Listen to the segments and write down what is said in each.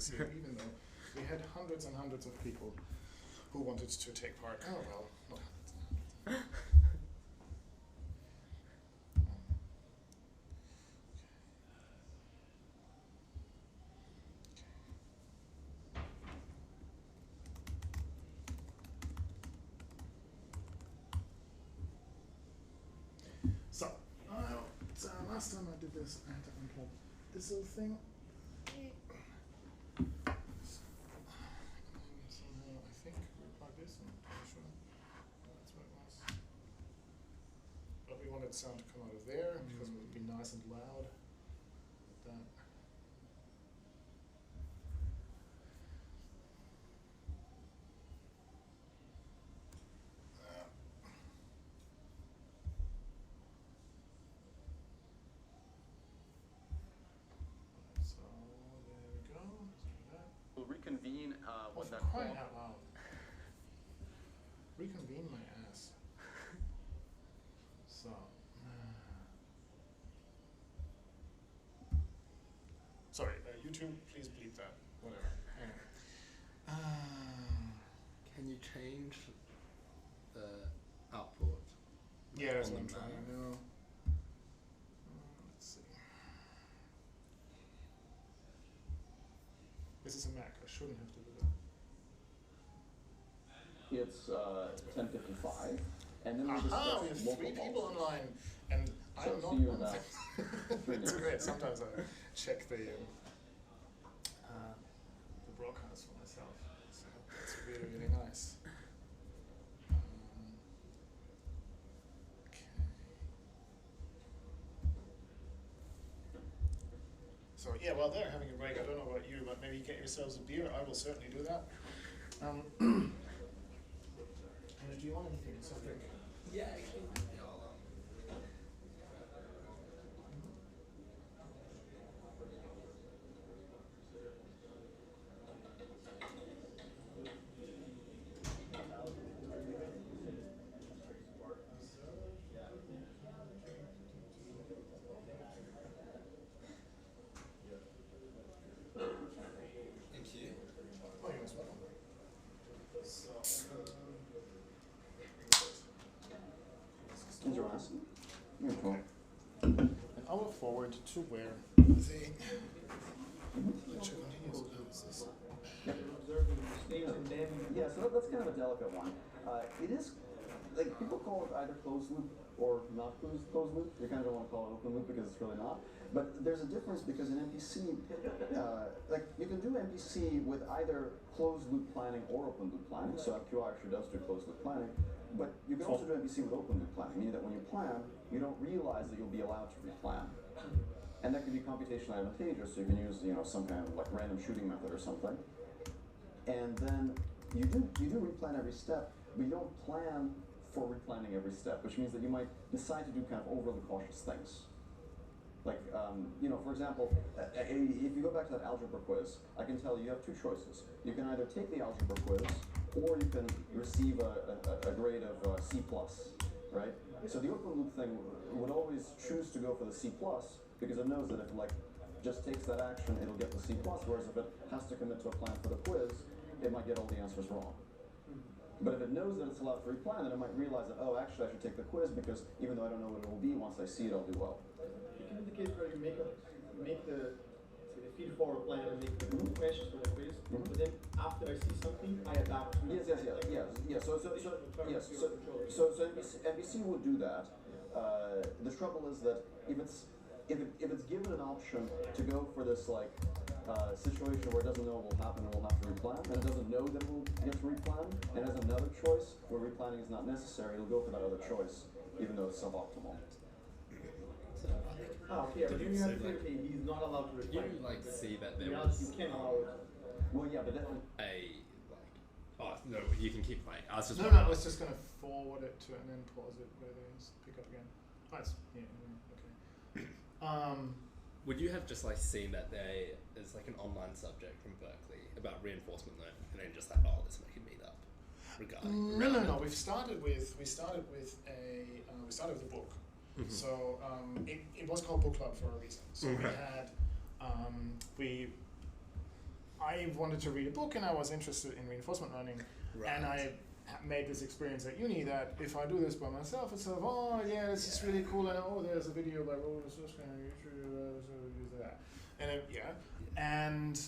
Even though we had hundreds and hundreds of people who wanted to take part. Oh well, not hundreds. So, last time I did this, I had to unplug this little thing. Somehow, I think we plug this. I'm pretty sure that's what it was. But we wanted sound to come out of there because it would be nice and loud. That. So there we go. Let's do that. We'll reconvene when that Crying out loud. Reconvene my ass. So. Sorry, YouTube, please bleep that. Whatever. Anyway. Can you change the output? Yeah, that's on what I'm the trying Mac? to know. Let's see. This is a Mac. I shouldn't have to do that. It's 10:55, and then we Aha, discuss we have local 3 people policies. online, and So I'm not see you in one of about them. It's great. Sometimes I check the broadcast for myself, so it's really, really nice. Okay. So yeah, while they're having a break, I don't know about you, but maybe get yourselves a beer. I will certainly do that. Do you want anything? Something? Yeah, actually. Thank you. Oh, you're most welcome. Is your last? Okay. And I will forward to where the lecture continues. Yeah, so that's kind of a delicate one. It is, like, people call it either closed loop or not closed loop. You kind of don't want to call it open loop because it's really not. But there's a difference because in MPC, like, you can do MPC with either closed loop planning or open loop planning. So MQI actually does do closed loop planning. But you can also do MPC with open loop planning, meaning that when you plan, you don't realize that you'll be allowed to replan. And that can be computationally advantageous, so you can use, some kind of like random shooting method or something. And then you do replan every step, but you don't plan for replanning every step, which means that you might decide to do kind of overly cautious things. Like, for example, if you go back to that algebra quiz, I can tell you have 2 choices. You can either take the algebra quiz, or you can receive a grade of C+, right? So the open loop thing would always choose to go for the C+, because it knows that if it just takes that action, it'll get the C+, whereas if it has to commit to a plan for the quiz, it might get all the answers wrong. But if it knows that it's allowed to replan, then it might realize that, oh, actually I should take the quiz, because even though I don't know what it will be, once I see it, I'll do well. You can indicate where you make the feed-forward plan and make the questions for the quiz, but then after I see something, I adapt to it. Yes. So MVC would do that. The trouble is that if it's given an option to go for this situation where it doesn't know what will happen and will have to replan, and it doesn't know that it will get to replan, and has another choice where replanning is not necessary, it'll go for that other choice, even though it's suboptimal. Okay, but you have to say, okay, he's not allowed to reply. You see that there Reality, was you can allow it. Well, yeah, but then no, you can keep playing. I was just No, I was just going to forward it to and then pause it where they pick up again. Nice. Yeah, okay. Would you have just seen that there is an online subject from Berkeley about reinforcement learning, and then just this making me up regarding? No. We started with a book. Mm-hmm. So it was called Bookclub for a reason. So we had I wanted to read a book and I was interested in reinforcement learning, and I made this experience at uni that if I do this by myself, it's sort of, oh yeah, this is really cool, and oh, there's a video by Roland Sussman, you should use that, and and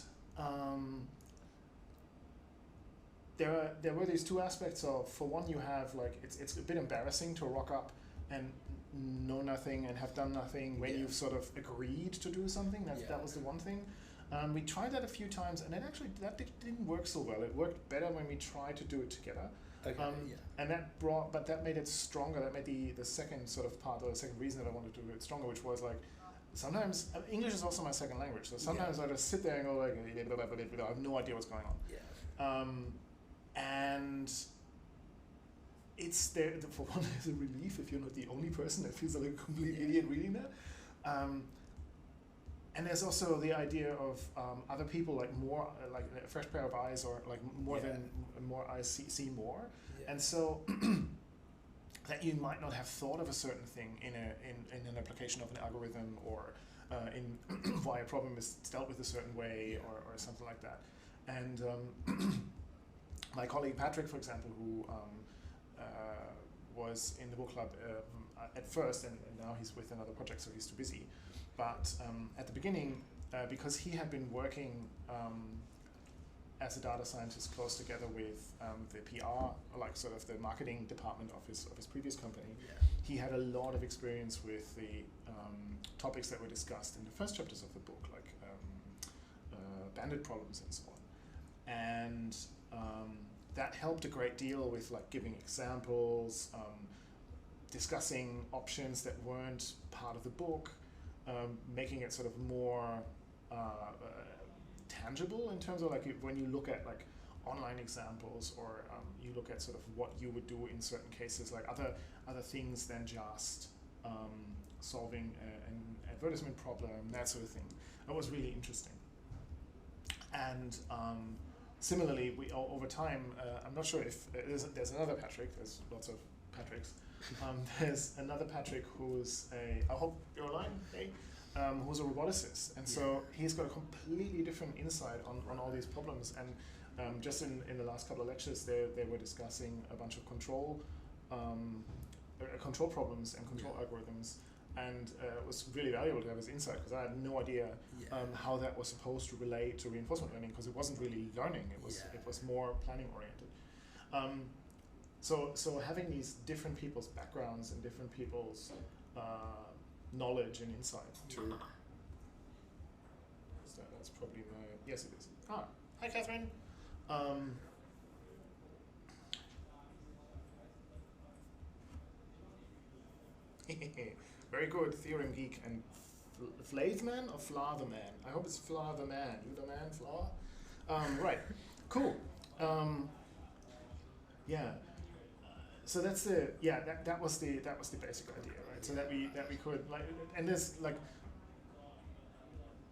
there were these two aspects of, for one, you have like it's a bit embarrassing to rock up and know nothing and have done nothing when you've sort of agreed to do something. That was the one thing. We tried that a few times, and then actually that didn't work so well. It worked better when we tried to do it together. Okay, and that made it stronger. That made the second sort of part, or the second reason that I wanted to do it stronger, which was like, sometimes English is also my second language. So sometimes I just sit there and go like, I have no idea what's going on. Yeah. And it's there, for one, there's a relief if you're not the only person that feels like a complete idiot reading that. And there's also the idea of other people, like more, like a fresh pair of eyes, or like more eyes see more. Yeah. And so that you might not have thought of a certain thing in an application of an algorithm, or in why a problem is dealt with a certain way, or something like that. And my colleague Patrick, for example, who was in the book club at first, and now he's with another project, so he's too busy. But at the beginning, because he had been working as a data scientist close together with the PR, like sort of the marketing department of his previous company, he had a lot of experience with the topics that were discussed in the first chapters of the book, like bandit problems and so on. And that helped a great deal with like giving examples, discussing options that weren't part of the book, making it sort of more tangible in terms of like when you look at like online examples, or you look at sort of what you would do in certain cases, like other things than just solving an advertisement problem, that sort of thing. That was really interesting. And similarly, we over time, I'm not sure if there's another Patrick. There's lots of Patricks. There's another Patrick who's I hope you're online, hey, who's a roboticist, and so he's got a completely different insight on all these problems. And just in the last couple of lectures, they were discussing a bunch of control problems and control algorithms, and it was really valuable to have his insight, because I had no idea how that was supposed to relate to reinforcement learning, because it wasn't really learning. It was more planning oriented. So having these different people's backgrounds and different people's knowledge and insight to that's probably my, yes it is. Hi Catherine. Very good, Theorem Geek. And Flaveman or Fla the Man? I hope it's Fla the Man. You the man, Fla? Right, cool. Yeah. So that's that was the basic idea, right? So that we could like, and there's like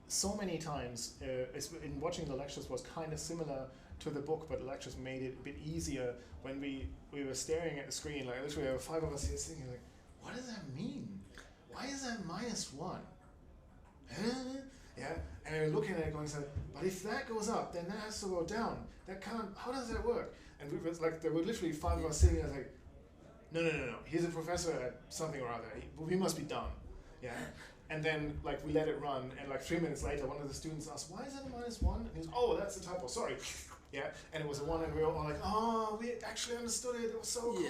so many times in watching the lectures was kind of similar to the book, but the lectures made it a bit easier when we were staring at the screen. Like literally, there were 5 of us here thinking like, what does that mean? Why is that -1? Yeah, and we're looking at it going, but if that goes up, then that has to go down. That can't. How does that work? And we was like, there were literally 5 of us sitting there like, no. He's a professor at something or other. We must be dumb. Yeah. And then like we let it run, and like 3 minutes later, one of the students asked, "Why is that a -1?" And he was, "Oh, that's a typo. Sorry." Yeah. And it was a 1, and we were all like, "Oh, we actually understood it. It was so cool."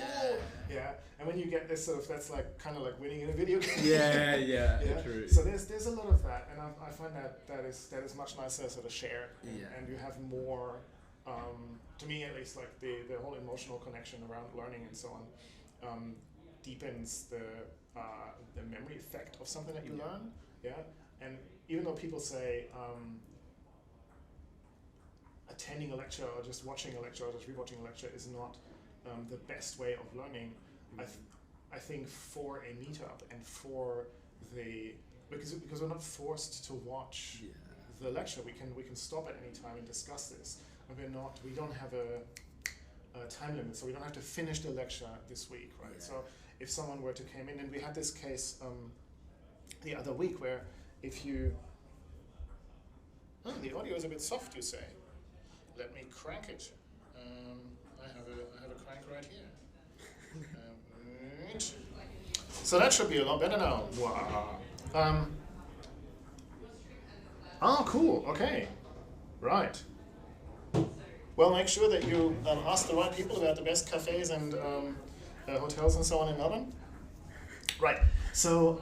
Yeah. And when you get this sort of, that's like kind of like winning in a video game. Yeah. True. So there's a lot of that, and I find that is much nicer sort of shared, and you have more. To me, at least, like the whole emotional connection around learning and so on deepens the memory effect of something that you learn. Yeah, and even though people say attending a lecture or just watching a lecture or just rewatching a lecture is not the best way of learning, I think for a meetup and for because we're not forced to watch the lecture, we can stop at any time and discuss this. And we don't have a time limit, so we don't have to finish the lecture this week, right? So if someone were to come in, and we had this case the other week where if you, the audio is a bit soft, you say. let me crank it. I have a crank right here. So that should be a lot better now. Wow. Oh, cool. Okay. Right. Well, make sure that you ask the right people about the best cafes and hotels and so on in Melbourne. Right. So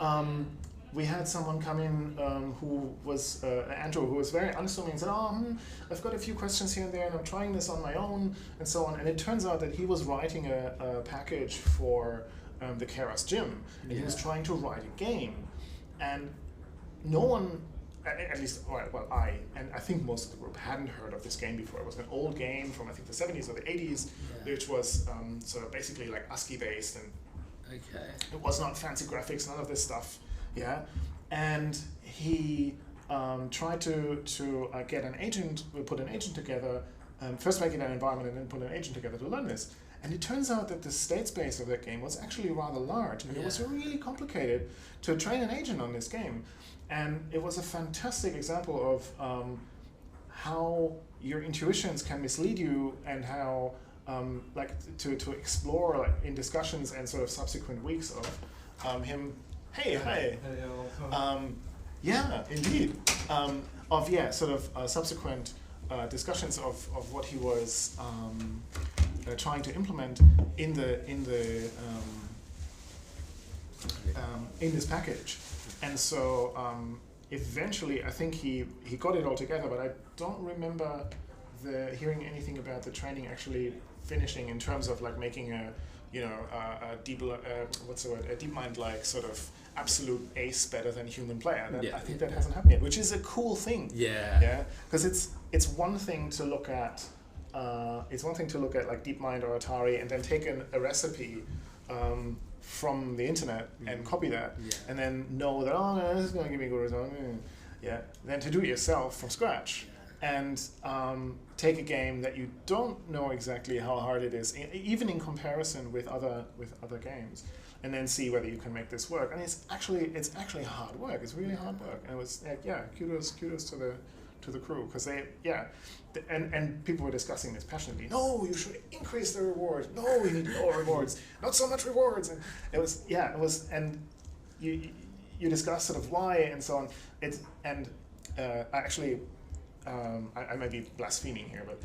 we had someone come in who was Andrew, who was very unassuming and said, I've got a few questions here and there and I'm trying this on my own and so on. And it turns out that he was writing a package for the Keras gym, and he was trying to write a game. And no one, at least, well, I think most of the group hadn't heard of this game before. It was an old game from, I think, the 70s or the 80s, which was sort of basically like ASCII based, and it was not fancy graphics, none of this stuff. Yeah, and he tried to get an agent, put an agent together, first making an environment and then put an agent together to learn this. And it turns out that the state space of that game was actually rather large, and it was really complicated to train an agent on this game. And it was a fantastic example of how your intuitions can mislead you, and how to explore in discussions and sort of subsequent weeks of him. Hey, hi. Yeah, indeed. Subsequent discussions of what he was trying to implement in this package. And so eventually, I think he got it all together, but I don't remember hearing anything about the training actually finishing in terms of like making a DeepMind like sort of absolute ace better than human player. I think that hasn't happened yet, which is a cool thing. Yeah. Because it's one thing to look at. It's one thing to look at like DeepMind or Atari and then take a recipe from the internet and copy that, and then know that this is going to give me a good result. Then to do it yourself from scratch and take a game that you don't know exactly how hard it is, even in comparison with other games, and then see whether you can make this work. And it's actually hard work. It's really hard work. And it was kudos to the crew, because and people were discussing this passionately. No, you should increase the rewards. No, we need lower rewards. Not so much rewards. And it was, and you discuss sort of why and so on. I may be blaspheming here, but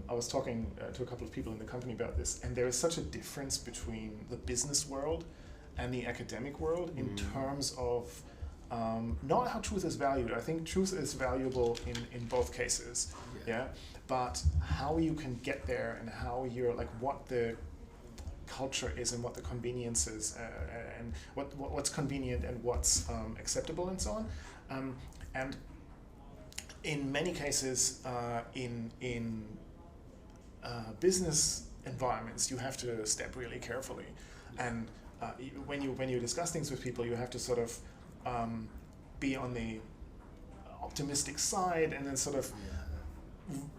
I was talking to a couple of people in the company about this, and there is such a difference between the business world and the academic world in terms of not how truth is valued. I think truth is valuable in both cases, but how you can get there and how you're like what the culture is and what the convenience is and what's convenient and what's acceptable and so on. And in many cases, in business environments, you have to step really carefully, and when you discuss things with people, you have to sort of be on the optimistic side, and then sort of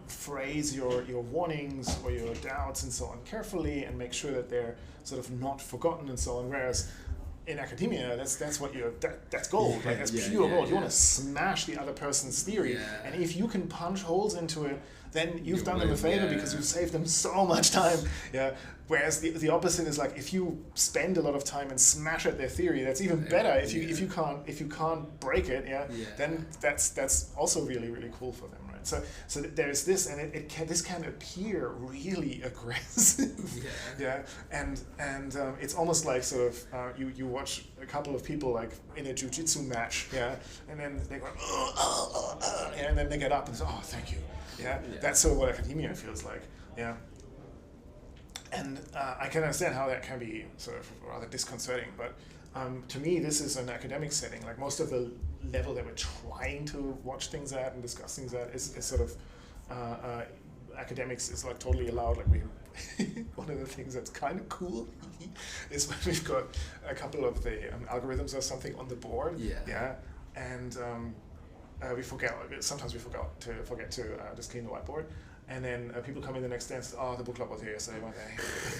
phrase your warnings or your doubts and so on carefully, and make sure that they're sort of not forgotten and so on. Whereas in academia, that's what that's gold. Like that's pure gold. You want to smash the other person's theory, and if you can punch holes into it, then you've done them a favor because you've saved them so much time. Whereas the opposite is like, if you spend a lot of time and smash at their theory, that's even better. If you can't break it, then that's also really, really cool for them, right? So there's this, and this can appear really aggressive. And it's almost like sort of you watch a couple of people like in a jiu-jitsu match, and then they go and then they get up and say, thank you. That's sort of what academia feels like. And I can understand how that can be sort of rather disconcerting, but to me, this is an academic setting. Like most of the level that we're trying to watch things at and discuss things at is sort of academics is like totally allowed. Like one of the things that's kind of cool is when we've got a couple of the algorithms or something on the board. And sometimes we forget to just clean the whiteboard. And then people come in the next day and say, the book club was here yesterday, weren't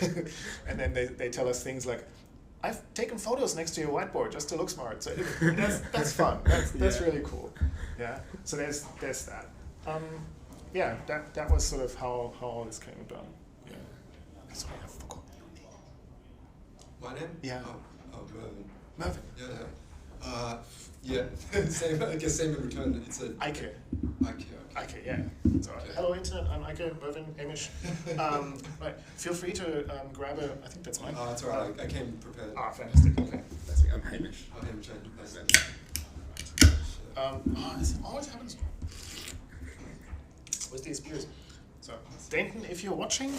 they? And then they tell us things like, I've taken photos next to your whiteboard just to look smart. So that's fun. That's really cool. So there's that. yeah, that was sort of how all this came about. Yeah. Sorry, I forgot your name. My name? Yeah. Oh, Mervin. Mervin. Yeah. Yeah. Same. I guess same in return. It's a Ike. Ike. Ike, yeah. So, hello Internet, I'm Ike, Mervin, Hamish. Right, feel free to grab a, I think that's mine. It's alright, I came prepared. Fantastic, okay. That's me. I'm Hamish. Hamish, nice. This always happens with these beers. So, Dayton, if you're watching,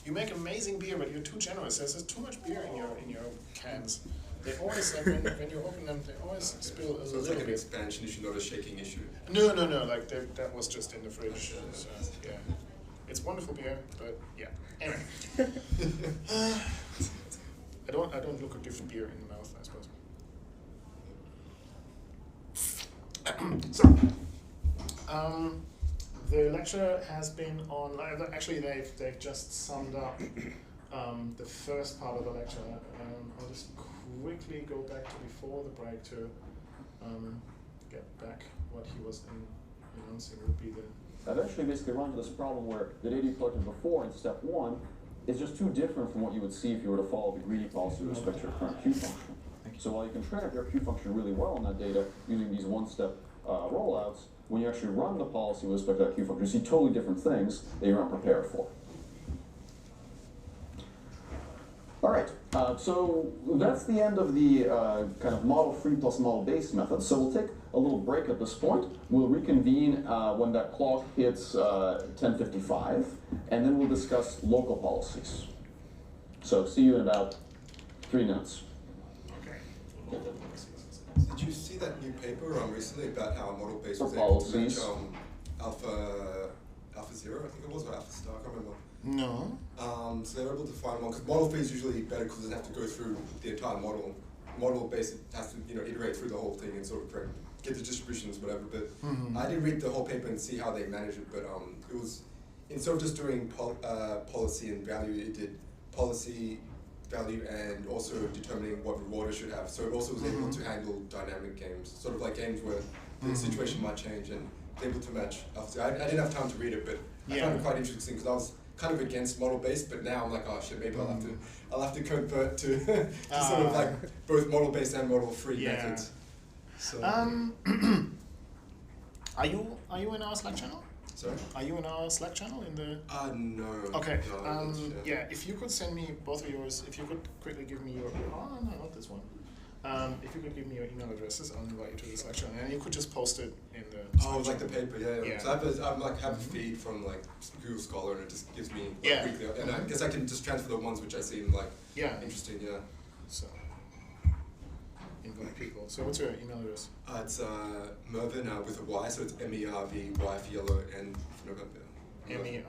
you make amazing beer, but you're too generous. There's just too much beer in your cans. They always, like, when you open them, they always spill a So little it's like an bit. expansion issue, not a shaking issue. No, like that was just in the fridge. So, yeah, it's wonderful beer, but yeah. Anyway, I don't look a gift beer in the mouth, I suppose. So, the lecture has been on. Actually, they've just summed up the first part of the lecture. I'll just quickly go back to before the break to get back what he was announcing would be the. I've actually basically run into this problem where the data you collected before in step 1 is just too different from what you would see if you were to follow the greedy policy with respect to your current Q function. So while you can train up your Q function really well on that data using these one-step rollouts, when you actually run the policy with respect to that Q function, you see totally different things that you're not prepared for. All right, so that's the end of the kind of model-free plus model-based method. So we'll take a little break at this point. We'll reconvene when that clock hits 10:55, and then we'll discuss local policies. So see you in about 3 minutes. Okay. Did you see that new paper recently about how a model-based was For able to policies. match alpha 0, I think it was, or alpha star, I can't remember. No. So they were able to find one, because model free is usually better because it doesn't have to go through the entire model. Model based has to iterate through the whole thing and sort of get the distributions, whatever. But I didn't read the whole paper and see how they manage it. But it was, instead of just doing policy and value, it did policy, value, and also determining what reward it should have. So it also was able to handle dynamic games, sort of like games where the situation might change, and able to match. I didn't have time to read it, but I found it quite interesting because I was kind of against model based, but now I'm like, oh shit, maybe I'll have to convert to, to sort of like both model based and model free methods. So are you in our Slack channel? sorry? Are you in our Slack channel in the? No. Okay. No, yeah. If you could send me both of yours, if you could quickly give me your. Oh no, not this one. If you could give me your email addresses, I'll invite you to the Slack channel, and you could just post it in the. Oh, like the paper, yeah. So I have a feed from like Google Scholar, and it just gives me weekly, and I guess I can just transfer the ones which I seem like interesting, So invite people. So what's your email address? It's Mervin with a Y, so it's MERVY for yellow and for November. MERYN.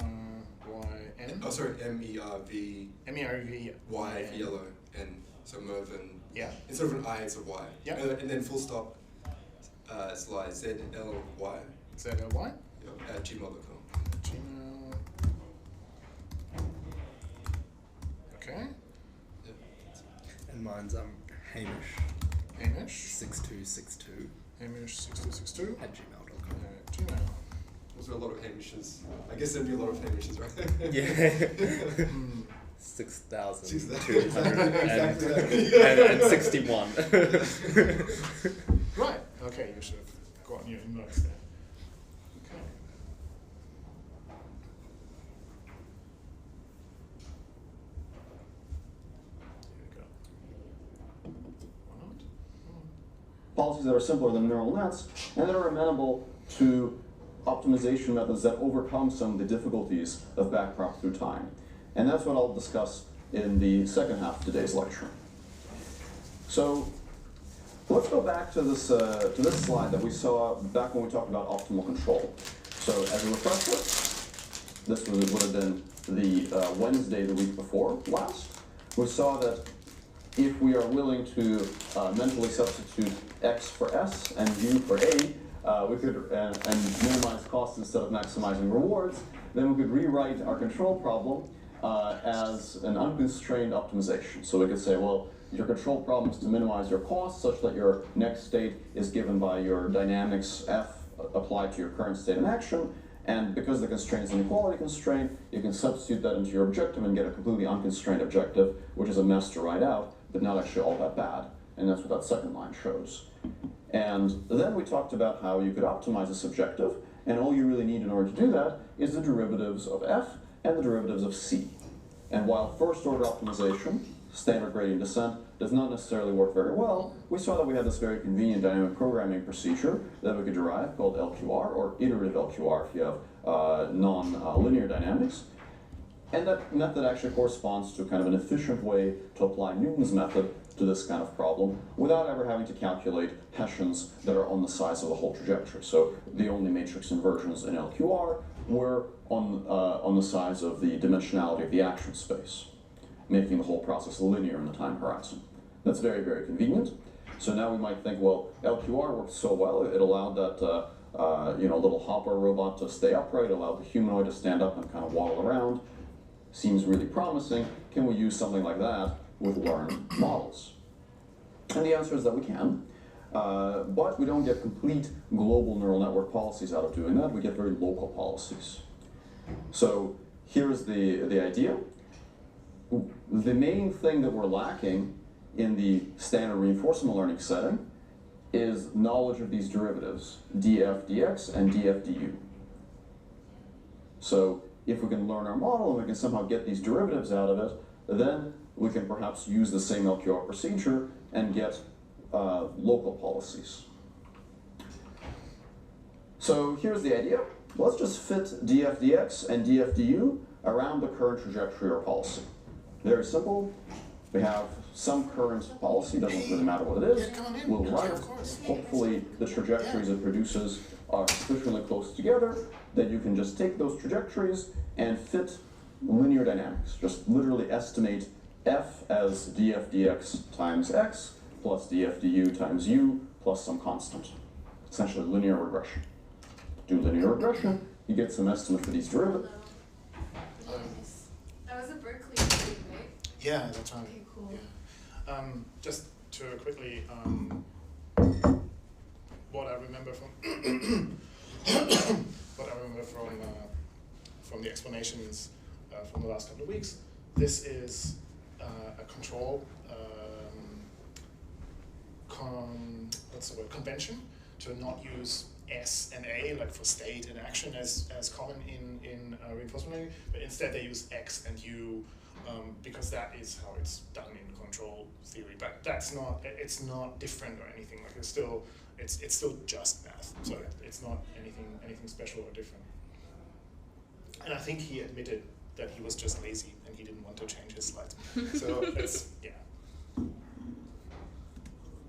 Oh, sorry, MERVY. MERVY. Y for yellow, and so Mervin. Yeah. Instead of an I, it's a Y. Yeah. And then full stop. Slide ZLY. ZLY. At gmail.com. Gmail. Okay. And mine's Hamish. Hamish. 6262 Hamish 6262 at gmail.com. Gmail. Also a lot of Hamishes. I guess there'd be a lot of Hamishes, right? Yeah. 6,261. Right. Okay, you should have gotten your inbox there. Okay. Here we go. Why not? Policies that are simpler than neural nets and that are amenable to optimization methods that overcome some of the difficulties of backprop through time. And that's what I'll discuss in the second half of today's lecture. So let's go back to this slide that we saw back when we talked about optimal control. So as a refresher, this would have been the Wednesday the week before last. We saw that if we are willing to mentally substitute X for S and U for A, we could and minimize costs instead of maximizing rewards, then we could rewrite our control problem as an unconstrained optimization. So we could say, well, your control problem is to minimize your costs such that your next state is given by your dynamics F applied to your current state in action, And because the constraint is an inequality constraint, you can substitute that into your objective and get a completely unconstrained objective, which is a mess to write out, but not actually all that bad. And that's what that second line shows. And then we talked about how you could optimize this objective, and all you really need in order to do that is the derivatives of f and the derivatives of c. And while first order optimization, standard gradient descent, does not necessarily work very well, we saw that we had this very convenient dynamic programming procedure that we could derive called LQR, or iterative LQR if you have non-linear dynamics. And that method actually corresponds to kind of an efficient way to apply Newton's method to this kind of problem without ever having to calculate Hessians that are on the size of the whole trajectory. So the only matrix inversions in LQR were on the size of the dimensionality of the action space, making the whole process linear in the time horizon. That's very, very convenient. So now we might think, well, LQR worked so well, it allowed that little hopper robot to stay upright, allowed the humanoid to stand up and kind of waddle around. Seems really promising. Can we use something like that with learned models? And the answer is that we can. But we don't get complete global neural network policies out of doing that. We get very local policies. So here's the idea. The main thing that we're lacking in the standard reinforcement learning setting is knowledge of these derivatives, df dx and df du. So if we can learn our model and we can somehow get these derivatives out of it, then we can perhaps use the same LQR procedure and get local policies. So here's the idea. Let's just fit df dx and df du around the current trajectory or policy. Very simple. We have some current policy, doesn't really matter what it is. We'll run it. Hopefully the trajectories it produces are sufficiently close together that you can just take those trajectories and fit linear dynamics. Just literally estimate f as df dx times x plus df du times u plus some constant. Essentially linear regression. Do linear regression, you get some estimate for these derivatives. That was a Berkeley thing, right? Yeah, that's right. Okay, cool. Yeah. Just to quickly, what I remember from from the explanations from the last couple of weeks, this is a control convention to not use S and A, like for state and action, as common in reinforcement learning, but instead they use X and U because that is how it's done in control theory. But that's not, it's not different or anything. Like it's still just math. So it's not anything special or different. And I think he admitted that he was just lazy and he didn't want to change his slides. So it's, yeah.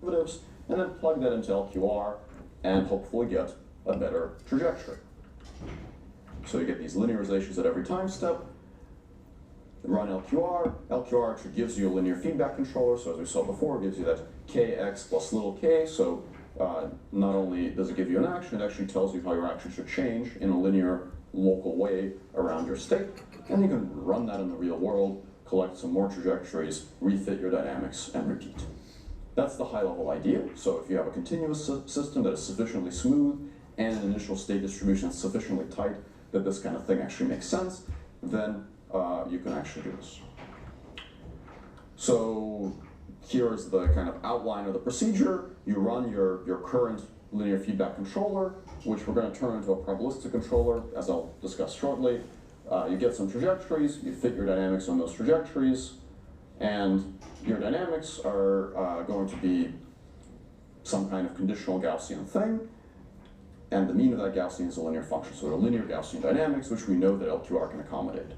And then plug that into LQR and hopefully get a better trajectory. So you get these linearizations at every time step. Run LQR. LQR actually gives you a linear feedback controller. So as we saw before, it gives you that kx plus little k. So not only does it give you an action, it actually tells you how your action should change in a linear local way around your state. And you can run that in the real world, collect some more trajectories, refit your dynamics, and repeat. That's the high-level idea. So if you have a continuous system that is sufficiently smooth and an initial state distribution that's sufficiently tight that this kind of thing actually makes sense, then you can actually do this. So here's the kind of outline of the procedure. You run your current linear feedback controller, which we're going to turn into a probabilistic controller, as I'll discuss shortly. You get some trajectories, you fit your dynamics on those trajectories, and your dynamics are going to be some kind of conditional Gaussian thing, and the mean of that Gaussian is a linear function. So they're linear Gaussian dynamics, which we know that LQR can accommodate.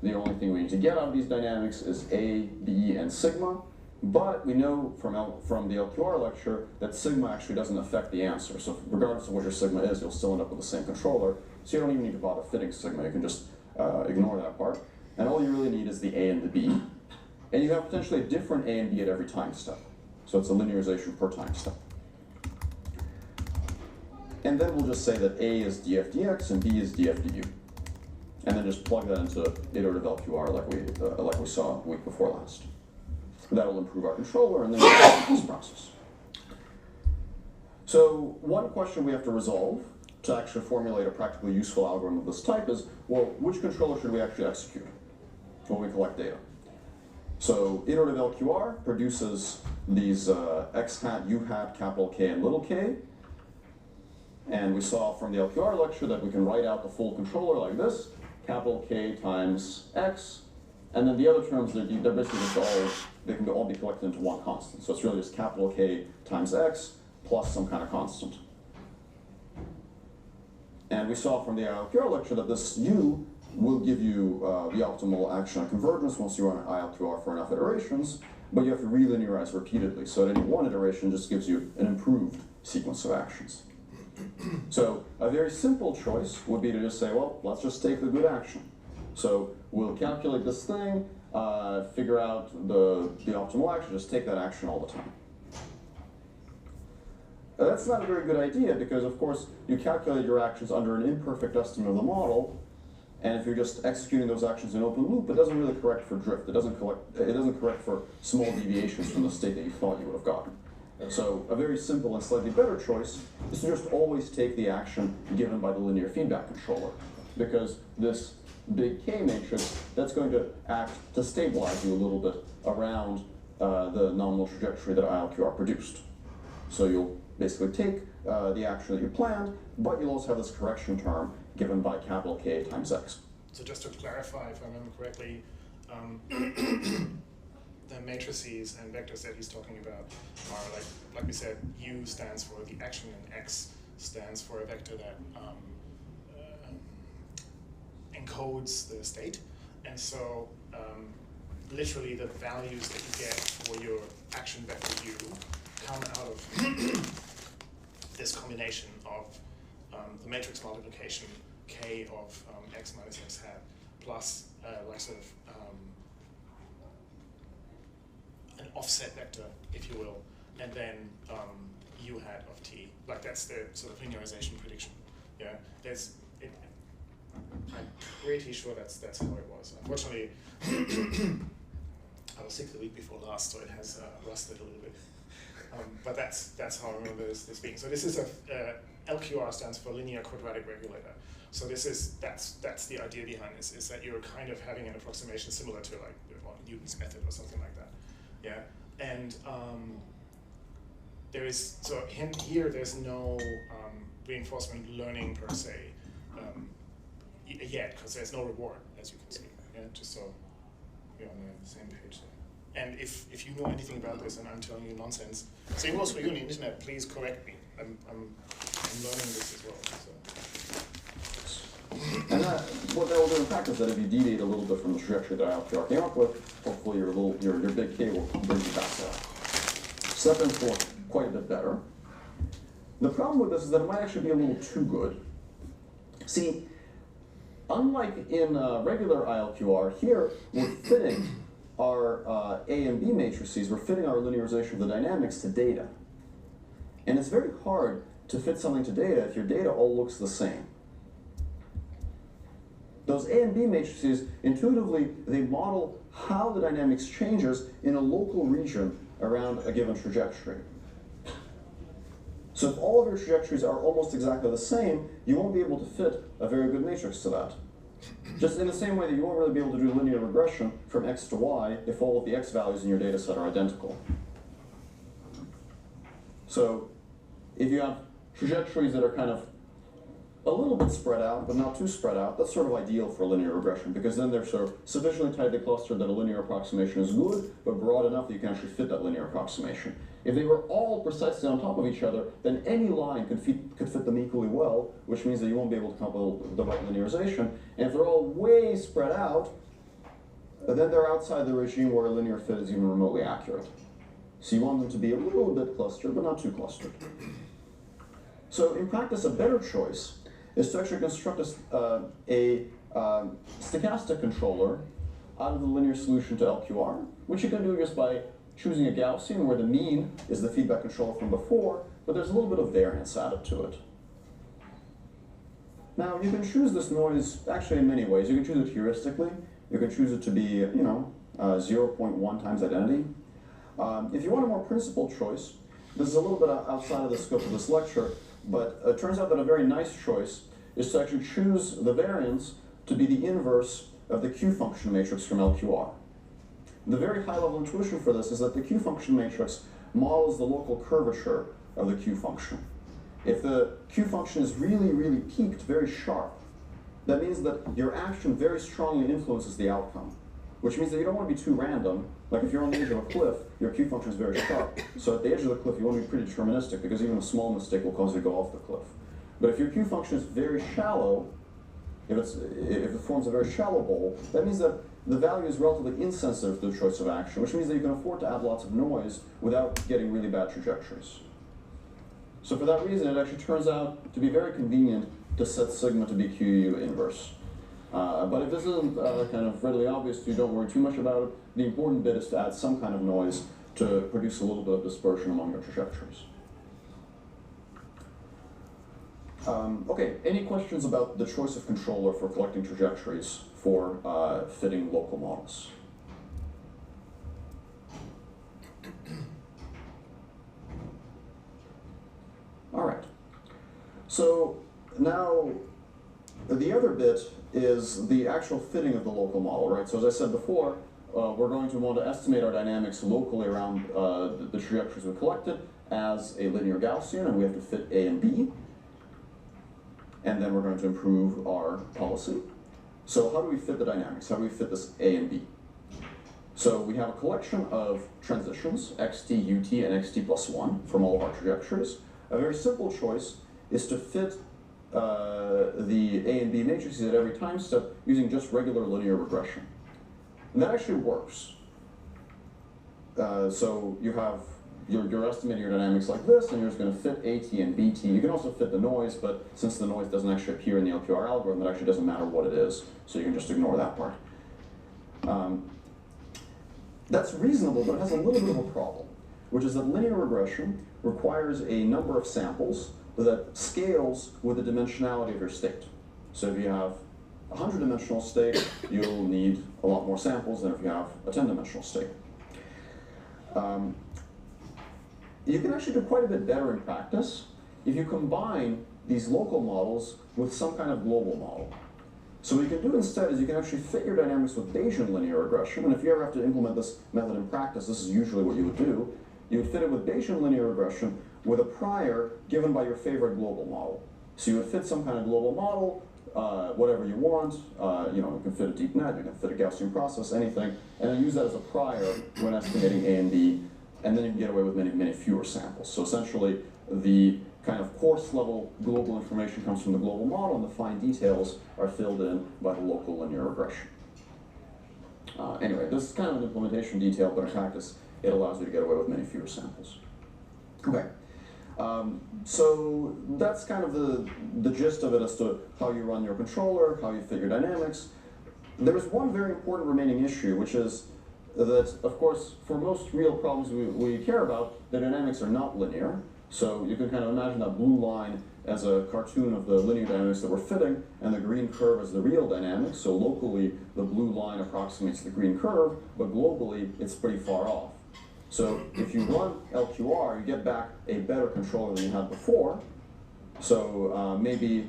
The only thing we need to get out of these dynamics is A, B, and sigma, but we know from the LQR lecture that sigma actually doesn't affect the answer. So regardless of what your sigma is, you'll still end up with the same controller. So you don't even need to bother fitting sigma. You can just ignore that part. And all you really need is the A and the B. And you have potentially a different A and B at every time step. So it's a linearization per time step. And then we'll just say that A is df dx and B is df du. And then just plug that into iterative LQR like we saw a week before last. That'll improve our controller and then we'll get this process. So one question we have to resolve to actually formulate a practically useful algorithm of this type is, well, which controller should we actually execute when we collect data? So iterative LQR produces these x hat, u hat, capital K, and little k. And we saw from the LQR lecture that we can write out the full controller like this, capital K times x, and then the other terms, they're basically just they can all be collected into one constant. So it's really just capital K times x plus some kind of constant. And we saw from the ILQR lecture that this u will give you the optimal action on convergence once you run an ILQR for enough iterations, but you have to relinearize repeatedly. So at any one iteration just gives you an improved sequence of actions. So a very simple choice would be to just say, well, let's just take the good action. So we'll calculate this thing, figure out the optimal action, just take that action all the time. That's not a very good idea because, of course, you calculate your actions under an imperfect estimate of the model, and if you're just executing those actions in open loop, it doesn't really correct for drift. It doesn't correct for small deviations from the state that you thought you would have gotten. So a very simple and slightly better choice is to just always take the action given by the linear feedback controller, because this big K matrix, that's going to act to stabilize you a little bit around the nominal trajectory that ILQR produced. So you'll basically take the action that you planned, but you'll also have this correction term given by capital K times x. So just to clarify, if I remember correctly, the matrices and vectors that he's talking about are like we said, U stands for the action and X stands for a vector that encodes the state. And so literally the values that you get for your action vector U come out of this combination of the matrix multiplication K of X minus X hat plus like sort of an offset vector, if you will, and then U hat of T. Like that's the sort of linearization prediction. Yeah, I'm pretty sure that's how it was. Unfortunately, I was sick the week before last, so it has rusted a little bit. But that's how I remember this being. So this is LQR stands for linear quadratic regulator. So that's the idea behind this, is that you're kind of having an approximation similar to like Newton's method or something like that. Yeah, and here there's no reinforcement learning per se yet, because there's no reward, as you can see. Yeah, just so we're on the same page there. And if you know anything about this and I'm telling you nonsense, same goes for you on the internet. Please correct me. I'm learning this as well. So. And what that will do in practice is that if you deviate a little bit from the trajectory that ILQR came up with, hopefully your big K will bring you back to that. So that brings forth quite a bit better. The problem with this is that it might actually be a little too good. See, unlike in regular ILQR, here we're fitting our A and B matrices, we're fitting our linearization of the dynamics to data. And it's very hard to fit something to data if your data all looks the same. Those A and B matrices, intuitively, they model how the dynamics changes in a local region around a given trajectory. So if all of your trajectories are almost exactly the same, you won't be able to fit a very good matrix to that. Just in the same way that you won't really be able to do linear regression from X to Y if all of the X values in your data set are identical. So if you have trajectories that are kind of a little bit spread out, but not too spread out, that's sort of ideal for linear regression, because then they're sort of sufficiently tightly clustered that a linear approximation is good, but broad enough that you can actually fit that linear approximation. If they were all precisely on top of each other, then any line could fit them equally well, which means that you won't be able to come up with the right linearization. And if they're all way spread out, then they're outside the regime where a linear fit is even remotely accurate. So you want them to be a little bit clustered, but not too clustered. So in practice, a better choice is to actually construct a stochastic controller out of the linear solution to LQR, which you can do just by choosing a Gaussian where the mean is the feedback controller from before, but there's a little bit of variance added to it. Now, you can choose this noise actually in many ways. You can choose it heuristically. You can choose it to be, 0.1 times identity. If you want a more principled choice, this is a little bit outside of the scope of this lecture, But it turns out that a very nice choice is to actually choose the variance to be the inverse of the Q function matrix from LQR. The very high-level intuition for this is that the Q function matrix models the local curvature of the Q function. If the Q function is really, really peaked, very sharp, that means that your action very strongly influences the outcome, which means that you don't want to be too random. Like if you're on the edge of a cliff, your Q function is very sharp. So at the edge of the cliff, you want to be pretty deterministic because even a small mistake will cause you to go off the cliff. But if your Q function is very shallow, if it forms a very shallow bowl, that means that the value is relatively insensitive to the choice of action, which means that you can afford to add lots of noise without getting really bad trajectories. So for that reason, it actually turns out to be very convenient to set sigma to be QU inverse. But if this isn't kind of readily obvious to you, don't worry too much about it. The important bit is to add some kind of noise to produce a little bit of dispersion among your trajectories. Okay, any questions about the choice of controller for collecting trajectories for fitting local models? All right. So now the other bit is the actual fitting of the local model, right? So as I said before, we're going to want to estimate our dynamics locally around the trajectories we collected as a linear Gaussian, and we have to fit A and B. And then we're going to improve our policy. So how do we fit the dynamics? How do we fit this A and B? So we have a collection of transitions, xt, ut, and xt plus 1 from all of our trajectories. A very simple choice is to fit the A and B matrices at every time step using just regular linear regression. And that actually works. So you have, you're estimating your dynamics like this, and you're just going to fit AT and BT. You can also fit the noise, but since the noise doesn't actually appear in the LQR algorithm, it actually doesn't matter what it is, so you can just ignore that part. That's reasonable, but it has a little bit of a problem, which is that linear regression requires a number of samples that scales with the dimensionality of your state. So if you have a 100-dimensional state, you'll need a lot more samples than if you have a 10-dimensional state. You can actually do quite a bit better in practice if you combine these local models with some kind of global model. So what you can do instead is you can actually fit your dynamics with Bayesian linear regression, and if you ever have to implement this method in practice, this is usually what you would do. You would fit it with Bayesian linear regression with a prior given by your favorite global model. So you would fit some kind of global model, whatever you want. You can fit a deep net, you can fit a Gaussian process, anything, and then use that as a prior when estimating A and B, and then you can get away with many, many fewer samples. So essentially, the kind of coarse level global information comes from the global model, and the fine details are filled in by the local linear regression. Anyway, this is kind of an implementation detail, but in practice, it allows you to get away with many fewer samples. Okay. So that's kind of the gist of it as to how you run your controller, how you fit your dynamics. There is one very important remaining issue, which is that, of course, for most real problems we care about, the dynamics are not linear. So you can kind of imagine that blue line as a cartoon of the linear dynamics that we're fitting, and the green curve as the real dynamics. So locally, the blue line approximates the green curve, but globally, it's pretty far off. So if you run LQR, you get back a better controller than you had before. So maybe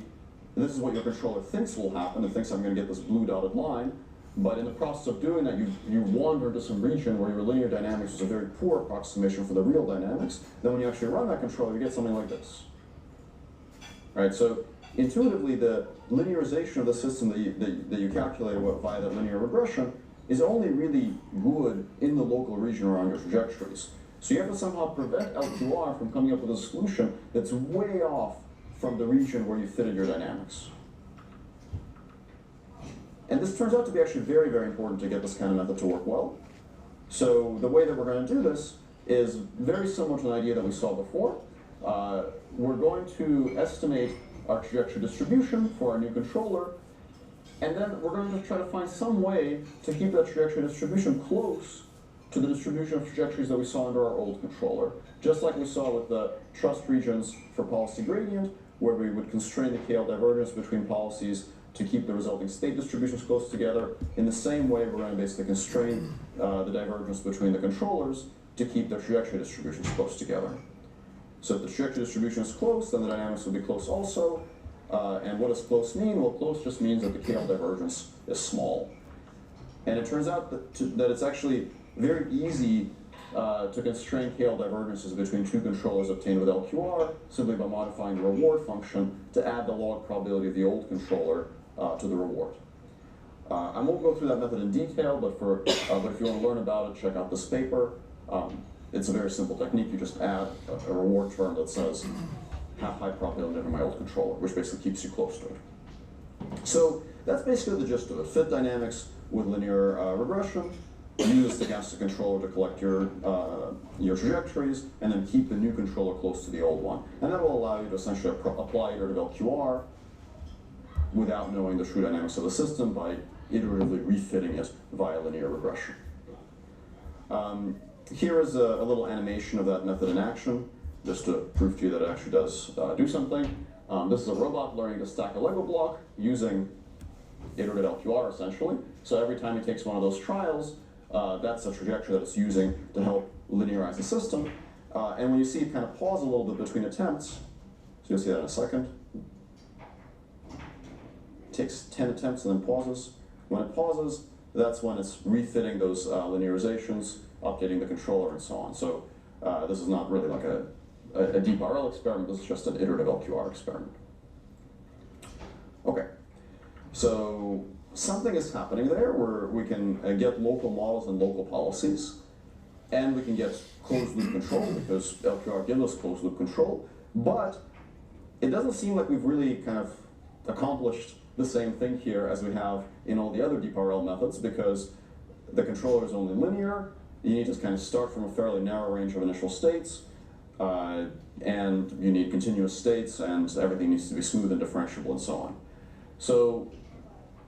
this is what your controller thinks will happen. It thinks I'm going to get this blue dotted line. But in the process of doing that, you wander into some region where your linear dynamics is a very poor approximation for the real dynamics. Then when you actually run that controller, you get something like this. Right? So intuitively, the linearization of the system that you calculate via that linear regression is only really good in the local region around your trajectories. So you have to somehow prevent LQR from coming up with a solution that's way off from the region where you fitted your dynamics. And this turns out to be actually very, very important to get this kind of method to work well. So the way that we're going to do this is very similar to an idea that we saw before. We're going to estimate our trajectory distribution for our new controller, and then we're going to try to find some way to keep that trajectory distribution close to the distribution of trajectories that we saw under our old controller. Just like we saw with the trust regions for policy gradient, where we would constrain the KL divergence between policies to keep the resulting state distributions close together. In the same way, we're going to basically constrain the divergence between the controllers to keep their trajectory distributions close together. So if the trajectory distribution is close, then the dynamics will be close also. And what does close mean? Well, close just means that the KL divergence is small. And it turns out that it's actually very easy to constrain KL divergences between two controllers obtained with LQR simply by modifying the reward function to add the log probability of the old controller to the reward. I won't go through that method in detail, but if you want to learn about it, check out this paper. It's a very simple technique. You just add a reward term that says half high probability of my old controller, which basically keeps you close to it. So that's basically the gist of it. Fit dynamics with linear regression. Use the stochastic controller to collect your trajectories, and then keep the new controller close to the old one. And that will allow you to essentially apply iterative LQR without knowing the true dynamics of the system by iteratively refitting it via linear regression. Here is a little animation of that method in action, just to prove to you that it actually does do something. This is a robot learning to stack a Lego block using iterative LQR, essentially. So every time it takes one of those trials, that's a trajectory that it's using to help linearize the system. And when you see it kind of pause a little bit between attempts, so you'll see that in a second. It takes 10 attempts and then pauses. When it pauses, that's when it's refitting those linearizations, updating the controller, and so on. So this is not really like a deep RL experiment, this is just an iterative LQR experiment. Okay, so something is happening there where we can get local models and local policies, and we can get closed loop control because LQR gives us closed loop control, but it doesn't seem like we've really kind of accomplished the same thing here as we have in all the other deep RL methods, because the controller is only linear. You need to kind of start from a fairly narrow range of initial states, and you need continuous states, and everything needs to be smooth and differentiable and so on. So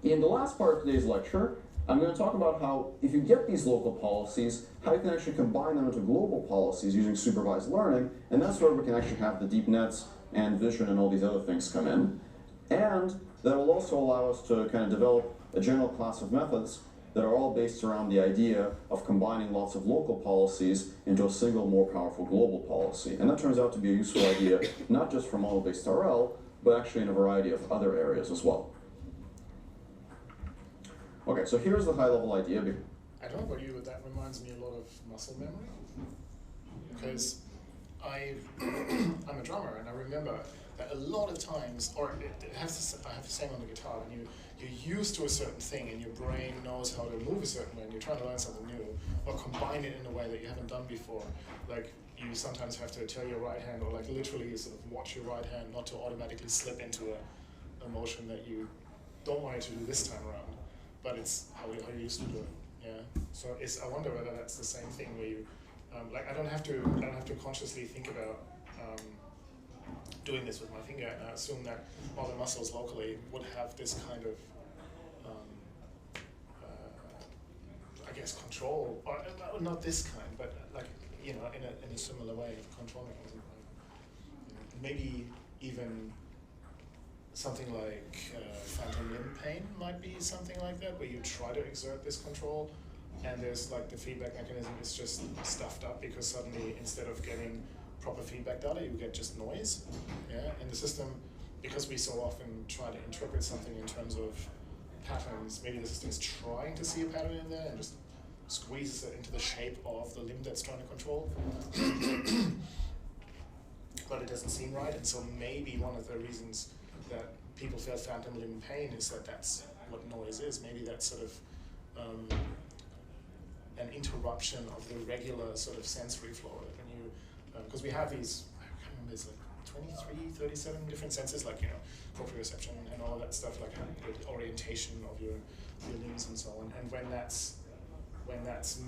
in the last part of today's lecture, I'm going to talk about how, if you get these local policies, how you can actually combine them into global policies using supervised learning, and that's where we can actually have the deep nets and vision and all these other things come in. And that will also allow us to kind of develop a general class of methods that are all based around the idea of combining lots of local policies into a single, more powerful global policy. And that turns out to be a useful idea, not just for model-based RL, but actually in a variety of other areas as well. Okay, so here's the high-level idea. I don't know about you, but that reminds me a lot of muscle memory. Because I'm a drummer, and I remember that a lot of times, or I have the same on the guitar, when you're used to a certain thing and your brain knows how to move a certain way and you're trying to learn something new, or combine it in a way that you haven't done before. Like, you sometimes have to tell your right hand, or like literally sort of watch your right hand not to automatically slip into a motion that you don't want it to do this time around, but it's how you used to do it. Yeah. So I wonder whether that's the same thing where you, like I don't have to consciously think about doing this with my finger, and I assume that all the muscles locally would have this kind of, I guess, control, or not this kind, but like, you know, in a similar way, control mechanism. Maybe even something like phantom limb pain might be something like that, where you try to exert this control, and there's like the feedback mechanism is just stuffed up because suddenly instead of getting proper feedback data, you get just noise. Yeah, in the system, because we so often try to interpret something in terms of patterns, maybe the system is trying to see a pattern in there and just squeezes it into the shape of the limb that's trying to control. But it doesn't seem right, and so maybe one of the reasons that people feel phantom limb pain is that that's what noise is. Maybe that's sort of an interruption of the regular sort of sensory flow. When you, because we have these, I can't remember, it's like 23, 37 different senses, like, you know, proprioception and all of that stuff, like the orientation of your limbs and so on. And when that's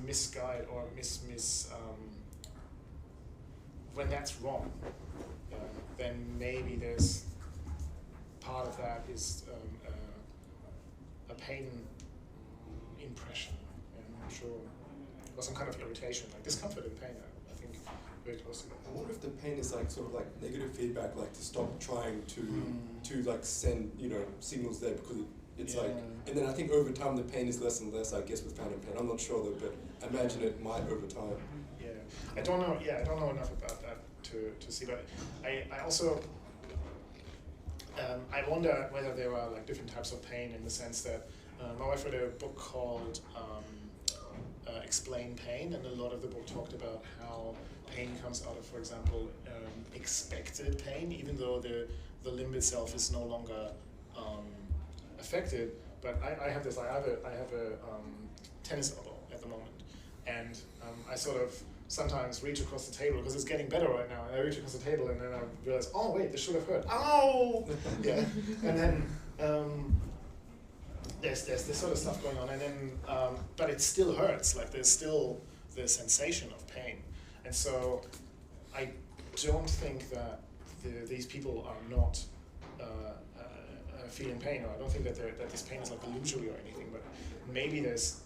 misguided or when that's wrong, then maybe there's part of that is a pain impression, I'm sure, or some kind of irritation, like discomfort and pain. I think very close to that. I wonder if the pain is like sort of like negative feedback, like to stop trying to like send, you know, signals there, because it's like, and then I think over time the pain is less and less, I guess, with phantom pain. I'm not sure though, but I imagine it might over time. Yeah, I don't know enough about that to see. But I also I wonder whether there are like different types of pain in the sense that my wife read a book called Explain Pain, and a lot of the book talked about how pain comes out of, for example, expected pain, even though the limb itself is no longer affected. But I have this. I have a tennis elbow at the moment, and I sort of sometimes reach across the table because it's getting better right now. And I reach across the table, and then I realize, oh wait, this should have hurt. Ow! Yeah, and then there's this sort of stuff going on, and then but it still hurts. Like there's still the sensation of pain, and so I don't think that these people are not feeling pain, or I don't think that this pain is like illusory or anything. But maybe there's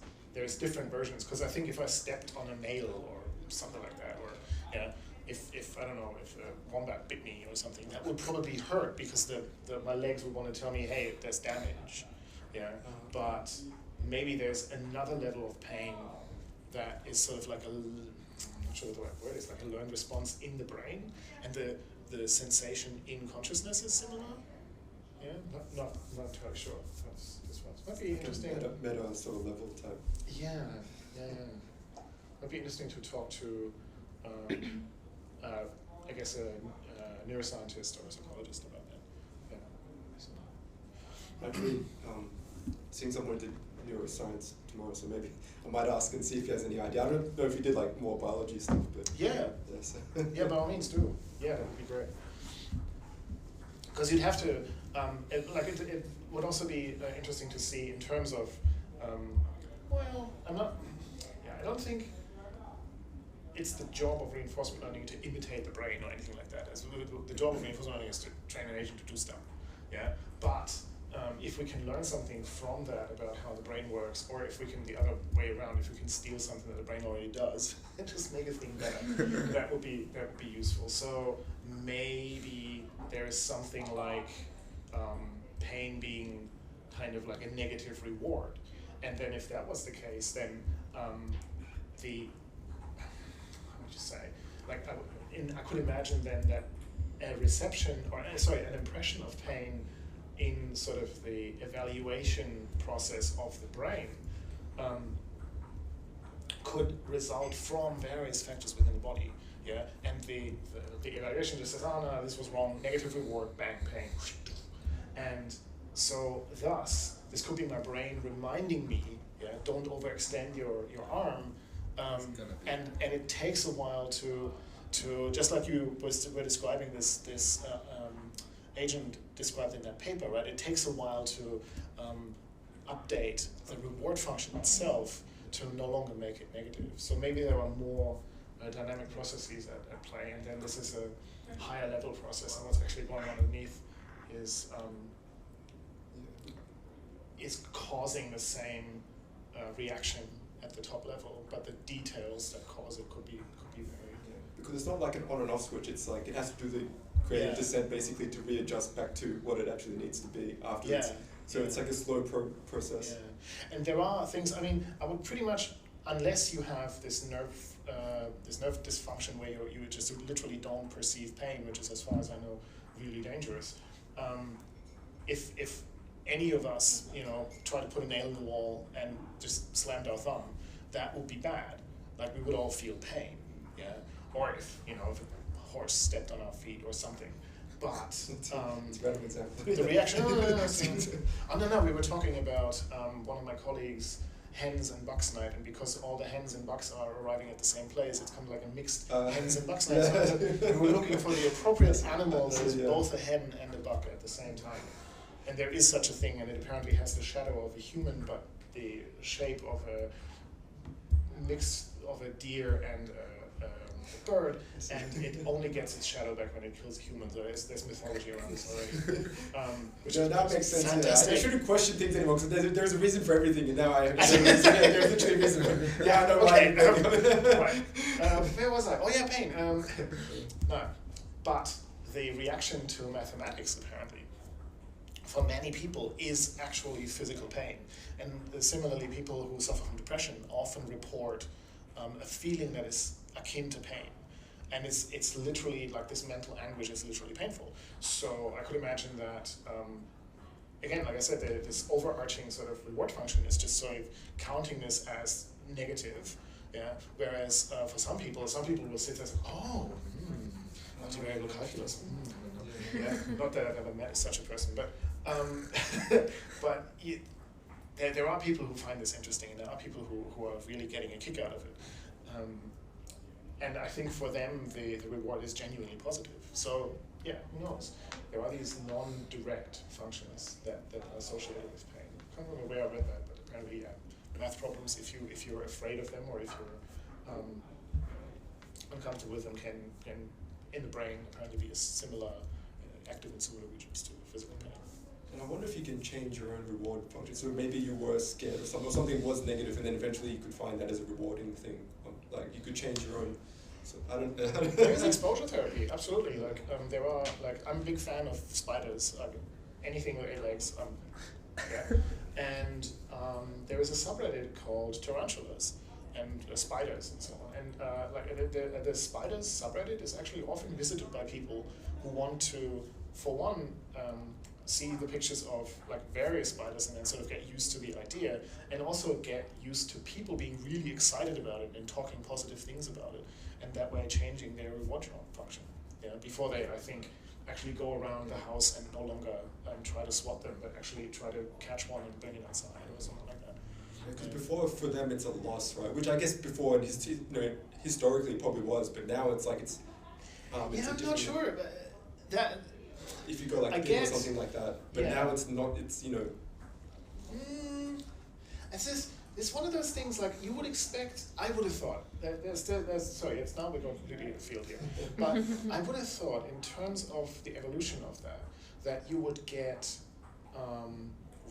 different versions, because I think if I stepped on a nail or something like that, or if I don't know, if a wombat bit me or something, that would probably hurt because my legs would want to tell me, hey, there's damage. Yeah, but maybe there's another level of pain that is sort of like I'm not sure what the right word is, like a learned response in the brain, and the sensation in consciousness is similar. Yeah, not entirely sure. This might be interesting. Meta sort of level type. Yeah. Might be interesting to talk to, I guess, a neuroscientist or a psychologist about that. Yeah. So. Actually, seeing someone did neuroscience tomorrow, so maybe I might ask and see if he has any idea. I don't know if he did like more biology stuff, but yeah, so. Yeah, by all means do. Yeah, that would be great. Because you'd have to, it would also be interesting to see in terms of, I don't think it's the job of reinforcement learning to imitate the brain or anything like that. The job of reinforcement learning is to train an agent to do stuff. Yeah, but if we can learn something from that about how the brain works, or if we can, the other way around, if we can steal something that the brain already does and just make a thing better, that would be useful. So maybe there is something like pain being kind of like a negative reward, and then if that was the case, then I could imagine then that an impression of pain in sort of the evaluation process of the brain could result from various factors within the body. Yeah, and the evaluation just says, oh no, this was wrong, negative reward, bang, pain. And so thus, this could be my brain reminding me, don't overextend your arm. And it takes a while to just like you were describing this agent described in that paper, right? It takes a while to update the reward function itself to no longer make it negative. So maybe there are more dynamic processes at play, and then this is a higher level process, and what's actually going on underneath is causing the same reaction at the top level, but the details that cause it could be very. Because it's not like an on and off switch. It's like it has to do the gradient descent basically to readjust back to what it actually needs to be afterwards. Yeah. So it's like a slow process. Yeah. And there are things. I mean, I would pretty much, unless you have this nerve dysfunction where you just literally don't perceive pain, which is, as far as I know, really dangerous. If any of us, try to put a nail in the wall and just slammed our thumb, that would be bad. Like, we would all feel pain, yeah? Or if a horse stepped on our feet or something. But the reaction, no, we were talking about one of my colleagues' hens and bucks night, and because all the hens and bucks are arriving at the same place, it's kind of like a mixed hens and bucks night. So we were looking for the appropriate animal that is both a hen and a buck at the same time. And there is such a thing, and it apparently has the shadow of a human, but the shape of a mix of a deer and a bird, and it only gets its shadow back when it kills a human. So there's mythology around this already. Which that makes sense. Fantastic. I shouldn't question things anymore, because there's a reason for everything, and now I have there's literally a reason. Yeah, I know why. Right. Where was I? Oh yeah, pain. No, but the reaction to mathematics apparently, for many people, is actually physical pain. And similarly, people who suffer from depression often report a feeling that is akin to pain. and it's literally like this mental anguish is literally painful. So I could imagine that. Again, like I said, this overarching sort of reward function is just sort of counting this as negative, yeah. Whereas for some people will sit there and say, oh, multivariable calculus. Yeah, not that I've ever met such a person, but but there are people who find this interesting, and there are people who are really getting a kick out of it. And I think for them, the reward is genuinely positive. So yeah, who knows? There are these non-direct functions that are associated with pain. I can't remember where I read that, but apparently, yeah, math problems, if you're afraid of them or if you're uncomfortable with them, can in the brain apparently be a similar, active in similar regions to physical pain. And I wonder if you can change your own reward function. So maybe you were scared of something, or something was negative, and then eventually you could find that as a rewarding thing. Like you could change your own. So I don't. There is exposure therapy, absolutely. Like there are I'm a big fan of spiders. Like anything with 8 legs. Yeah. And there is a subreddit called tarantulas and spiders and so on. And like the spiders subreddit is actually often visited by people who want to, for one, see the pictures of like various spiders and then sort of get used to the idea, and also get used to people being really excited about it and talking positive things about it, and that way changing their reward function. Yeah, before they, I think, actually go around the house and no longer try to swat them, but actually try to catch one and bring it outside or something like that. Because before, for them, it's a loss, right? Which I guess before, historically, probably was, but now it's like it's. Yeah, I'm not sure. But that. If you go like big or something like that, but now it's not. It's It's just. It's one of those things like you would expect. I would have thought that sorry, it's now we're going completely in the field here, but I would have thought in terms of the evolution of that you would get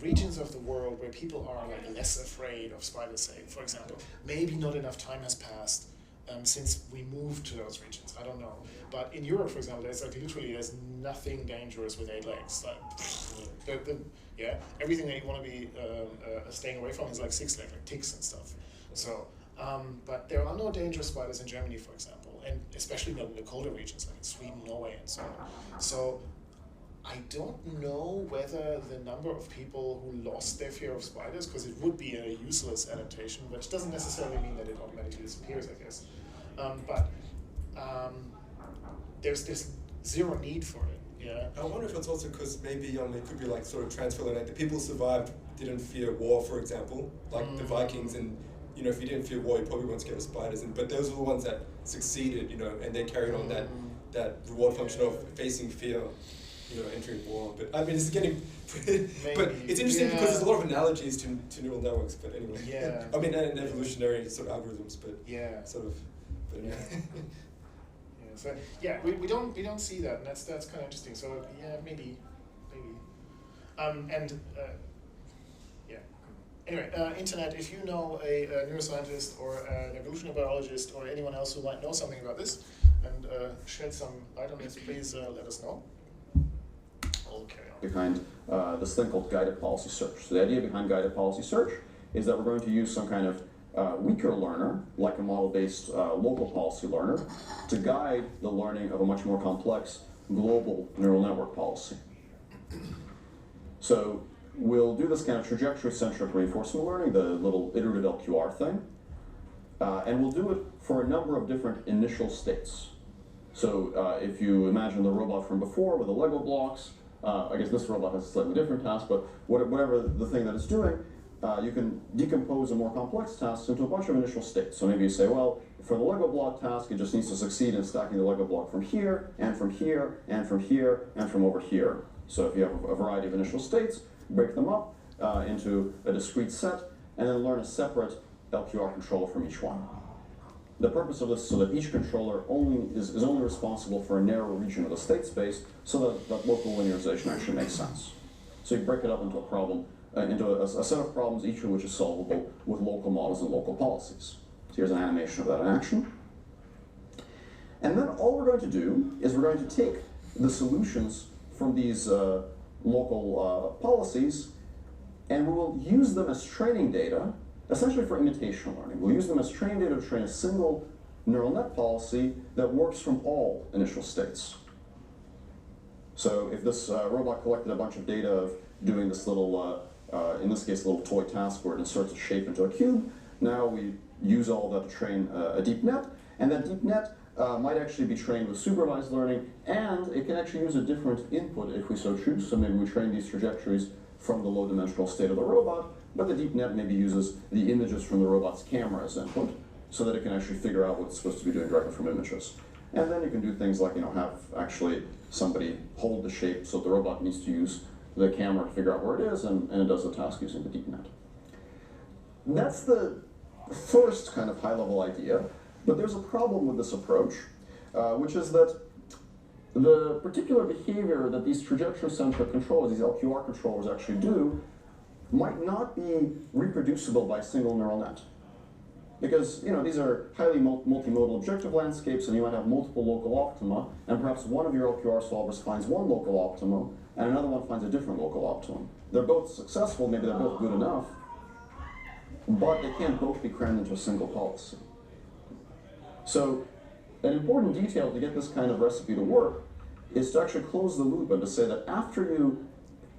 regions of the world where people are like less afraid of spiders. Say, for example, maybe not enough time has passed since we moved to those regions. I don't know, but in Europe, for example, there's nothing dangerous with 8 legs. Like everything that you want to be staying away from is like 6 legs, like ticks and stuff. So, but there are no dangerous spiders in Germany, for example, and especially not in the colder regions like in Sweden, Norway, and so on. So, I don't know whether the number of people who lost their fear of spiders, because it would be a useless adaptation, which doesn't necessarily mean that it automatically disappears, I guess. But there's zero need for it. Yeah. I wonder if it's also because maybe it could be like sort of transfer. Like the people who survived didn't fear war, for example, like the Vikings, and if you didn't fear war, you probably weren't scared of spiders. But those are the ones that succeeded, and they carried on that reward function of facing fear, entering war. But I mean, it's getting. But it's interesting because there's a lot of analogies to neural networks. But anyway, I mean, and evolutionary sort of algorithms, but sort of. But yeah. So we don't see that, and that's kind of interesting. So maybe. Anyway, internet. If you know a neuroscientist or an evolutionary biologist or anyone else who might know something about this and shed some light on this, please let us know. I'll carry on. Behind this thing called guided policy search. So the idea behind guided policy search is that we're going to use some kind of weaker learner, like a model-based local policy learner, to guide the learning of a much more complex global neural network policy. So we'll do this kind of trajectory-centric reinforcement learning, the little iterative LQR thing, and we'll do it for a number of different initial states. So if you imagine the robot from before with the Lego blocks, I guess this robot has a slightly different task, but whatever the thing that it's doing, you can decompose a more complex task into a bunch of initial states. So maybe you say, well, for the Lego block task, it just needs to succeed in stacking the Lego block from here, and from here, and from here, and from over here. So if you have a variety of initial states, break them up into a discrete set, and then learn a separate LQR controller from each one. The purpose of this is so that each controller is only responsible for a narrow region of the state space, so that local linearization actually makes sense. So you break it up into a problem, into a set of problems, each of which is solvable with local models and local policies. So here's an animation of that in action. And then all we're going to do is we're going to take the solutions from these local policies, and we will use them as training data, essentially for imitation learning. We'll use them as training data to train a single neural net policy that works from all initial states. So if this robot collected a bunch of data of doing this little, in this case, a little toy task where it inserts a shape into a cube, now we use all that to train a deep net, and that deep net might actually be trained with supervised learning, and it can actually use a different input if we so choose. So maybe we train these trajectories from the low-dimensional state of the robot, but the deep net maybe uses the images from the robot's camera as input, so that it can actually figure out what it's supposed to be doing directly from images. And then you can do things like, have actually somebody hold the shape so the robot needs to use the camera to figure out where it is, and it does the task using the deep net. That's the first kind of high-level idea, but there's a problem with this approach, which is that the particular behavior that these trajectory-centric controllers, these LQR controllers actually do, might not be reproducible by a single neural net. Because these are highly multimodal objective landscapes, and you might have multiple local optima, and perhaps one of your LQR solvers finds one local optimum, and another one finds a different local optimum. They're both successful, maybe they're both good enough, but they can't both be crammed into a single policy. So an important detail to get this kind of recipe to work is to actually close the loop and to say that after you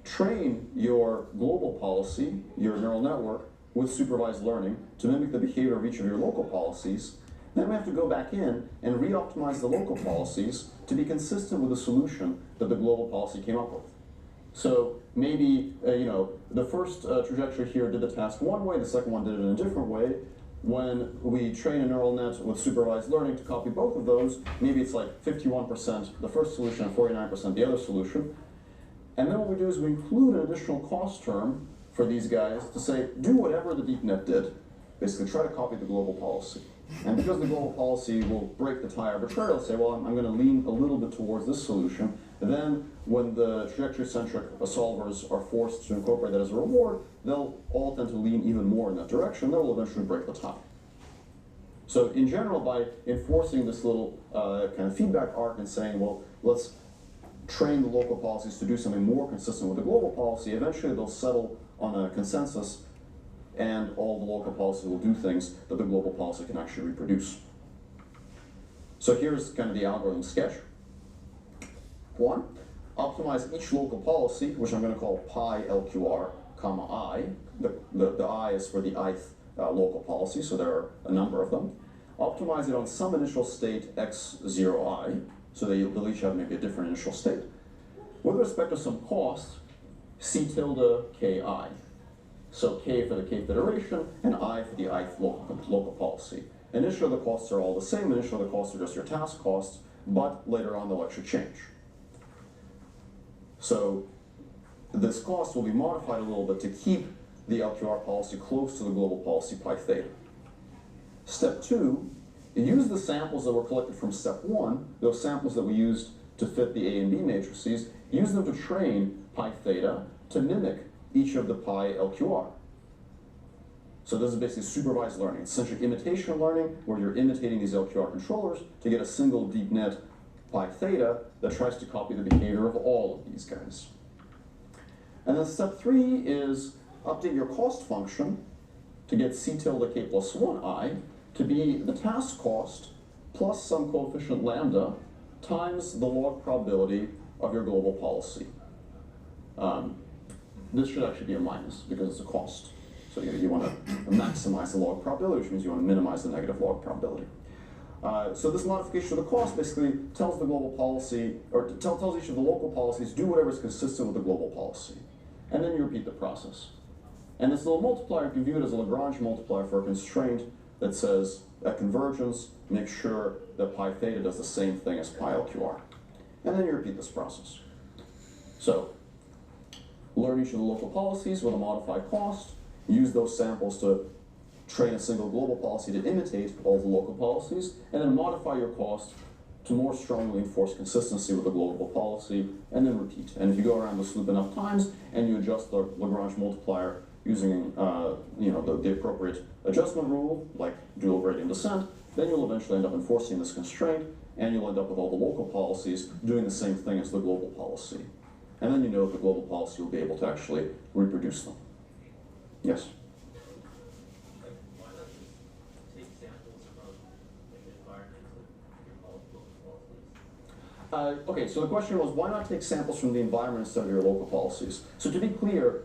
train your global policy, your neural network, with supervised learning to mimic the behavior of each of your local policies, then we have to go back in and re-optimize the local policies to be consistent with the solution that the global policy came up with. So maybe the first trajectory here did the task one way, the second one did it in a different way. When we train a neural net with supervised learning to copy both of those, maybe it's like 51% the first solution and 49% the other solution. And then what we do is we include an additional cost term for these guys to say, do whatever the deep net did. Basically, try to copy the global policy. And because the global policy will break the tie arbitrarily, say, well, I'm going to lean a little bit towards this solution. And then when the trajectory-centric solvers are forced to incorporate that as a reward, they'll all tend to lean even more in that direction. That will eventually break the tie. So in general, by enforcing this little kind of feedback arc and saying, well, let's train the local policies to do something more consistent with the global policy, eventually they'll settle on a consensus, and all the local policies will do things that the global policy can actually reproduce. So here's kind of the algorithm sketch. 1, optimize each local policy, which I'm going to call pi LQR, comma I. The I is for the ith local policy, so there are a number of them. Optimize it on some initial state x0i, so they'll each have maybe a different initial state. With respect to some cost, C tilde ki. So k for the kth iteration, and I for the ith local policy. Initially the costs are all the same. Initially the costs are just your task costs, but later on they'll actually change. So this cost will be modified a little bit to keep the LQR policy close to the global policy pi theta. Step 2, use the samples that were collected from step 1, those samples that we used to fit the A and B matrices, use them to train pi theta to mimic each of the pi LQR. So this is basically supervised learning. It's essentially imitation learning, where you're imitating these LQR controllers to get a single deep net pi theta that tries to copy the behavior of all of these guys. And then step 3 is update your cost function to get C tilde k plus 1i to be the task cost plus some coefficient lambda times the log probability of your global policy. This should actually be a minus because it's a cost. So you want to maximize the log probability, which means you want to minimize the negative log probability. So this modification of the cost basically tells the global policy, or tells each of the local policies, do whatever is consistent with the global policy. And then you repeat the process. And this little multiplier, you can view it as a Lagrange multiplier for a constraint that says, at convergence, make sure that pi theta does the same thing as pi LQR. And then you repeat this process. So, learn each of the local policies with a modified cost, use those samples to train a single global policy to imitate all the local policies, and then modify your cost to more strongly enforce consistency with the global policy, and then repeat. And if you go around this loop enough times, and you adjust the Lagrange multiplier using the appropriate adjustment rule, like dual gradient descent, then you'll eventually end up enforcing this constraint, and you'll end up with all the local policies doing the same thing as the global policy. And then you know the global policy will be able to actually reproduce them. Yes? Why not just take samples from the environment Okay, so the question was, why not take samples from the environment instead of your local policies? So to be clear,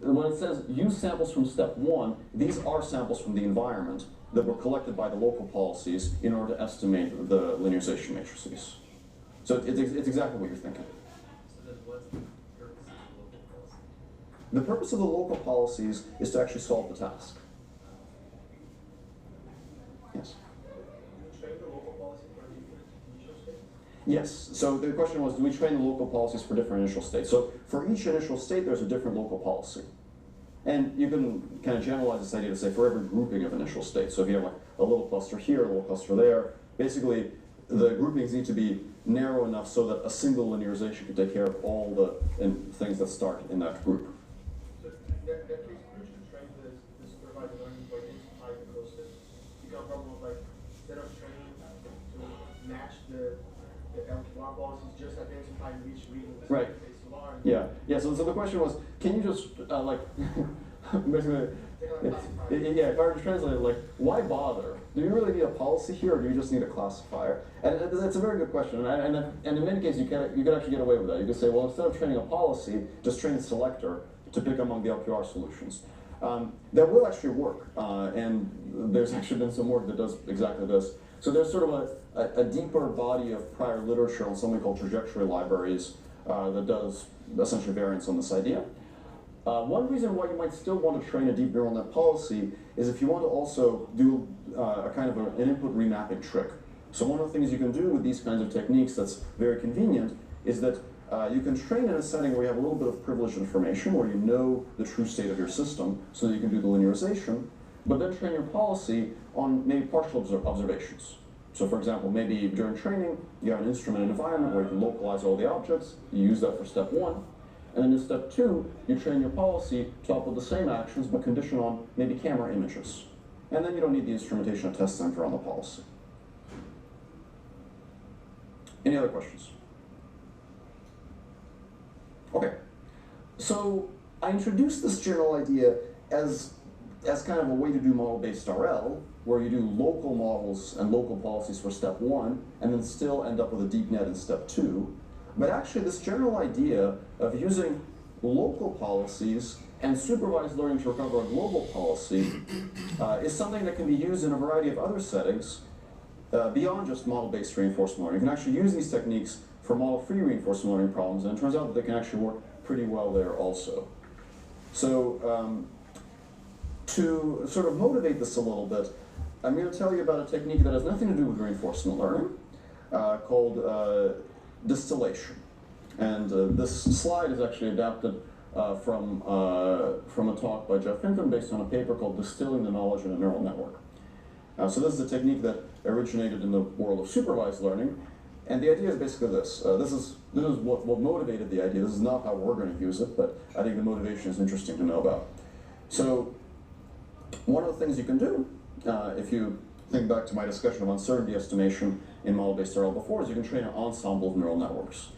when it says use samples from step 1, these are samples from the environment that were collected by the local policies in order to estimate the linearization matrices. So it's exactly what you're thinking. So then what's the purpose of the local policy? The purpose of the local policies is to actually solve the task. Yes? You train the local policy for different initial states? Yes, so the question was, do we train the local policies for different initial states? So for each initial state, there's a different local policy. And you can kind of generalize this idea to say for every grouping of initial states. So if you have like a little cluster here, a little cluster there, basically the groupings need to be narrow enough so that a single linearization can take care of all the things that start in that group. So that case, you should train the supervised learning to identify the closest. You can probably like, instead of training to match the LQR policies, just identify which regions Right. they are. Yeah. So the question was, can you just like basically, yeah, if I were to translate it, like, why bother? Do you really need a policy here, or do you just need a classifier? And that's a very good question. And in many cases, you can actually get away with that. You could say, well, instead of training a policy, just train a selector to pick among the LQR solutions. That will actually work, and there's actually been some work that does exactly this. So there's sort of a deeper body of prior literature on something called trajectory libraries that does essentially variants on this idea. One reason why you might still want to train a deep neural net policy is if you want to also do a kind of an input remapping trick. So one of the things you can do with these kinds of techniques that's very convenient is that you can train in a setting where you have a little bit of privileged information, where you know the true state of your system, so that you can do the linearization, but then train your policy on maybe partial observations. So for example, maybe during training, you have an instrument environment where you can localize all the objects, you use that for step 1, and then in step 2, you train your policy to output the same actions, but condition on maybe camera images. And then you don't need the instrumentation of test center on the policy. Any other questions? Okay, so I introduced this general idea as kind of a way to do model-based RL, where you do local models and local policies for step 1, and then still end up with a deep net in step 2. But actually, this general idea of using local policies and supervised learning to recover a global policy is something that can be used in a variety of other settings beyond just model-based reinforcement learning. You can actually use these techniques for model-free reinforcement learning problems, and it turns out that they can actually work pretty well there also. So to sort of motivate this a little bit, I'm going to tell you about a technique that has nothing to do with reinforcement learning called distillation. And this slide is actually adapted from a talk by Jeff Hinton based on a paper called Distilling the Knowledge in a Neural Network. So this is a technique that originated in the world of supervised learning, and the idea is basically this. This is what motivated the idea. This is not how we're going to use it, but I think the motivation is interesting to know about. So one of the things you can do, if you think back to my discussion of uncertainty estimation in model-based RL before, is you can train an ensemble of neural networks.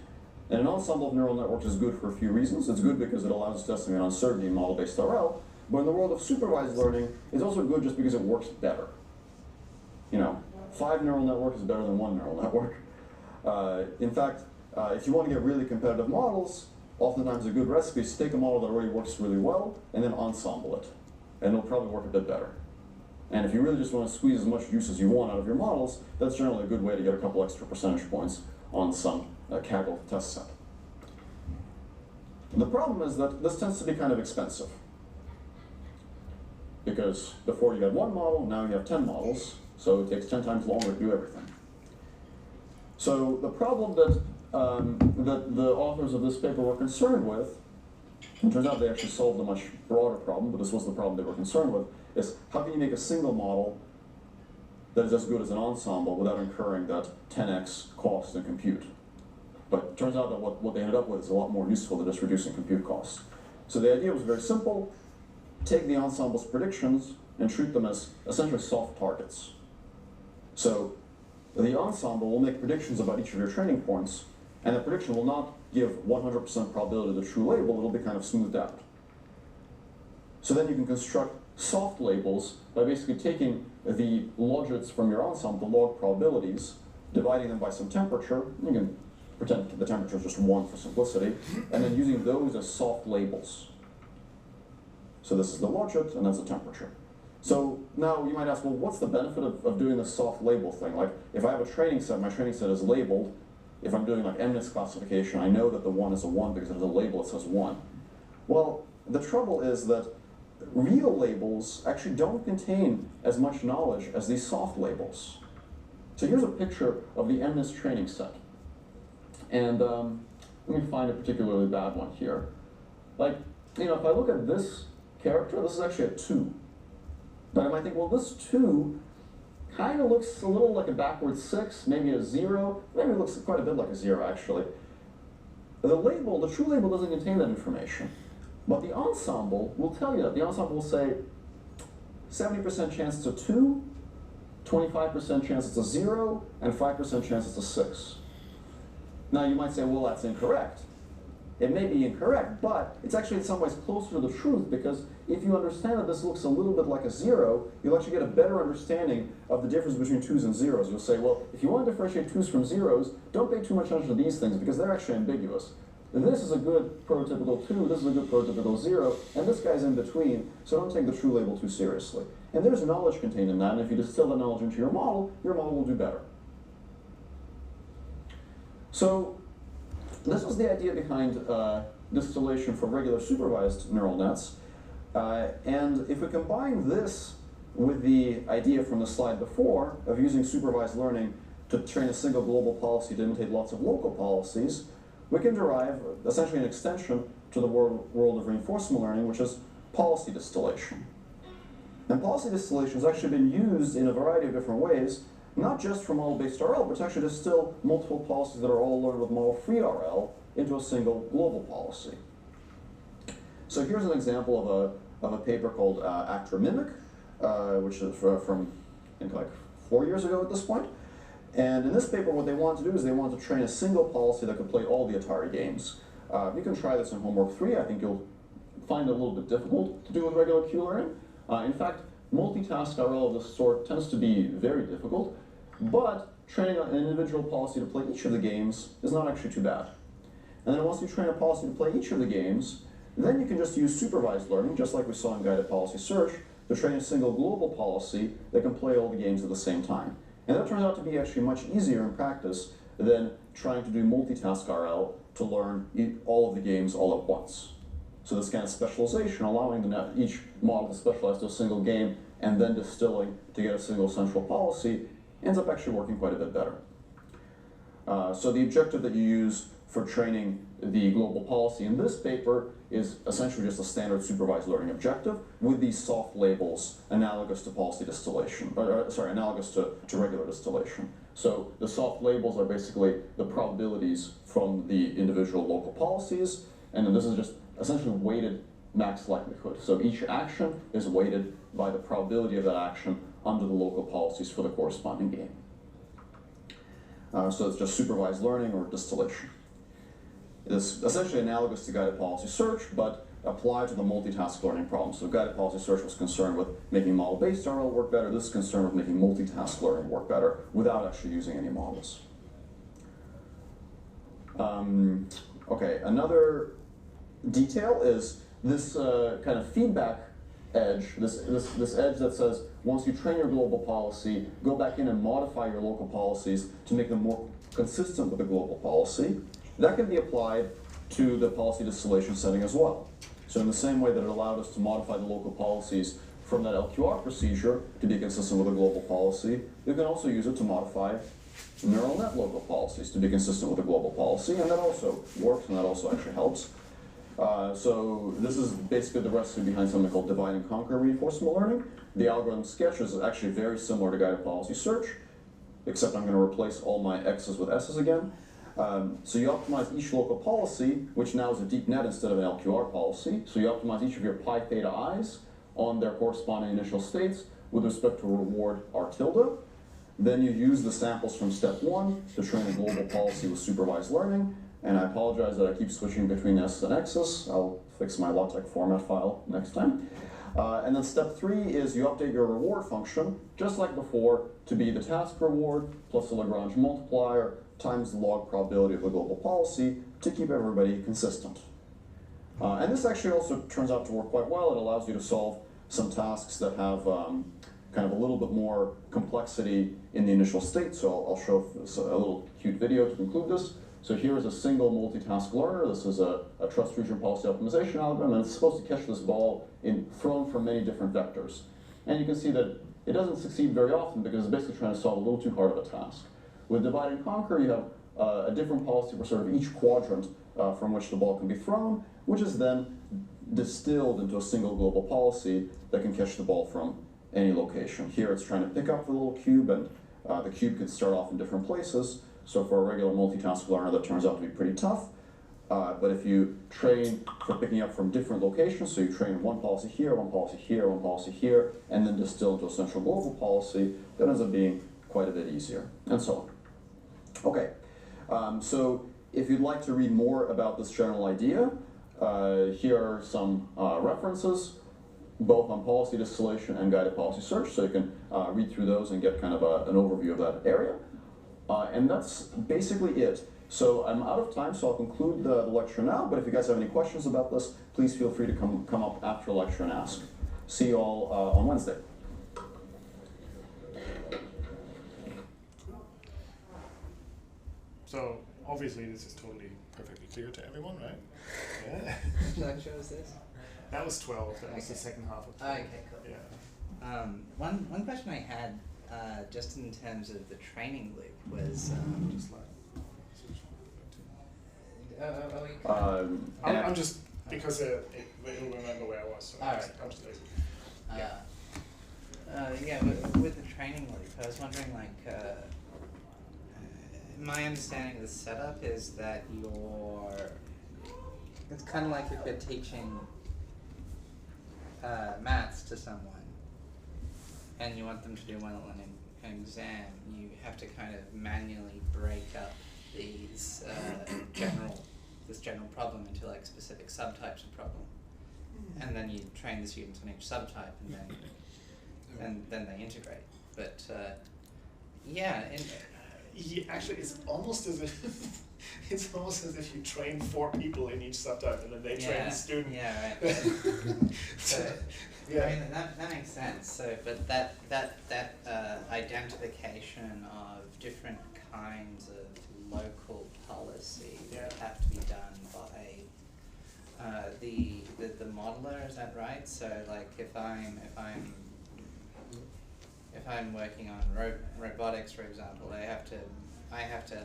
And an ensemble of neural networks is good for a few reasons. It's good because it allows us to estimate uncertainty in model-based RL, but in the world of supervised learning, it's also good just because it works better. You know, 5 neural networks is better than 1 neural network. In fact, if you want to get really competitive models, oftentimes a good recipe is to take a model that already works really well and then ensemble it. And it'll probably work a bit better. And if you really just want to squeeze as much use as you want out of your models, that's generally a good way to get a couple extra percentage points on some Kaggle test set. And the problem is that this tends to be kind of expensive. Because before you had 1 model, now you have 10 models, so it takes 10 times longer to do everything. So the problem that, that the authors of this paper were concerned with, it turns out they actually solved a much broader problem, but this was the problem they were concerned with, is how can you make a single model that is as good as an ensemble without incurring that 10x cost in compute? But it turns out that what they ended up with is a lot more useful than just reducing compute costs. So the idea was very simple. Take the ensemble's predictions and treat them as essentially soft targets. So the ensemble will make predictions about each of your training points, and the prediction will not give 100% probability of the true label, it'll be kind of smoothed out. So then you can construct soft labels by basically taking the logits from your ensemble, the log probabilities, dividing them by some temperature. You can pretend the temperature is just 1 for simplicity, and then using those as soft labels. So this is the logit, and that's the temperature. So now you might ask, well, what's the benefit of doing this soft label thing? Like, if I have a training set, my training set is labeled. If I'm doing like MNIST classification, I know that the 1 is a 1 because there's a label that says 1. Well, the trouble is that real labels actually don't contain as much knowledge as these soft labels. So here's a picture of the MNIST training set. And let me find a particularly bad one here. Like, you know, if I look at this character, this is actually a 2. But I might think, well, this 2 kind of looks a little like a backward 6, maybe a 0. Maybe it looks quite a bit like a 0, actually. The label, the true label, doesn't contain that information. But the ensemble will tell you that. The ensemble will say 70% chance it's a 2, 25% chance it's a 0, and 5% chance it's a 6. Now you might say, well, that's incorrect. It may be incorrect, but it's actually in some ways closer to the truth, because if you understand that this looks a little bit like a 0, you'll actually get a better understanding of the difference between 2s and 0s. You'll say, well, if you want to differentiate 2s from 0s, don't pay too much attention to these things, because they're actually ambiguous. This is a good prototypical 2, this is a good prototypical 0, and this guy's in between, so don't take the true label too seriously. And there's knowledge contained in that, and if you distill that knowledge into your model will do better. So this was the idea behind distillation for regular supervised neural nets. And if we combine this with the idea from the slide before of using supervised learning to train a single global policy to imitate lots of local policies, we can derive essentially an extension to the world of reinforcement learning, which is policy distillation. And policy distillation has actually been used in a variety of different ways, not just for model-based RL, but to actually distill multiple policies that are all learned with model-free RL into a single global policy. So here's an example of a paper called Actor Mimic, which is from, I think, like 4 years ago at this point. And in this paper, what they want to do is they want to train a single policy that could play all the Atari games. You can try this in homework 3. I think you'll find it a little bit difficult to do with regular Q learning. In fact, multitask RL of this sort tends to be very difficult, but training an individual policy to play each of the games is not actually too bad. And then once you train a policy to play each of the games, then you can just use supervised learning, just like we saw in guided policy search, to train a single global policy that can play all the games at the same time. And that turns out to be actually much easier in practice than trying to do multitask RL to learn all of the games all at once. So this kind of specialization, allowing each model to specialize to a single game and then distilling to get a single central policy, ends up actually working quite a bit better. So the objective that you use for training the global policy in this paper is essentially just a standard supervised learning objective with these soft labels analogous to policy distillation, analogous to regular distillation. So the soft labels are basically the probabilities from the individual local policies, and then this is just essentially weighted max likelihood. So each action is weighted by the probability of that action under the local policies for the corresponding game. So it's just supervised learning or distillation. It's essentially analogous to guided policy search, but applied to the multitask learning problem. So guided policy search was concerned with making model-based RL work better. This is concerned with making multitask learning work better without actually using any models. Okay, another detail is this kind of feedback edge, this edge that says once you train your global policy, go back in and modify your local policies to make them more consistent with the global policy. That can be applied to the policy distillation setting as well. So in the same way that it allowed us to modify the local policies from that LQR procedure to be consistent with a global policy, you can also use it to modify neural net local policies to be consistent with a global policy, and that also works and that also actually helps. So this is basically the recipe behind something called divide and conquer reinforcement learning. The algorithm sketch is actually very similar to guided policy search, except I'm going to replace all my X's with S's again. So you optimize each local policy, which now is a deep net instead of an LQR policy. So you optimize each of your pi theta i's on their corresponding initial states with respect to reward R tilde. Then you use the samples from step 1 to train a global policy with supervised learning. And I apologize that I keep switching between S's and X's. I'll fix my LaTeX format file next time. And then step 3 is you update your reward function, just like before, to be the task reward plus the Lagrange multiplier times the log probability of the global policy to keep everybody consistent. And this actually also turns out to work quite well. It allows you to solve some tasks that have kind of a little bit more complexity in the initial state. So I'll show a little cute video to conclude this. So here is a single multitask learner. This is a trust region policy optimization algorithm, and it's supposed to catch this ball thrown from many different vectors. And you can see that it doesn't succeed very often because it's basically trying to solve a little too hard of a task. With divide and conquer, you have a different policy for sort of each quadrant from which the ball can be thrown, which is then distilled into a single global policy that can catch the ball from any location. Here it's trying to pick up the little cube, and the cube could start off in different places. So for a regular multitask learner, that turns out to be pretty tough. But if you train for picking up from different locations, so you train one policy here, one policy here, one policy here, and then distill into a central global policy, that ends up being quite a bit easier, and so on. Okay, so if you'd like to read more about this general idea, here are some references, both on policy distillation and guided policy search, so you can read through those and get kind of an overview of that area. And that's basically it. So I'm out of time, so I'll conclude the lecture now, but if you guys have any questions about this, please feel free to come up after the lecture and ask. See you all on Wednesday. So obviously this is totally perfectly clear to everyone, right? Yeah. Which lecture was this? That was 12. That was the Okay. second half of 12. Okay, cool. Yeah. One question I had, just in terms of the training loop, was Just like. Yeah. I'm just because it'll remember where I was. So Alright. I'm just lazy. yeah, with the training loop, I was wondering, like, my understanding of the setup is that it's kind of like if you're teaching maths to someone and you want them to do well on an exam, you have to kind of manually break up these this general problem into like specific subtypes of problem, and then you train the students on each subtype, and then they integrate. But yeah, Actually, it's almost as if you train 4 people in each subtype, and then they train the student. Yeah, right. So, Yeah. I mean that makes sense. So, but that identification of different kinds of local policy that have to be done by the modeler. Is that right? So, like, if I'm working on robotics, for example, I have to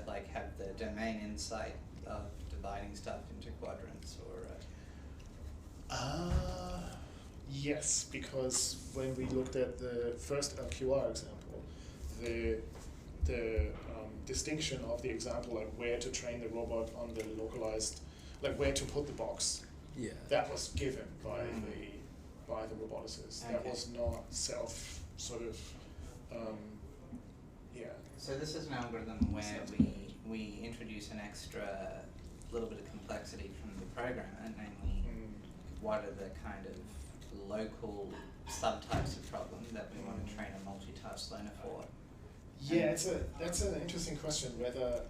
like have the domain insight of dividing stuff into quadrants, or. Yes, because when we looked at the first LQR example, the distinction of the example, like where to train the robot on the localized, like where to put the box, that was given by the roboticist. That Okay. was not self sort of. So this is an algorithm where we introduce an extra little bit of complexity from the programmer, namely what are the kind of local subtypes of problem that we want to train a multitask learner for. Yeah, that's an interesting question, whether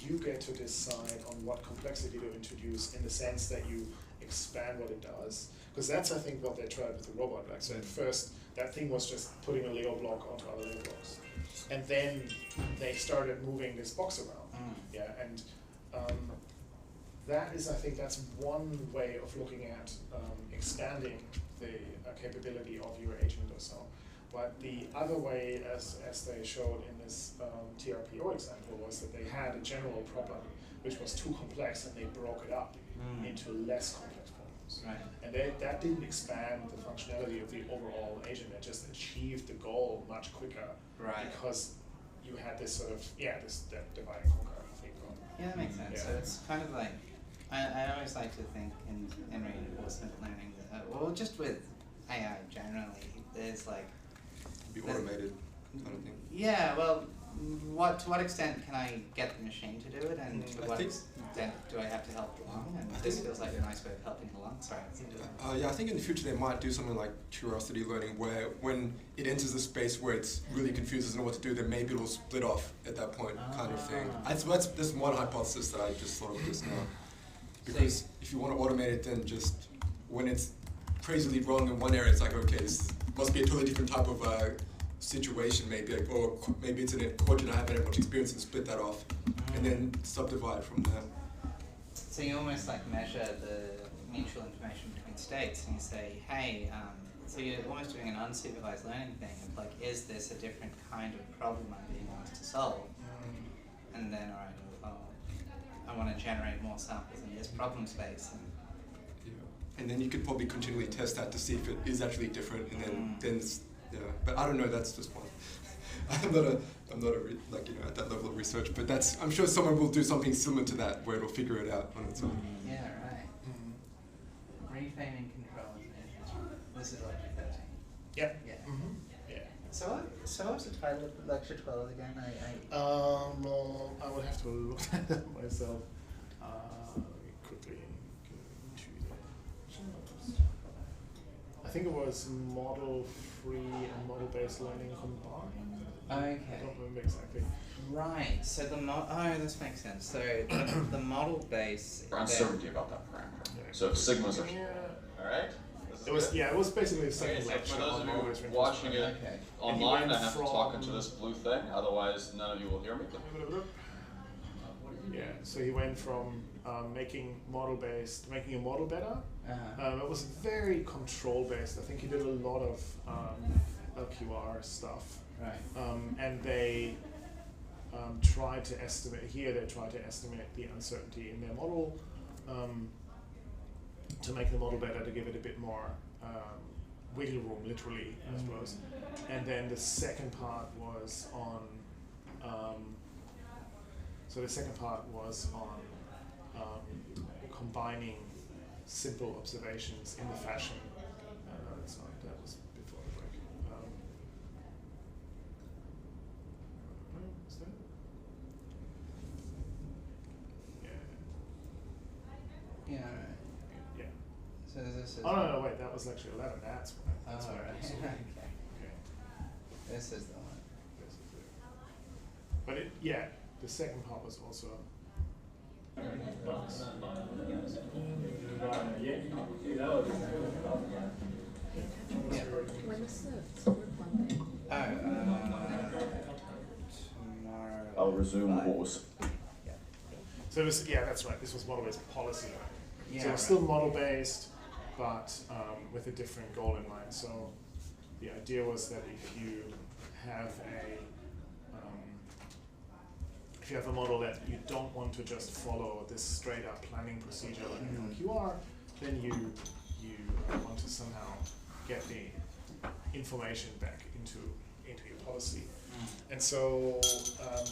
you get to decide on what complexity to introduce, in the sense that you expand what it does. Because that's, I think, what they tried with the robot. Like, so at first, that thing was just putting a Lego block onto other Lego blocks. And then they started moving this box around. Yeah, and that is, I think, that's one way of looking at expanding the capability of your agent or so. But the other way, as they showed in this TRPO example, was that they had a general problem which was too complex, and they broke it up into less complex problems. Right. And that didn't expand the functionality of the overall agent. It just achieved the goal much quicker. Right. Because you had this sort of, that divide and conquer thing going. Yeah, that makes sense. Yeah. So it's kind of like, I always like to think in reinforcement learning, well, just with AI generally, there's like... Be automated kind of thing. Yeah, well, to what extent can I get the machine to do it, and to what extent do I have to help along? And this feels like a nice way of helping along. Sorry. Yeah, I think in the future they might do something like curiosity learning, where when it enters a space where it's really confused, doesn't know what to do, then maybe it'll split off at that point, kind of thing. That's one hypothesis that I just thought of just now. Because if you want to automate it, then just when it's crazily wrong in one area, it's like, okay, this must be a totally different type of situation, maybe, like, or maybe it's in a quadrant I haven't had much experience, and split that off, and then subdivide from there. So you almost like measure the mutual information between states, and you say, hey, so you're almost doing an unsupervised learning thing of like, is this a different kind of problem I'm being asked to solve? And then, all right, I want to generate more samples in this problem space. And then you could probably continually test that to see if it is actually different, and then yeah. But I don't know. That's just one. I'm not at that level of research. But I'm sure someone will do something similar to that, where it'll figure it out on its own. Yeah, right. Reframing controls. This is lecture 13. Yeah. Yeah. Yeah. So what was the title of lecture 12 again? Well, I would have to look at that myself. Let me quickly go into the. I think it was model-free and model-based learning combined. Okay. I don't remember exactly. Right. So this makes sense. So the model base. Uncertainty about that parameter. Yeah. So if sigmas are. Yeah. All right. It was basically the second Okay, lecture for those on of model-based you reinforcement. watching it Okay. online, I have to from- talk into this blue thing, otherwise none of you will hear me. Yeah, so he went from making a model better. It was very control based. I think he did a lot of LQR stuff. Right. And they tried to estimate the uncertainty in their model to make the model better, to give it a bit more wiggle room, literally, I suppose. And then the second part was on combining simple observations in the fashion. No, that's not. That was before the break. Is that? Yeah. Yeah. Right. Yeah. So this is. Oh no, wait. That was lecture 11. That's what. That's what right. it was. Okay. Okay. This is the one. This is it. But the second part was also. When is the sword one day? Tomorrow. I'll resume 5. wars. Yeah. So that's right. This was model-based policy. Yeah, So it's still model-based, but with a different goal in mind. So the idea was that if you have a model that you don't want to just follow this straight-up planning procedure like LQR, then you want to somehow get the information back into your policy. And so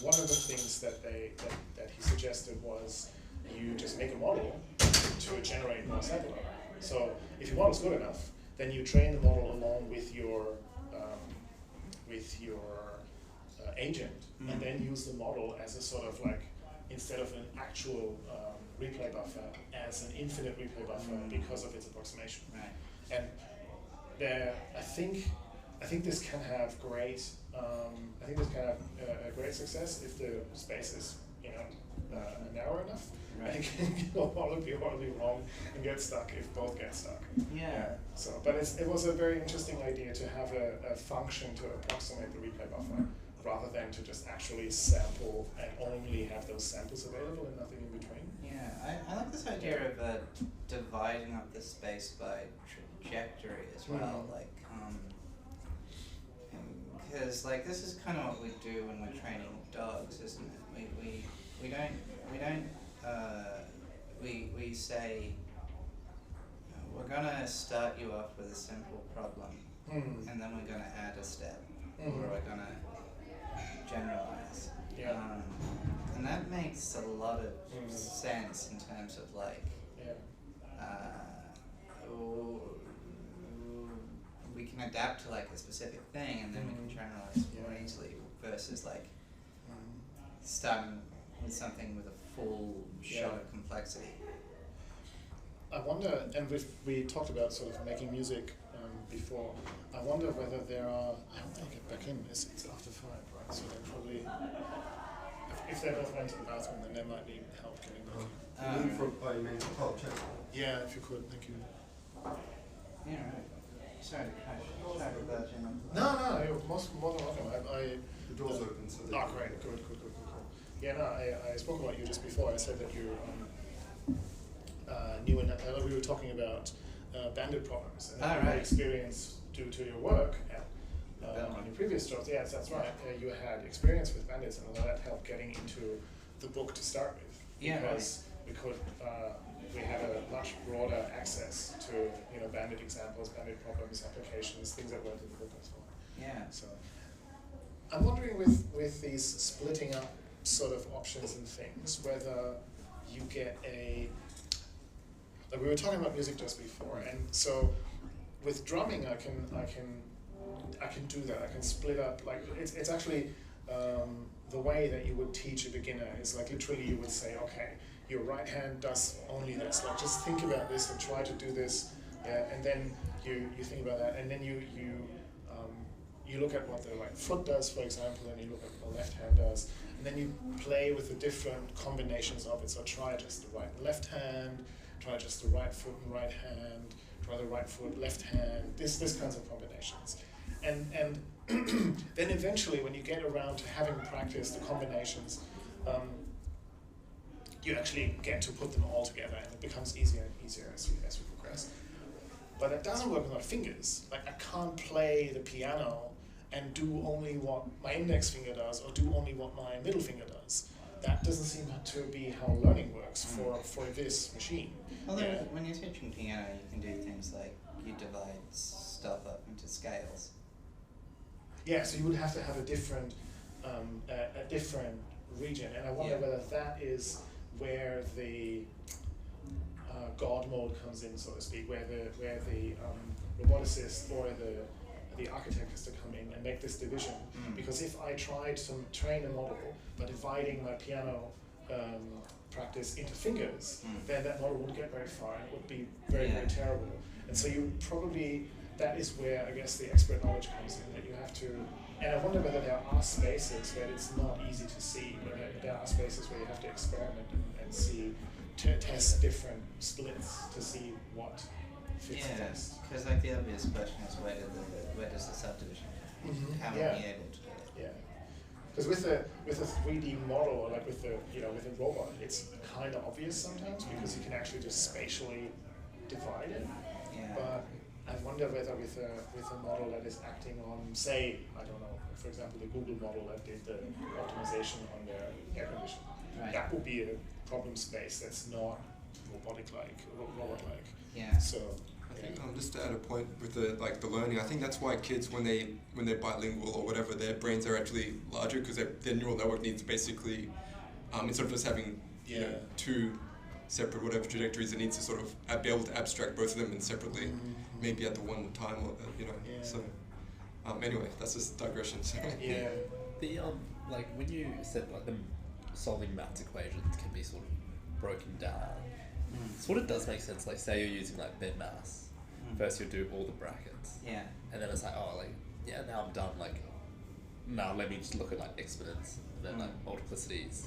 one of the things that he suggested was you just make a model to generate more sample data. So if your model's good enough, then you train the model along with your agent, and then use the model as a sort of like, instead of an actual replay buffer, as an infinite replay buffer because of its approximation. Right. And I think this can have great a great success if the space is narrow enough. Right. I think it'll probably be horribly wrong and get stuck if both get stuck. Yeah. So, but it was a very interesting idea to have a function to approximate the replay buffer, rather than to just actually sample and only have those samples available and nothing in between. Yeah, I like this idea of dividing up the space by trajectory as well. Like, because like this is kind of what we do when we're training dogs, isn't it? We say we're gonna start you off with a simple problem, and then we're gonna add a step, or we're gonna generalize. Yeah. And that makes a lot of sense in terms of like, we can adapt to like a specific thing, and then we can generalize more easily, versus like starting with something with a full shot of complexity. I wonder, and we talked about sort of making music before. I wonder whether there are. I hope they get back in. It's after 5, right? So they probably, if they both went to the bathroom, then they might need help getting back in. You mean check? Yeah, if you could, thank you. Yeah, right. Sorry to barge in. No, you're more than welcome. The door's open, so. Great, good. Yeah, no, I spoke about you just before. I said that you knew, and we were talking about bandit problems and your experience due to your work on your previous jobs. Yes, that's right. You had experience with bandits, and that helped getting into the book to start with. Yeah, because we had a much broader access to bandit examples, bandit problems, applications, things that weren't in the book as well. Yeah. So I'm wondering with these splitting up sort of options and things, whether you get like we were talking about music just before, and so with drumming I can do that. I can split up, like it's actually the way that you would teach a beginner is like literally you would say, okay, your right hand does only this, like just think about this and try to do this, and then you think about that, and then you look at what the right foot does, for example, and you look at what the left hand does, and then you play with the different combinations of it. So try just the right and left hand, try just the right foot and right hand, try the right foot, left hand, this kinds of combinations. And then eventually when you get around to having practiced the combinations, you actually get to put them all together, and it becomes easier and easier as you progress. But it doesn't work with my fingers. Like I can't play the piano and do only what my index finger does, or do only what my middle finger does. That doesn't seem to be how learning works for this machine. Although when you're teaching piano, you can do things like you divide stuff up into scales. Yeah, so you would have to have a different region, and I wonder whether that is where the God mode comes in, so to speak, where the roboticist or the architect has to come in and make this division. Because if I tried to train a model by dividing my piano practice into fingers, then that model wouldn't get very far, and it would be very, very terrible. And so you probably, that is where I guess the expert knowledge comes in, that you have to, and I wonder whether there are spaces where it's not easy to see, but there are spaces where you have to experiment and see, to test different splits to see what fits best. Because like the obvious question is where does the subdivision go? How are we able to do it? Yeah. Because with a 3D model, or like with a robot, it's kind of obvious sometimes because you can actually just spatially divide it. Yeah. But I wonder whether with a model that is acting on, say, I don't know, for example, the Google model that did the optimization on their air conditioning, that would be a problem space that's not robot-like. Yeah. So. I think just to add a point with the learning, I think that's why kids when they're bilingual or whatever, their brains are actually larger because their neural network needs basically instead of just having two separate whatever trajectories, it needs to sort of be able to abstract both of them and separately, maybe at the one time, or So anyway, that's just a digression. So. Yeah. The like when you said like the solving maths equations can be sort of broken down. Sort of does make sense. Like say you're using like bin mass. First you do all the brackets. Yeah. And then it's like, oh, like, yeah, now I'm done. Like, now let me just look at like exponents and then like multiplicities.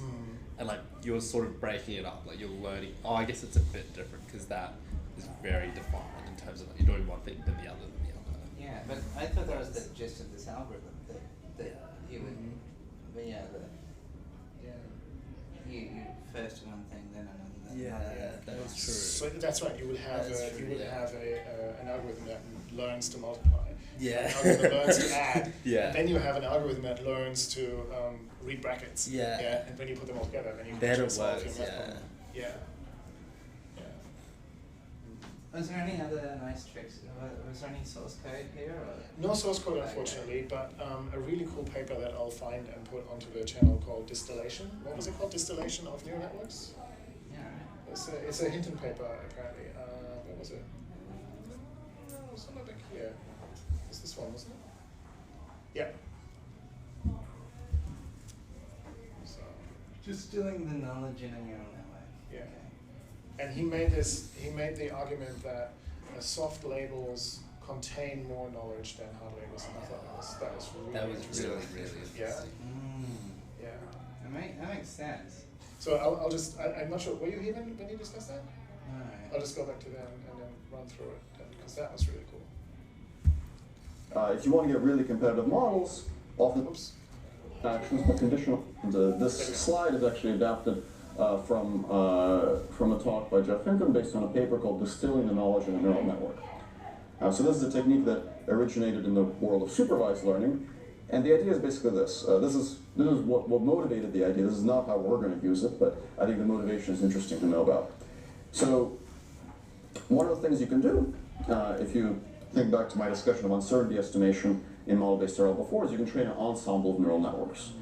And like you're sort of breaking it up. Like you're learning. Oh, I guess it's a bit different because that is very defined in terms of like, you're doing one thing then the other than the other. Yeah, but I thought that was the gist of this algorithm that you would, but you first do one thing then another. That was true. So that's right. You would have an algorithm that learns to multiply. Yeah. An algorithm that learns to add. And then you have an algorithm that learns to read brackets. And when you put them all together, then you can solve your math problem. Was there any other nice tricks? Was there any source code here? Or? No source code, unfortunately, but a really cool paper that I'll find and put onto the channel called Distillation. What was it called? Distillation of neural networks? It's a Hinton paper, apparently. What was it? It's not back here. It's this one, wasn't it? Yeah. So, Distilling the knowledge in a neural network. Yeah. Okay. And he made the argument that soft labels contain more knowledge than hard labels, and I thought that was really That was interesting. really interesting. Yeah. That makes sense. So I'm not sure, were you here when you discussed that? I'll just go back to that and then run through it, because that was really cool. If you want to get really competitive models, often Oops. actions but conditional. And, this slide is actually adapted from a talk by Jeff Hinton based on a paper called Distilling the Knowledge in a Neural Network. So this is a technique that originated in the world of supervised learning, and the idea is basically this. This is what motivated the idea. This is not how we're going to use it, but I think the motivation is interesting to know about. So one of the things you can do, if you think back to my discussion of uncertainty estimation in model-based RL before, is you can train an ensemble of neural networks.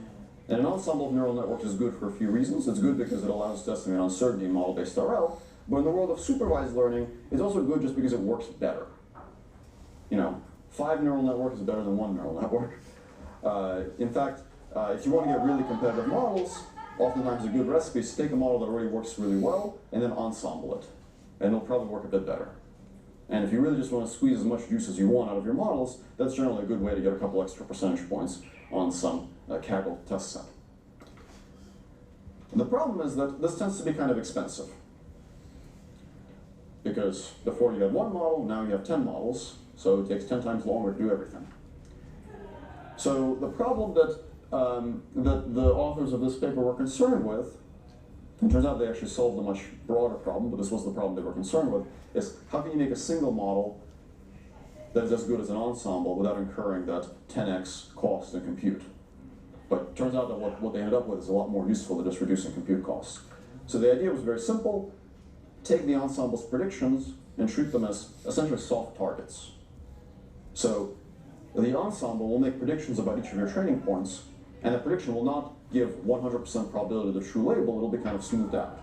And an ensemble of neural networks is good for a few reasons. It's good because it allows us to estimate uncertainty in model-based RL, but in the world of supervised learning, it's also good just because it works better. 5 neural networks is better than 1 neural network. In fact, if you want to get really competitive models, oftentimes a good recipe is to take a model that already works really well and then ensemble it. And it'll probably work a bit better. And if you really just want to squeeze as much juice as you want out of your models, that's generally a good way to get a couple extra percentage points on some Kaggle test set. And the problem is that this tends to be kind of expensive. Because before you had 1 model, now you have 10 models, so it takes 10 times longer to do everything. So the problem that the authors of this paper were concerned with, and it turns out they actually solved a much broader problem, but this was the problem they were concerned with, is how can you make a single model that is as good as an ensemble without incurring that 10x cost in compute? But it turns out that what they ended up with is a lot more useful than just reducing compute costs. So the idea was very simple. Take the ensemble's predictions and treat them as essentially soft targets. So the ensemble will make predictions about each of your training points, and the prediction will not give 100% probability of the true label, it'll be kind of smoothed out.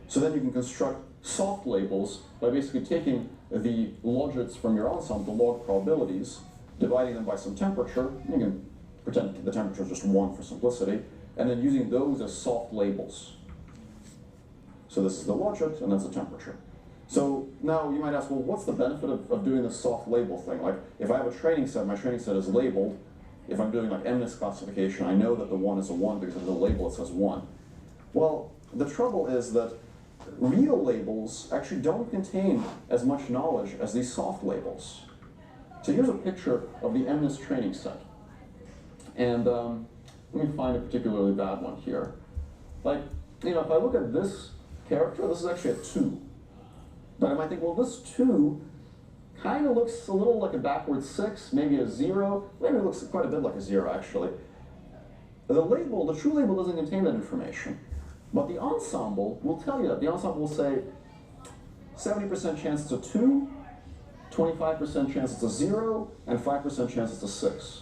So then you can construct soft labels by basically taking the logits from your ensemble, the log probabilities, dividing them by some temperature. You can pretend the temperature is just 1 for simplicity, and then using those as soft labels. So this is the logit, and that's the temperature. So now you might ask, well, what's the benefit of doing this soft label thing? Like, if I have a training set, my training set is labeled. If I'm doing like MNIST classification, I know that the 1 is a 1 because of the label, it says 1. Well, the trouble is that real labels actually don't contain as much knowledge as these soft labels. So here's a picture of the MNIST training set. And let me find a particularly bad one here. Like, if I look at this character, this is actually a 2. But I might think, well, this 2 kind of looks a little like a backward 6, maybe a 0. Maybe it looks quite a bit like a 0, actually. The true label doesn't contain that information. But the ensemble will tell you that. The ensemble will say 70% chance it's a 2, 25% chance it's a 0, and 5% chance it's a 6.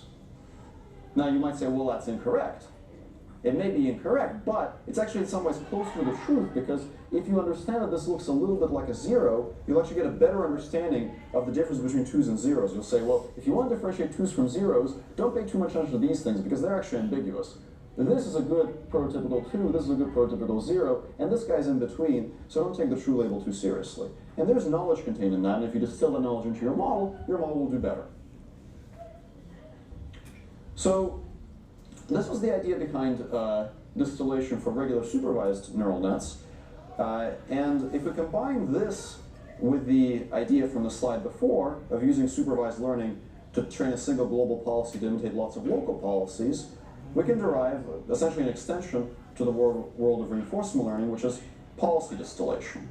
Now you might say, well, that's incorrect. It may be incorrect, but it's actually in some ways closer to the truth, because if you understand that this looks a little bit like a 0, you'll actually get a better understanding of the difference between 2s and 0s. You'll say, well, if you want to differentiate 2s from 0s, don't pay too much attention to these things, because they're actually ambiguous. This is a good prototypical 2, this is a good prototypical 0, and this guy's in between, so don't take the true label too seriously. And there's knowledge contained in that, and if you distill the knowledge into your model will do better. So this was the idea behind distillation for regular supervised neural nets. And if we combine this with the idea from the slide before of using supervised learning to train a single global policy to imitate lots of local policies, we can derive essentially an extension to the world of reinforcement learning, which is policy distillation.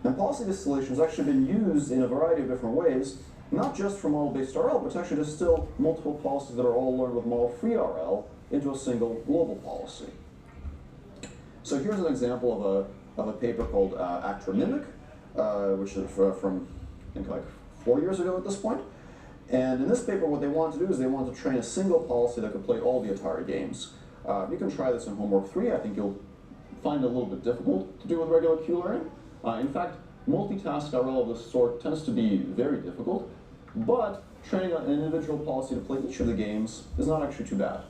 And policy distillation has actually been used in a variety of different ways, not just for model-based RL, but to actually distill multiple policies that are all learned with model-free RL into a single global policy. So here's an example of a paper called Actronymic, which is from, I think, like 4 years ago at this point. And in this paper, what they wanted to do is they wanted to train a single policy that could play all the Atari games. You can try this in homework 3. I think you'll find it a little bit difficult to do with regular Q-learning. In fact, multitask RL of this sort tends to be very difficult, but training an individual policy to play each of the games is not actually too bad.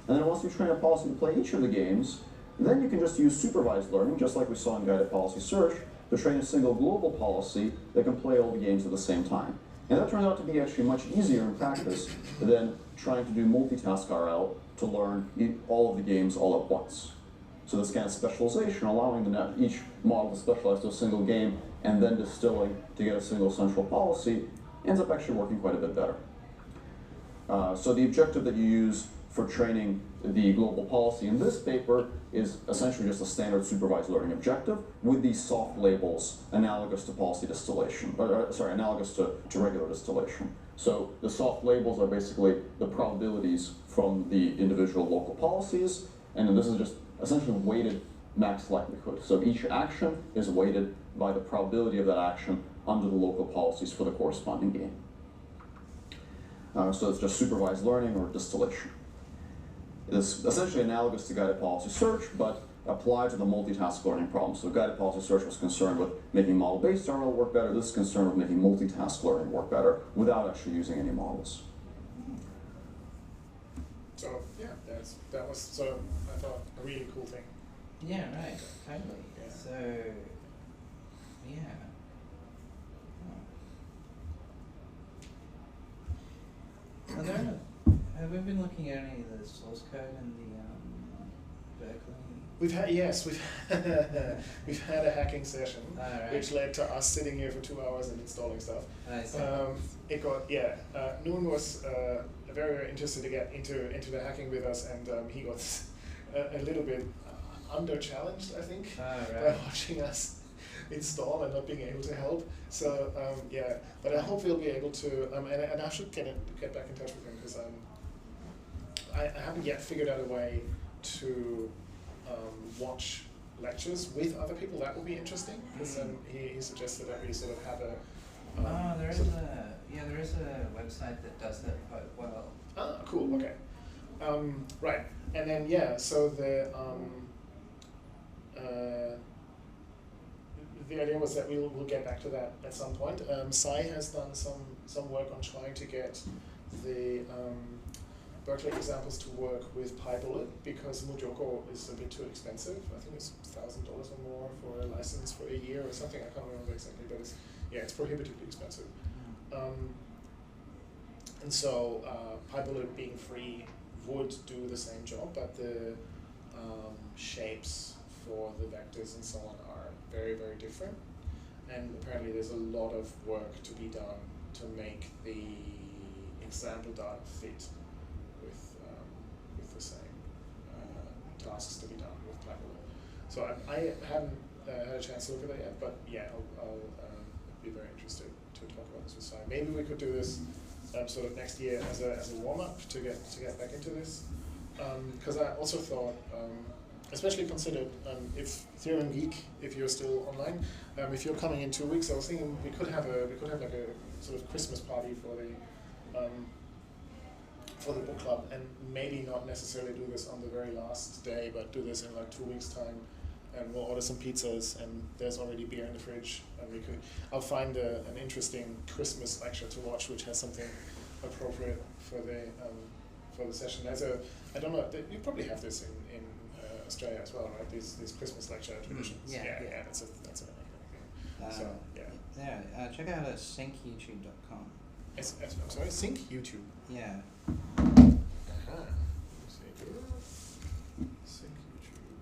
And then once you train a policy to play each of the games, then you can just use supervised learning, just like we saw in guided policy search, to train a single global policy that can play all the games at the same time. And that turns out to be actually much easier in practice than trying to do multitask RL to learn all of the games all at once. So this kind of specialization, allowing each model to specialize to a single game and then distilling to get a single central policy, ends up actually working quite a bit better. So the objective that you use for training the global policy in this paper is essentially just a standard supervised learning objective with these soft labels analogous to policy distillation, analogous to regular distillation. So the soft labels are basically the probabilities from the individual local policies, and then this is just essentially weighted max likelihood. So each action is weighted by the probability of that action under the local policies for the corresponding game. So it's just supervised learning or distillation. It's essentially analogous to guided policy search, but applied to the multitask learning problem. So guided policy search was concerned with making model-based RL work better. This is concerned with making multitask learning work better without actually using any models. So yeah, that was sort of, I thought, a really cool thing. Yeah, right, totally. Yeah. So, yeah. Huh. Are there, have we been looking at any of the source code in the Berkeley? We've had a hacking session, Right. which led to us sitting here for 2 hours and installing stuff. I see. Noon was very, very interested to get into the hacking with us, and he got a little bit under challenged, I think, by watching us install and not being able to help. So but I hope we'll be able to, and I should get back in touch with him, because I haven't yet figured out a way to watch lectures with other people. That would be interesting, because he suggested that we sort of have a there is a website that does that quite well. Ah, cool. Okay. Right. And then so the idea was that we'll get back to that at some point. Sai has done some work on trying to get the Berkeley examples to work with PyBullet, because Mujoko is a bit too expensive. I think it's $1,000 or more for a license for a year or something. I can't remember exactly, but it's prohibitively expensive. And so PyBullet being free would do the same job, but the shapes for the vectors and so on are very, very different. And apparently there's a lot of work to be done to make the example data fit with the same tasks to be done with PyBullet. So I haven't had a chance to look at that yet, but I'll be very interested to talk about this with Sai. Maybe we could do this sort of next year as a warm-up to get back into this, because I also thought, especially considered if Theorem Geek, if you're still online, if you're coming in 2 weeks, I was thinking we could have like a sort of Christmas party for the book club, and maybe not necessarily do this on the very last day, but do this in like 2 weeks' time, and we'll order some pizzas, and there's already beer in the fridge, and I'll find an interesting Christmas lecture to watch, which has something appropriate for the session. I don't know, you probably have this in Australia as well, right? These Christmas lecture traditions. Yeah. That's an thing. So check out syncyoutube.com. I'm sorry, Sync YouTube. Yeah. Sync YouTube.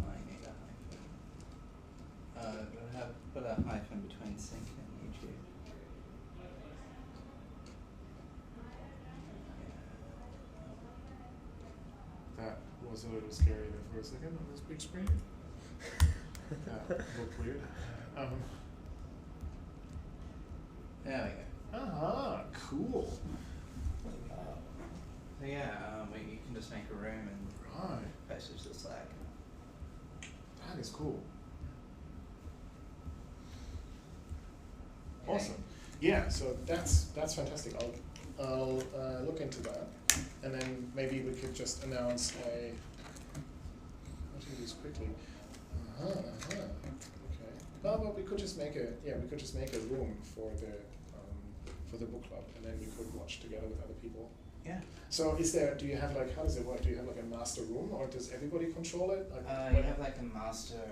Might need a hyphen. Put a hyphen between sync and YouTube. That was a little scary there for a second on this big screen. That looked weird. There we go. Ah, cool. So you can just make a room and Right. post it to the Slack. That is cool. Yeah. Awesome. Yeah, so that's fantastic. I'll look into that, and then maybe we could just announce I'll do this quickly. Okay. Well, but we could just make a room for the book club, and then we could watch together with other people. Yeah. So do you have how does it work? Do you have like a master room, or does everybody control it? You have like a master,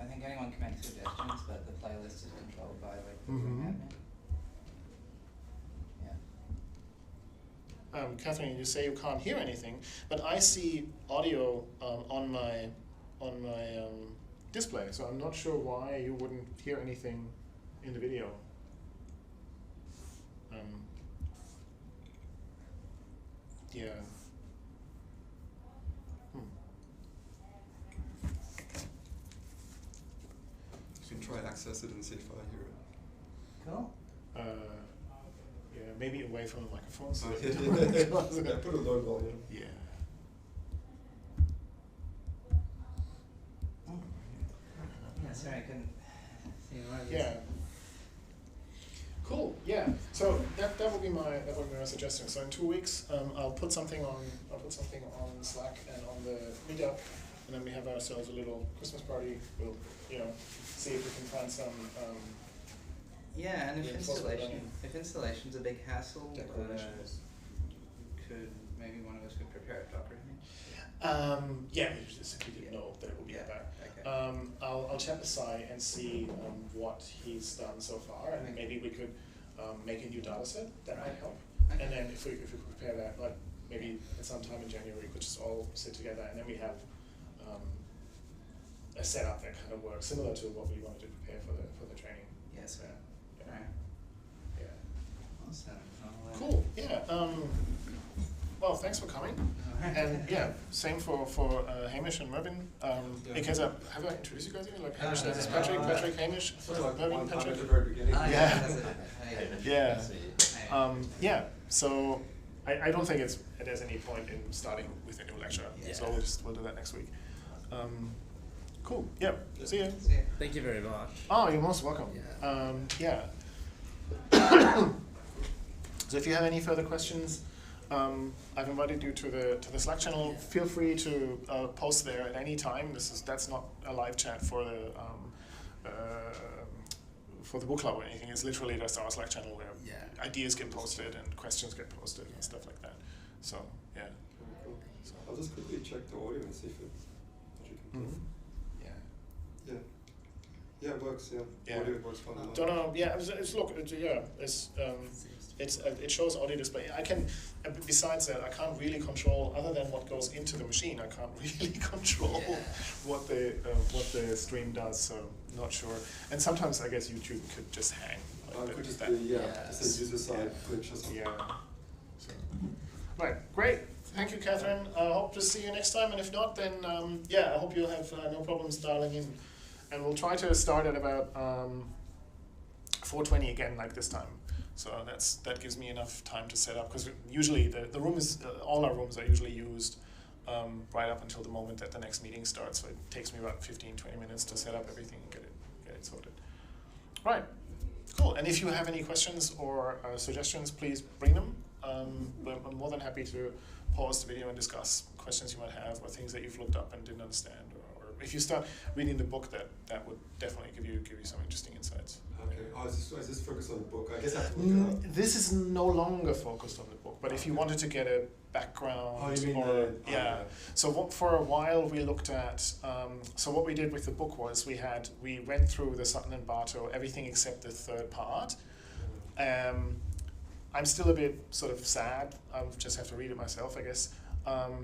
I think anyone can make suggestions, but the playlist is controlled by like the room admin. Yeah. Catherine, you say you can't hear anything, but I see audio on my display, so I'm not sure why you wouldn't hear anything in the video. Yeah. You can try access it and see if I hear it. Cool. Yeah, maybe away from the microphone. So Yeah, put a low volume. Yeah. Yeah, sorry, I couldn't see more of this. Yeah. Cool. Yeah. So that would be my suggestion. So in 2 weeks, I'll put something on Slack and on the meetup, and then we have ourselves a little Christmas party. We'll see if we can find some. Yeah, and Yeah, if installation's a big hassle, Decorations. could maybe one of us could prepare a Docker image? Yeah, we just simply didn't know that it would be Yeah, that. okay. I'll chat with Sai and see what he's done so far, and maybe we could make a new data set that might help. Okay. And then if we could prepare that, like maybe at some time in January, we could just all sit together, and then we have a setup that kind of works similar to what we wanted to prepare for the training. Yes, Yeah. right. Alright. Yeah. Awesome. Cool. Yeah. Well, thanks for coming. Alright. And yeah, same for Hamish and Mervyn. Because have I introduced you guys even? Like Hamish, this is Patrick, Hamish, Mervyn, Patrick. At the very beginning. Yeah. That's it. Yeah. Hi. Yeah. So I don't think there's any point in starting with a new lecture. Yeah. So we'll do that next week. Cool. Yeah. See you. See ya. Thank you very much. Oh, you're most welcome. Yeah. So if you have any further questions, I've invited you to the Slack channel. Yeah. Feel free to post there at any time. That's not a live chat for the book club or anything. It's literally just our Slack channel where ideas get posted and questions get posted and stuff like that. So yeah. Cool. So, I'll just quickly check the audio and see if you can. yeah. Yeah, it works. Yeah, Yeah. audio works fine. Don't know. Yeah, it shows audio display. I can. Besides that, I can't really control other than what goes into the machine. I can't really control what the stream does. So not sure. And sometimes I guess YouTube could just hang. Could just that. be just a user side glitch or something. Yeah. So. Right. Great. Thank you, Catherine. I hope to see you next time. And if not, then I hope you'll have no problems dialing in. And we'll try to start at about 4:20 again, like this time. So that gives me enough time to set up, because usually the room is all our rooms are usually used right up until the moment that the next meeting starts. So it takes me about 15-20 minutes to set up everything and get it sorted. Right, cool. And if you have any questions or suggestions, please bring them. I'm more than happy to pause the video and discuss questions you might have or things that you've looked up and didn't understand. Or if you start reading the book, that would definitely give you some interesting insights. Okay. Oh, is this focused on the book? I guess I have to look it up. This is no longer focused on the book, but if you wanted to get a background, for a while we looked at. So what we did with the book was we went through the Sutton and Bartow, everything except the third part. I'm still a bit sort of sad. I'll just have to read it myself, I guess.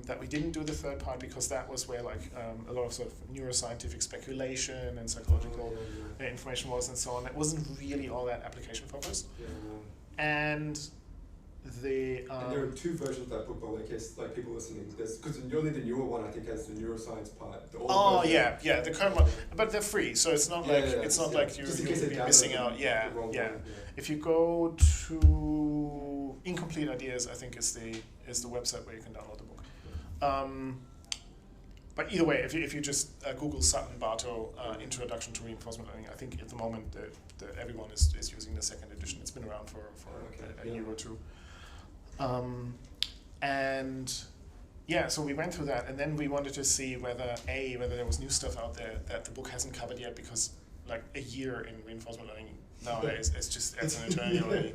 That we didn't do the third part because that was where a lot of sort of neuroscientific speculation and psychological information was and so on. It wasn't really all that application focused. And there are two versions of that book, by the way, in case people listening. Because only the newer one I think has the neuroscience part. The old version. The current one, but they're free, so it's not like you'll be missing out. If you go to Incomplete Ideas, I think is the website where you can download the book. But either way, if you just Google Sutton Bartow Introduction to Reinforcement Learning, I think at the moment everyone is using the second edition. It's been around for a year or two. yeah, so we went through that, and then we wanted to see whether there was new stuff out there that the book hasn't covered yet, because like a year in reinforcement learning nowadays, it's an eternity already.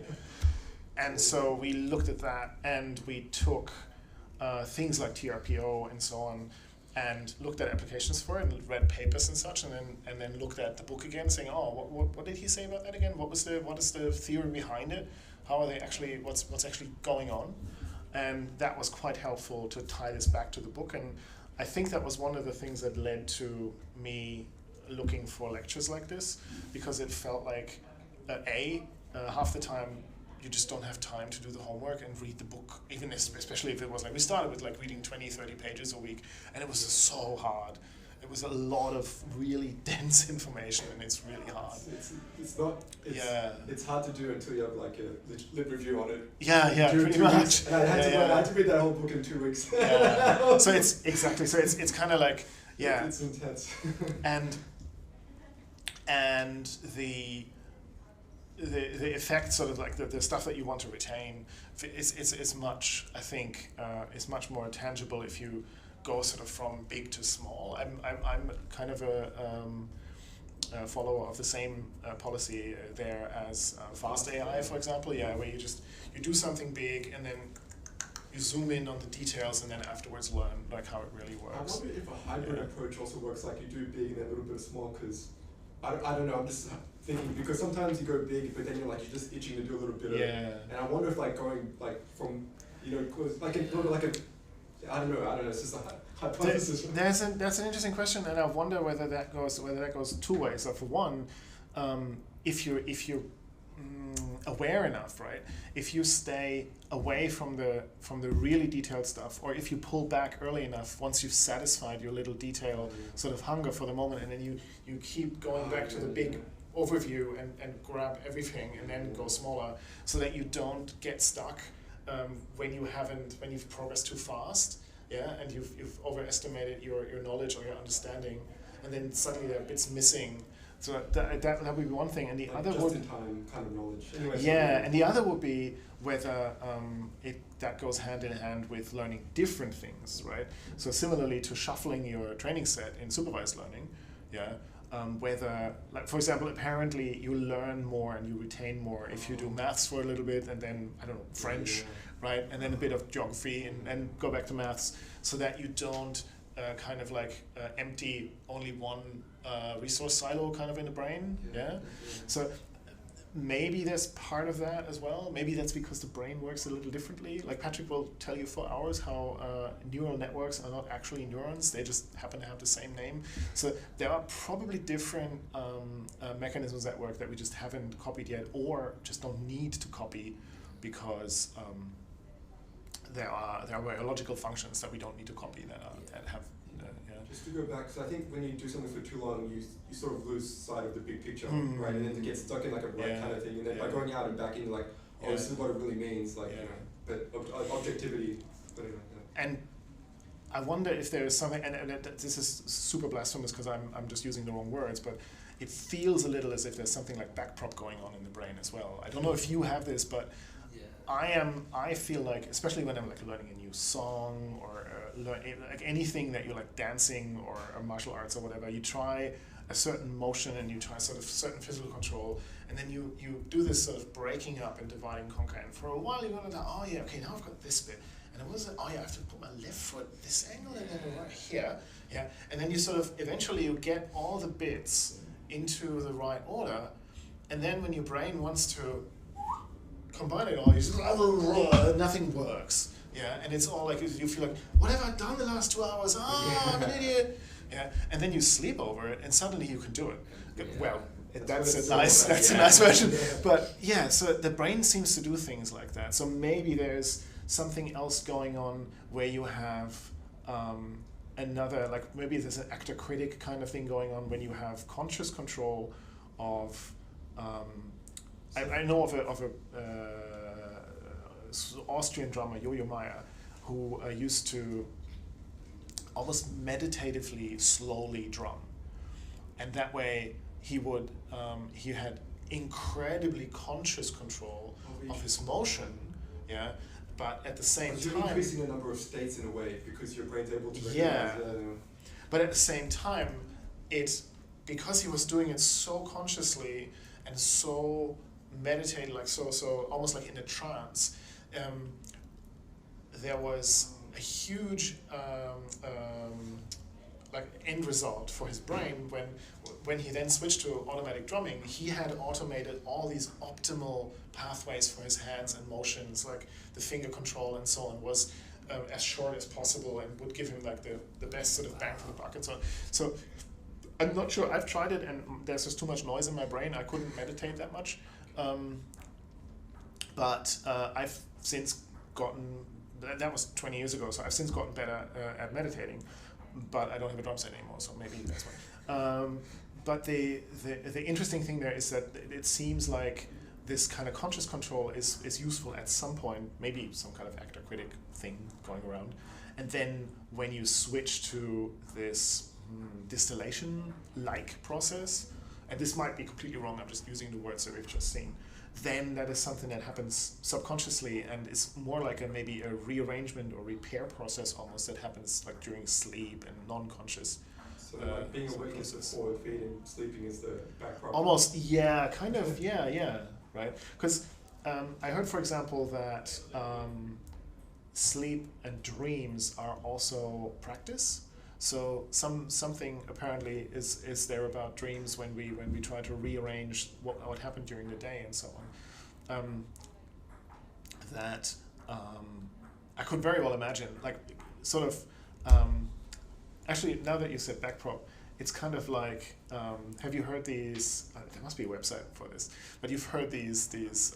And so we looked at that, and we took things like TRPO and so on, and looked at applications for it, and read papers and such, and then looked at the book again, saying, oh, what did he say about that again? What is the theory behind it? How are they actually? What's actually going on? And that was quite helpful to tie this back to the book. And I think that was one of the things that led to me looking for lectures like this, because it felt like half the time you just don't have time to do the homework and read the book, even especially if it was like, we started with like reading 20-30 pages a week, and it was just so hard. It was a lot of really dense information, and it's really hard. It's hard to do until you have like a lit review on it. Yeah, pretty much. And I had to read that whole book in 2 weeks. Yeah. So it's kind of like, yeah. It's intense. and the effect, sort of like the stuff that you want to retain, is much, I think, is much more tangible if you go sort of from big to small. I'm kind of a follower of the same policy there as Fast AI, for example. Yeah, where you do something big, and then you zoom in on the details, and then afterwards learn like how it really works. I wonder if a hybrid approach also works, like you do big and then a little bit small, because I don't know, I'm just thinking, because sometimes you go big, but then you're just itching to do a little bit of it. And I wonder if going from, I don't know, it's just a hypothesis. That's an interesting question, and I wonder whether that goes two ways. So for one, if you're aware enough, right? If you stay away from the really detailed stuff, or if you pull back early enough, once you've satisfied your little detail sort of hunger for the moment, and then you keep going back to the big overview and grab everything, and then go smaller, so that you don't get stuck when you've progressed too fast, and you've overestimated your knowledge or your understanding, and then suddenly there are bits missing. So that would be one thing, and the other just would in time kind of knowledge. Anyway, and the other would be whether that goes hand in hand with learning different things, right? So similarly to shuffling your training set in supervised learning, whether, like, for example, apparently you learn more and you retain more if you do maths for a little bit, and then, I don't know, French, right? And then a bit of geography, and go back to maths, so that you don't empty only one resource silo kind of in the brain, So maybe there's part of that as well. Maybe that's because the brain works a little differently. Like Patrick will tell you for hours how neural networks are not actually neurons, they just happen to have the same name. So there are probably different mechanisms at work that we just haven't copied yet, or just don't need to copy, because there are biological functions that we don't need to copy that have. Just to go back, so I think when you do something for too long, you sort of lose sight of the big picture, right? And then you get stuck in like a rut kind of thing, and then by going out and back into this is what it really means, but objectivity. And I wonder if there is something, and this is super blasphemous because I'm just using the wrong words, but it feels a little as if there's something like backprop going on in the brain as well. I don't know if you have this, but I feel like, especially when I'm like learning a new song, or like anything that you're like dancing or martial arts or whatever, you try a certain motion and you try sort of certain physical control, and then you do this sort of breaking up and divide and conquer, and for a while you're gonna now I've got this bit, and then what is it? I have to put my left foot this angle, and then right here, and then you sort of eventually you get all the bits into the right order, and then when your brain wants to combine it all, you just nothing works. And it's all like, you feel like, what have I done the last 2 hours? I'm an idiot. And then you sleep over it, and suddenly you can do it. Well, that's a nice version. But so the brain seems to do things like that. So maybe there's something else going on where you have another, like maybe there's an actor-critic kind of thing going on when you have conscious control of. I know of a Austrian drummer, Yo-Yo Maya, who used to almost meditatively slowly drum, and that way he had incredibly conscious control of his motion, but at the same Because you're time, increasing the number of states in a way because your brain's able to Yeah. recognize. but at the same time, because he was doing it so consciously and so meditated, like so almost like in a trance, there was a huge like end result for his brain when he then switched to automatic drumming. He had automated all these optimal pathways for his hands and motions, like the finger control and so on was as short as possible and would give him like the best sort of bang for the buck and so on. So I'm not sure, I've tried it and there's just too much noise in my brain, I couldn't meditate that much. But I've since gotten, that was 20 years ago, so I've since gotten better at meditating, but I don't have a drum set anymore, so maybe that's why. But the interesting thing there is that it seems like this kind of conscious control is useful at some point, maybe some kind of actor-critic thing going around. And then when you switch to this distillation-like process, and this might be completely wrong, I'm just using the words that we've just seen, then that is something that happens subconsciously and is more like maybe a rearrangement or repair process almost that happens like during sleep and non-conscious. So like being awake is the forward feeding, sleeping is the back problem. Almost, yeah, kind of, yeah, right? Because I heard, for example, that sleep and dreams are also practice. So something apparently is there about dreams when we try to rearrange what happened during the day and so on. That I could very well imagine, like sort of. Actually, now that you said backprop, it's kind of like, have you heard these? There must be a website for this, but you've heard these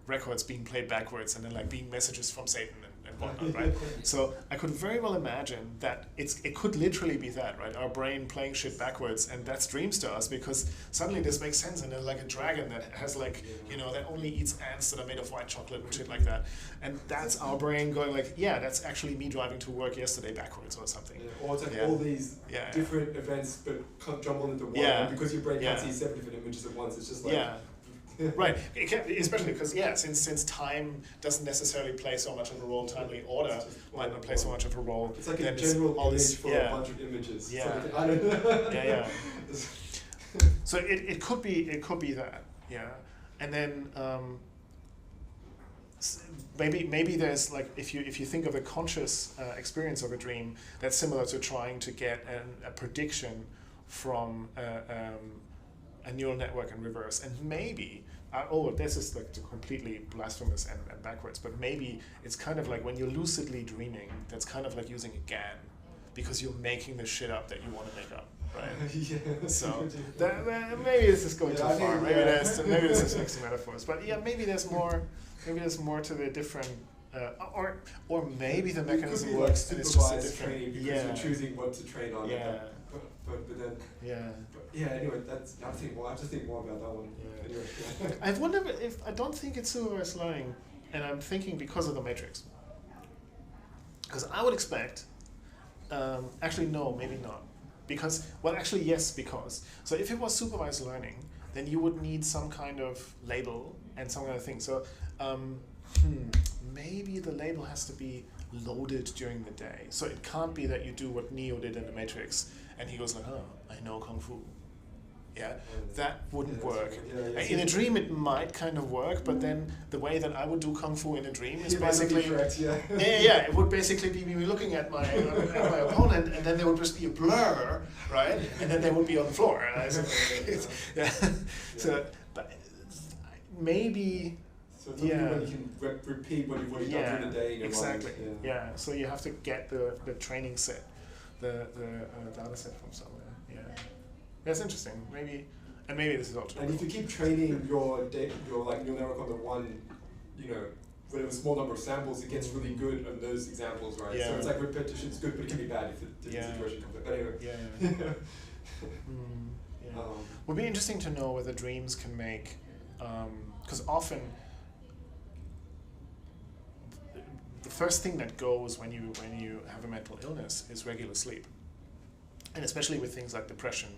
records being played backwards and then like being messages from Satan and whatnot, right? So I could very well imagine that it could literally be that, right? Our brain playing shit backwards, and that's dreams to us because suddenly this makes sense, and there's like a dragon that has like, that only eats ants that are made of white chocolate and shit like that, and that's our brain going like, yeah, that's actually me driving to work yesterday backwards or something. Yeah. Or it's like all these different events but jumbled into one, and because your brain can't see 7 different images at once, it's just like right, it can, especially because since time doesn't necessarily play so much of a role, timely order might not play so much of a role. It's like a general image for a bunch of images. Yeah, like, I don't know. So it could be that, and then maybe there's like if you think of a conscious experience of a dream, that's similar to trying to get a prediction from a neural network in reverse, and maybe this is like completely blasphemous and backwards, but maybe it's kind of like when you're lucidly dreaming, that's kind of like using a GAN, because you're making the shit up that you want to make up, right? So maybe this is going too far. Maybe this is mixing metaphors, but maybe there's more to the different. Or maybe the mechanism works and it's just a different training because you're choosing what to train on. But then anyway, that's I have to think more about that one. Anyway, I wonder if I don't think it's supervised learning, and I'm thinking because of the matrix. Because I would expect, actually no, maybe not, because yes, because so if it was supervised learning, then you would need some kind of label and some kind of thing. So maybe the label has to be loaded during the day. So it can't be that you do what Neo did in the Matrix and he goes like, oh, I know Kung Fu. Yeah, that wouldn't work. In a dream it might kind of work, but then the way that I would do Kung Fu in a dream is basically... it would basically be me looking at my opponent, and then there would just be a blur, right? And then they would be on the floor. So, but maybe... So it's when you can repeat what you've already done during the day in your exactly. mind. Yeah, so you have to get the training set, the data set from somewhere. That's interesting. Maybe this is all true. And if you keep training your like neural network on the one, whatever small number of samples, it gets really good on those examples, right? So it's like repetition's good, but it can be bad if the situation comes up. But anyway. Would be interesting to know whether dreams can make, because often the first thing that goes when you have a mental illness is regular sleep, and especially with things like depression.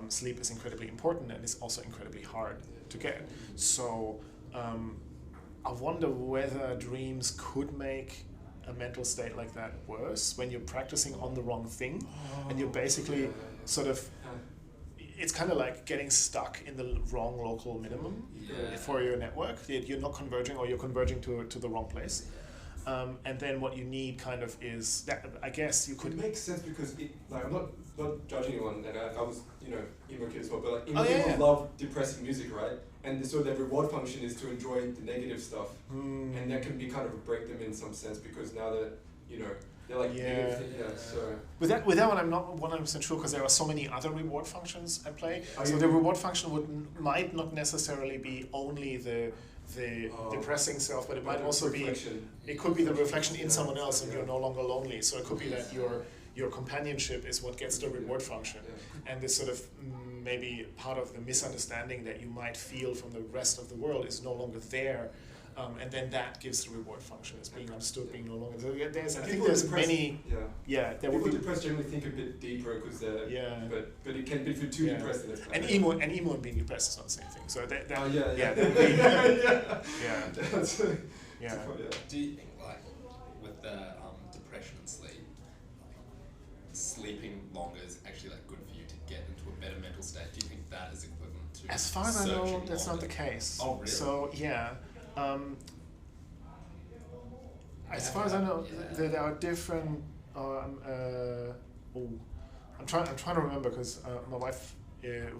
Sleep is incredibly important and is also incredibly hard to get. So I wonder whether dreams could make a mental state like that worse when you're practicing on the wrong thing, and you're basically sort of, it's kind of like getting stuck in the wrong local minimum for your network. You're not converging, or you're converging to the wrong place. And then what you need kind of is that, I guess you could. It makes sense because like I'm not judging anyone, and I was emo kid as well, but like emo Oh, people love depressing music, right? And so their reward function is to enjoy the negative stuff, and that can be kind of a break them in some sense because now that they're like negative, so. With that one, I'm not 100% sure because there are so many other reward functions at play. Oh, So yeah. the reward function might not necessarily be only the depressing self, but it might also be, it could be the reflection in someone else, and you're no longer lonely. So it could be that your companionship is what gets the reward function, and this sort of maybe part of the misunderstanding that you might feel from the rest of the world is no longer there. And then that gives the reward function as being understood, being no longer. So I think there's many. There people will be. depressed generally think a bit deeper because they're. But it can be if you're too depressed. Then it's And emo and being depressed is not the same thing. So that that would be, Do you think like with the depression and sleep, sleeping longer is actually like good for you to get into a better mental state? Do you think that is equivalent to? As far as I know, searching that's not longer? the case. Oh, really? So as far as I know, there are different. I'm trying to remember because my wife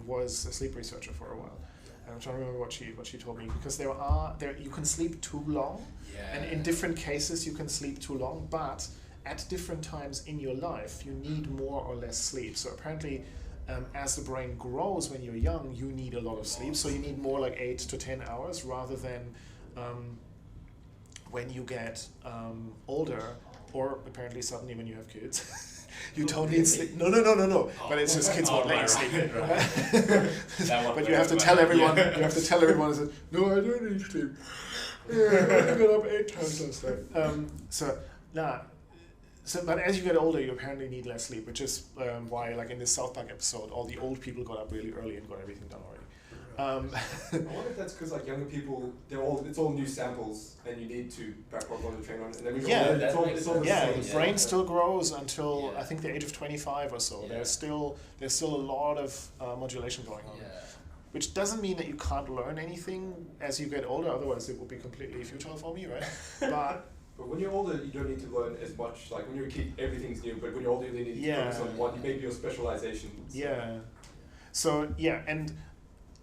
was a sleep researcher for a while. And I'm trying to remember what she told me, because there you can sleep too long, and in different cases you can sleep too long, but at different times in your life you need more or less sleep. So apparently, as the brain grows when you're young, you need a lot of sleep. So you need more like 8 to 10 hours rather than when you get older, or apparently suddenly when you have kids. You don't need sleep. No. But it's just kids won't let you sleep. But you have to tell everyone. You have to tell everyone. That, no, I don't need sleep. I got up 8 times last night. But as you get older, you apparently need less sleep, which is why, like in this South Park episode, all the old people got up really early and got everything done already. I wonder if that's because like younger people, it's all new samples, and you need to backlog on the train on it. And then it's all the same. The brain still grows until I think the age of 25 or so. There's still a lot of modulation going on, which doesn't mean that you can't learn anything as you get older. Otherwise, it would be completely futile for me, right? But when you're older, you don't need to learn as much. Like when you're a kid, everything's new. But when you're older, you need to focus on one. Maybe your specialization. So.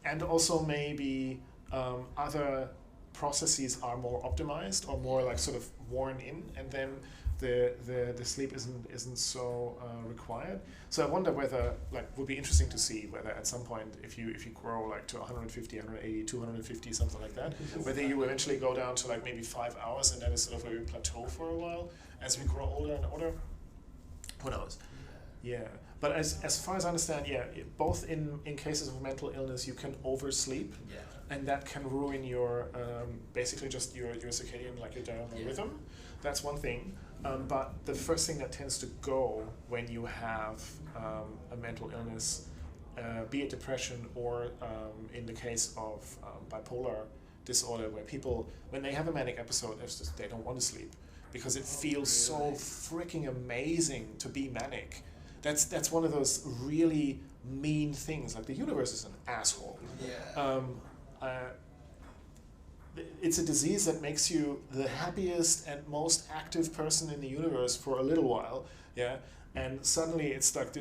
And also maybe other processes are more optimized or more like sort of worn in, and then the sleep isn't so required. So I wonder whether, like, would be interesting to see whether at some point if you grow like to 150, 180, 250, something like that, whether you eventually go down to like maybe 5 hours, and that is sort of where we plateau for a while as we grow older and older. Who knows? But as far as I understand, both in cases of mental illness, you can oversleep, and that can ruin your basically just your circadian, like your diurnal rhythm. That's one thing. But the first thing that tends to go when you have a mental illness, be it depression or in the case of bipolar disorder, where people, when they have a manic episode, they don't want to sleep because it feels so freaking amazing to be manic. That's one of those really mean things. Like, the universe is an asshole. It's a disease that makes you the happiest and most active person in the universe for a little while. And suddenly it's like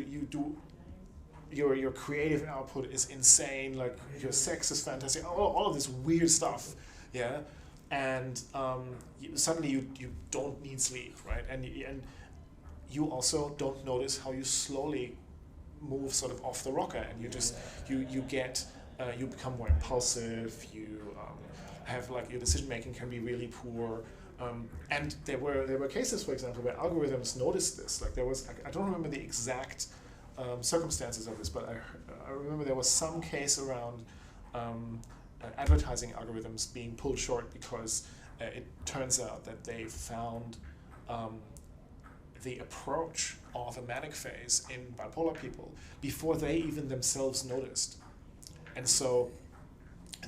your creative output is insane. Like, your sex is fantastic. All of this weird stuff. And suddenly you don't need sleep, right? And you also don't notice how you slowly move sort of off the rocker, and you just you become more impulsive. You have, like, your decision making can be really poor. And there were cases, for example, where algorithms noticed this. Like, there was, I don't remember the exact circumstances of this, but I remember there was some case around advertising algorithms being pulled short because it turns out that they found the approach of a manic phase in bipolar people before they even themselves noticed. And so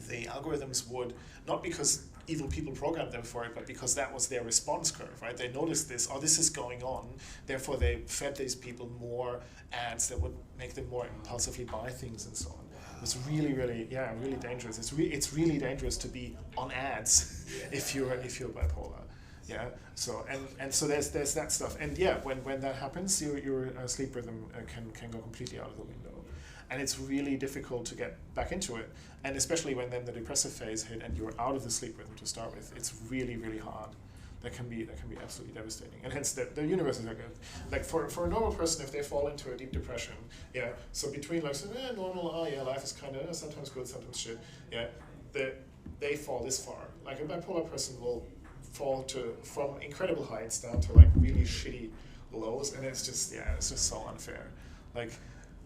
the algorithms would, not because evil people programmed them for it, but because that was their response curve, right? They noticed this, oh, this is going on, therefore they fed these people more ads that would make them more impulsively buy things and so on. It's really, really, really dangerous. It's really dangerous to be on ads if you're bipolar. Yeah. So and so there's that stuff. And yeah, when that happens, your sleep rhythm can go completely out of the window, and it's really difficult to get back into it. And especially when then the depressive phase hit and you're out of the sleep rhythm to start with, it's really, really hard. That can be absolutely devastating. And hence the universe is like for a normal person, if they fall into a deep depression, yeah. So between like normal, life is kind of sometimes good, sometimes shit. Yeah, they fall this far. Like a bipolar person will fall from incredible heights down to like really shitty lows, and it's just so unfair. Like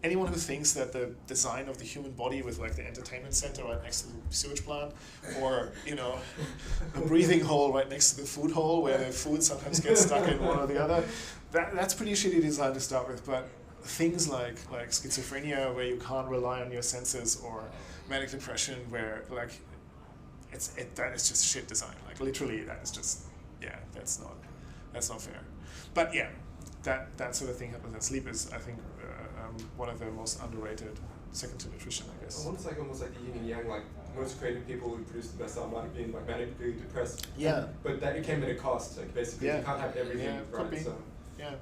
anyone who thinks that the design of the human body with like the entertainment center right next to the sewage plant, or a breathing hole right next to the food hole where the food sometimes gets stuck in one or the other, that's pretty shitty design to start with. But things like schizophrenia, where you can't rely on your senses, or manic depression, where like that is just shit design. Like literally, that is just that's not fair. But yeah, that sort of thing happens. And sleep is, I think, one of the most underrated, second to nutrition, I guess. Almost like the yin and yang. Like most creative people who produce the best art might have been like manically depressed. Yeah. But that came at a cost. Like basically, you can't have everything, could be. right? So yeah.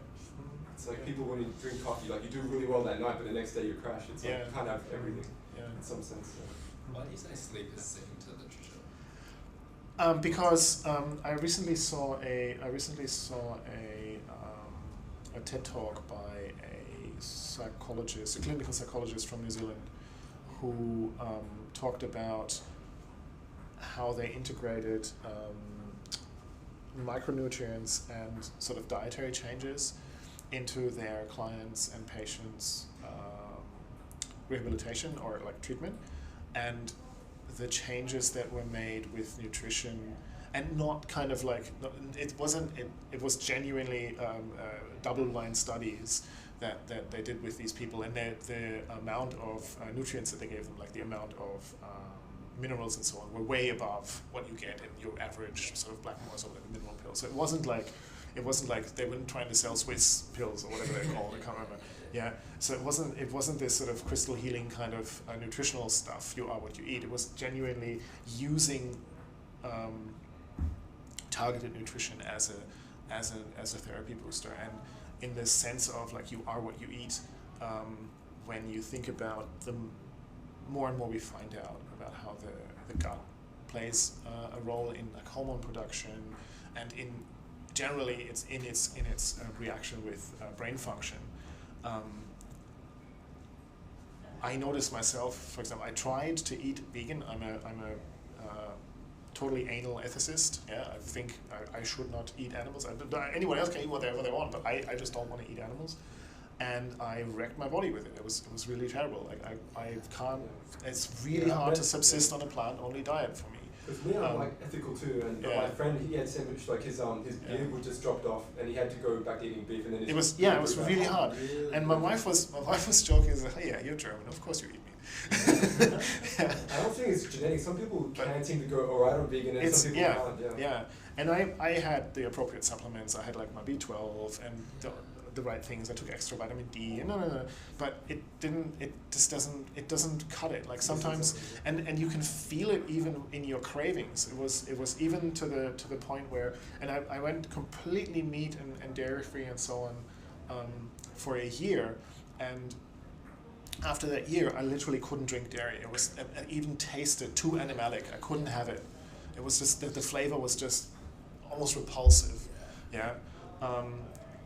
it's like people when you drink coffee, like you do really well that night, but the next day you crash. It's like you can't have everything. Yeah. In some sense. So. Why do you say sleep is second to literature? Because I recently saw a TED talk by a clinical psychologist from New Zealand, who talked about how they integrated micronutrients and sort of dietary changes into their clients and patients' rehabilitation or like treatment, and the changes that were made with nutrition, and not kind of like, it was genuinely double-blind studies that they did with these people, and the amount of nutrients that they gave them, like the amount of minerals and so on, were way above what you get in your average sort of Blackmore's or whatever mineral pill. So it wasn't like they weren't trying to sell Swiss pills or whatever they're called. I can't remember. Yeah. So it wasn't this sort of crystal healing kind of nutritional stuff. You are what you eat. It was genuinely using targeted nutrition as a therapy booster, and in the sense of like you are what you eat. When you think about the more and more we find out about how the gut plays a role in like hormone production, and in generally it's in its reaction with brain function. I noticed myself, for example, I tried to eat vegan. I'm a totally anal ethicist. Yeah, I think I should not eat animals. Anyone else can eat whatever they want, but I just don't want to eat animals. And I wrecked my body with it. It was really terrible. Like I can't. It's really hard to subsist on a plant-only diet for me. Because me, I'm like ethical too, and my friend, he had so much like his beard was just dropped off, and he had to go back to eating beef, and then it was really hard. Really? And my wife was joking, like, hey, yeah, you're German, of course you eat meat. Yeah. I don't think it's genetic. Some people can seem to go alright on vegan, and some people can't. Yeah. And I had the appropriate supplements. I had like my B12 and the right things. I took extra vitamin D, and no, but it doesn't cut it. Like sometimes, and you can feel it even in your cravings. It was even to the point where, and I went completely meat and dairy free and so on for a year, and after that year I literally couldn't drink dairy. It was it even tasted too animalic. I couldn't have it. It was just the flavor was just almost repulsive. Yeah.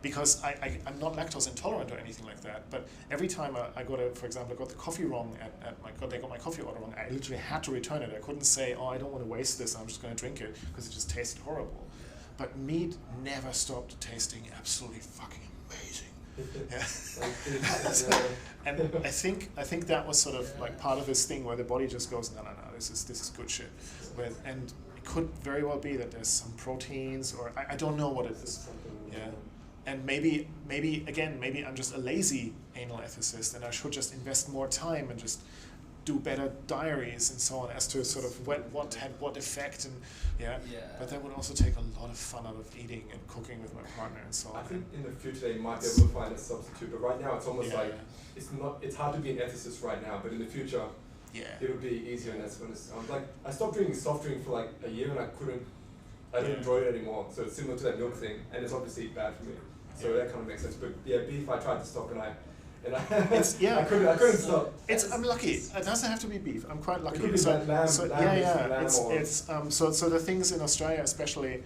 Because I'm not lactose intolerant or anything like that, but every time I got the coffee wrong they got my coffee order wrong, I literally had to return it. I couldn't say, oh, I don't want to waste this, I'm just going to drink it, because it just tasted horrible. But meat never stopped tasting absolutely fucking amazing. Yeah. And I think that was sort of like part of this thing where the body just goes, no, this is good shit. And it could very well be that there's some proteins, or I don't know what it is. Yeah. And maybe I'm just a lazy anal ethicist, and I should just invest more time and just do better diaries and so on as to sort of what had what effect, and Yeah. but that would also take a lot of fun out of eating and cooking with my partner and so on. I think in the future they might be able to find a substitute, but right now it's almost Yeah. like it's hard to be an ethicist right now, but in the future Yeah. it would be easier, and that's when I stopped drinking soft drink for like a year and I didn't enjoy it anymore. So it's similar to that milk thing, and it's obviously bad for me. So that kind of makes sense. But yeah, beef I tried to stop and I It's, yeah. I couldn't stop. I'm lucky. It doesn't have to be beef. I'm quite lucky. It could be lamb, lamb It's so the things in Australia especially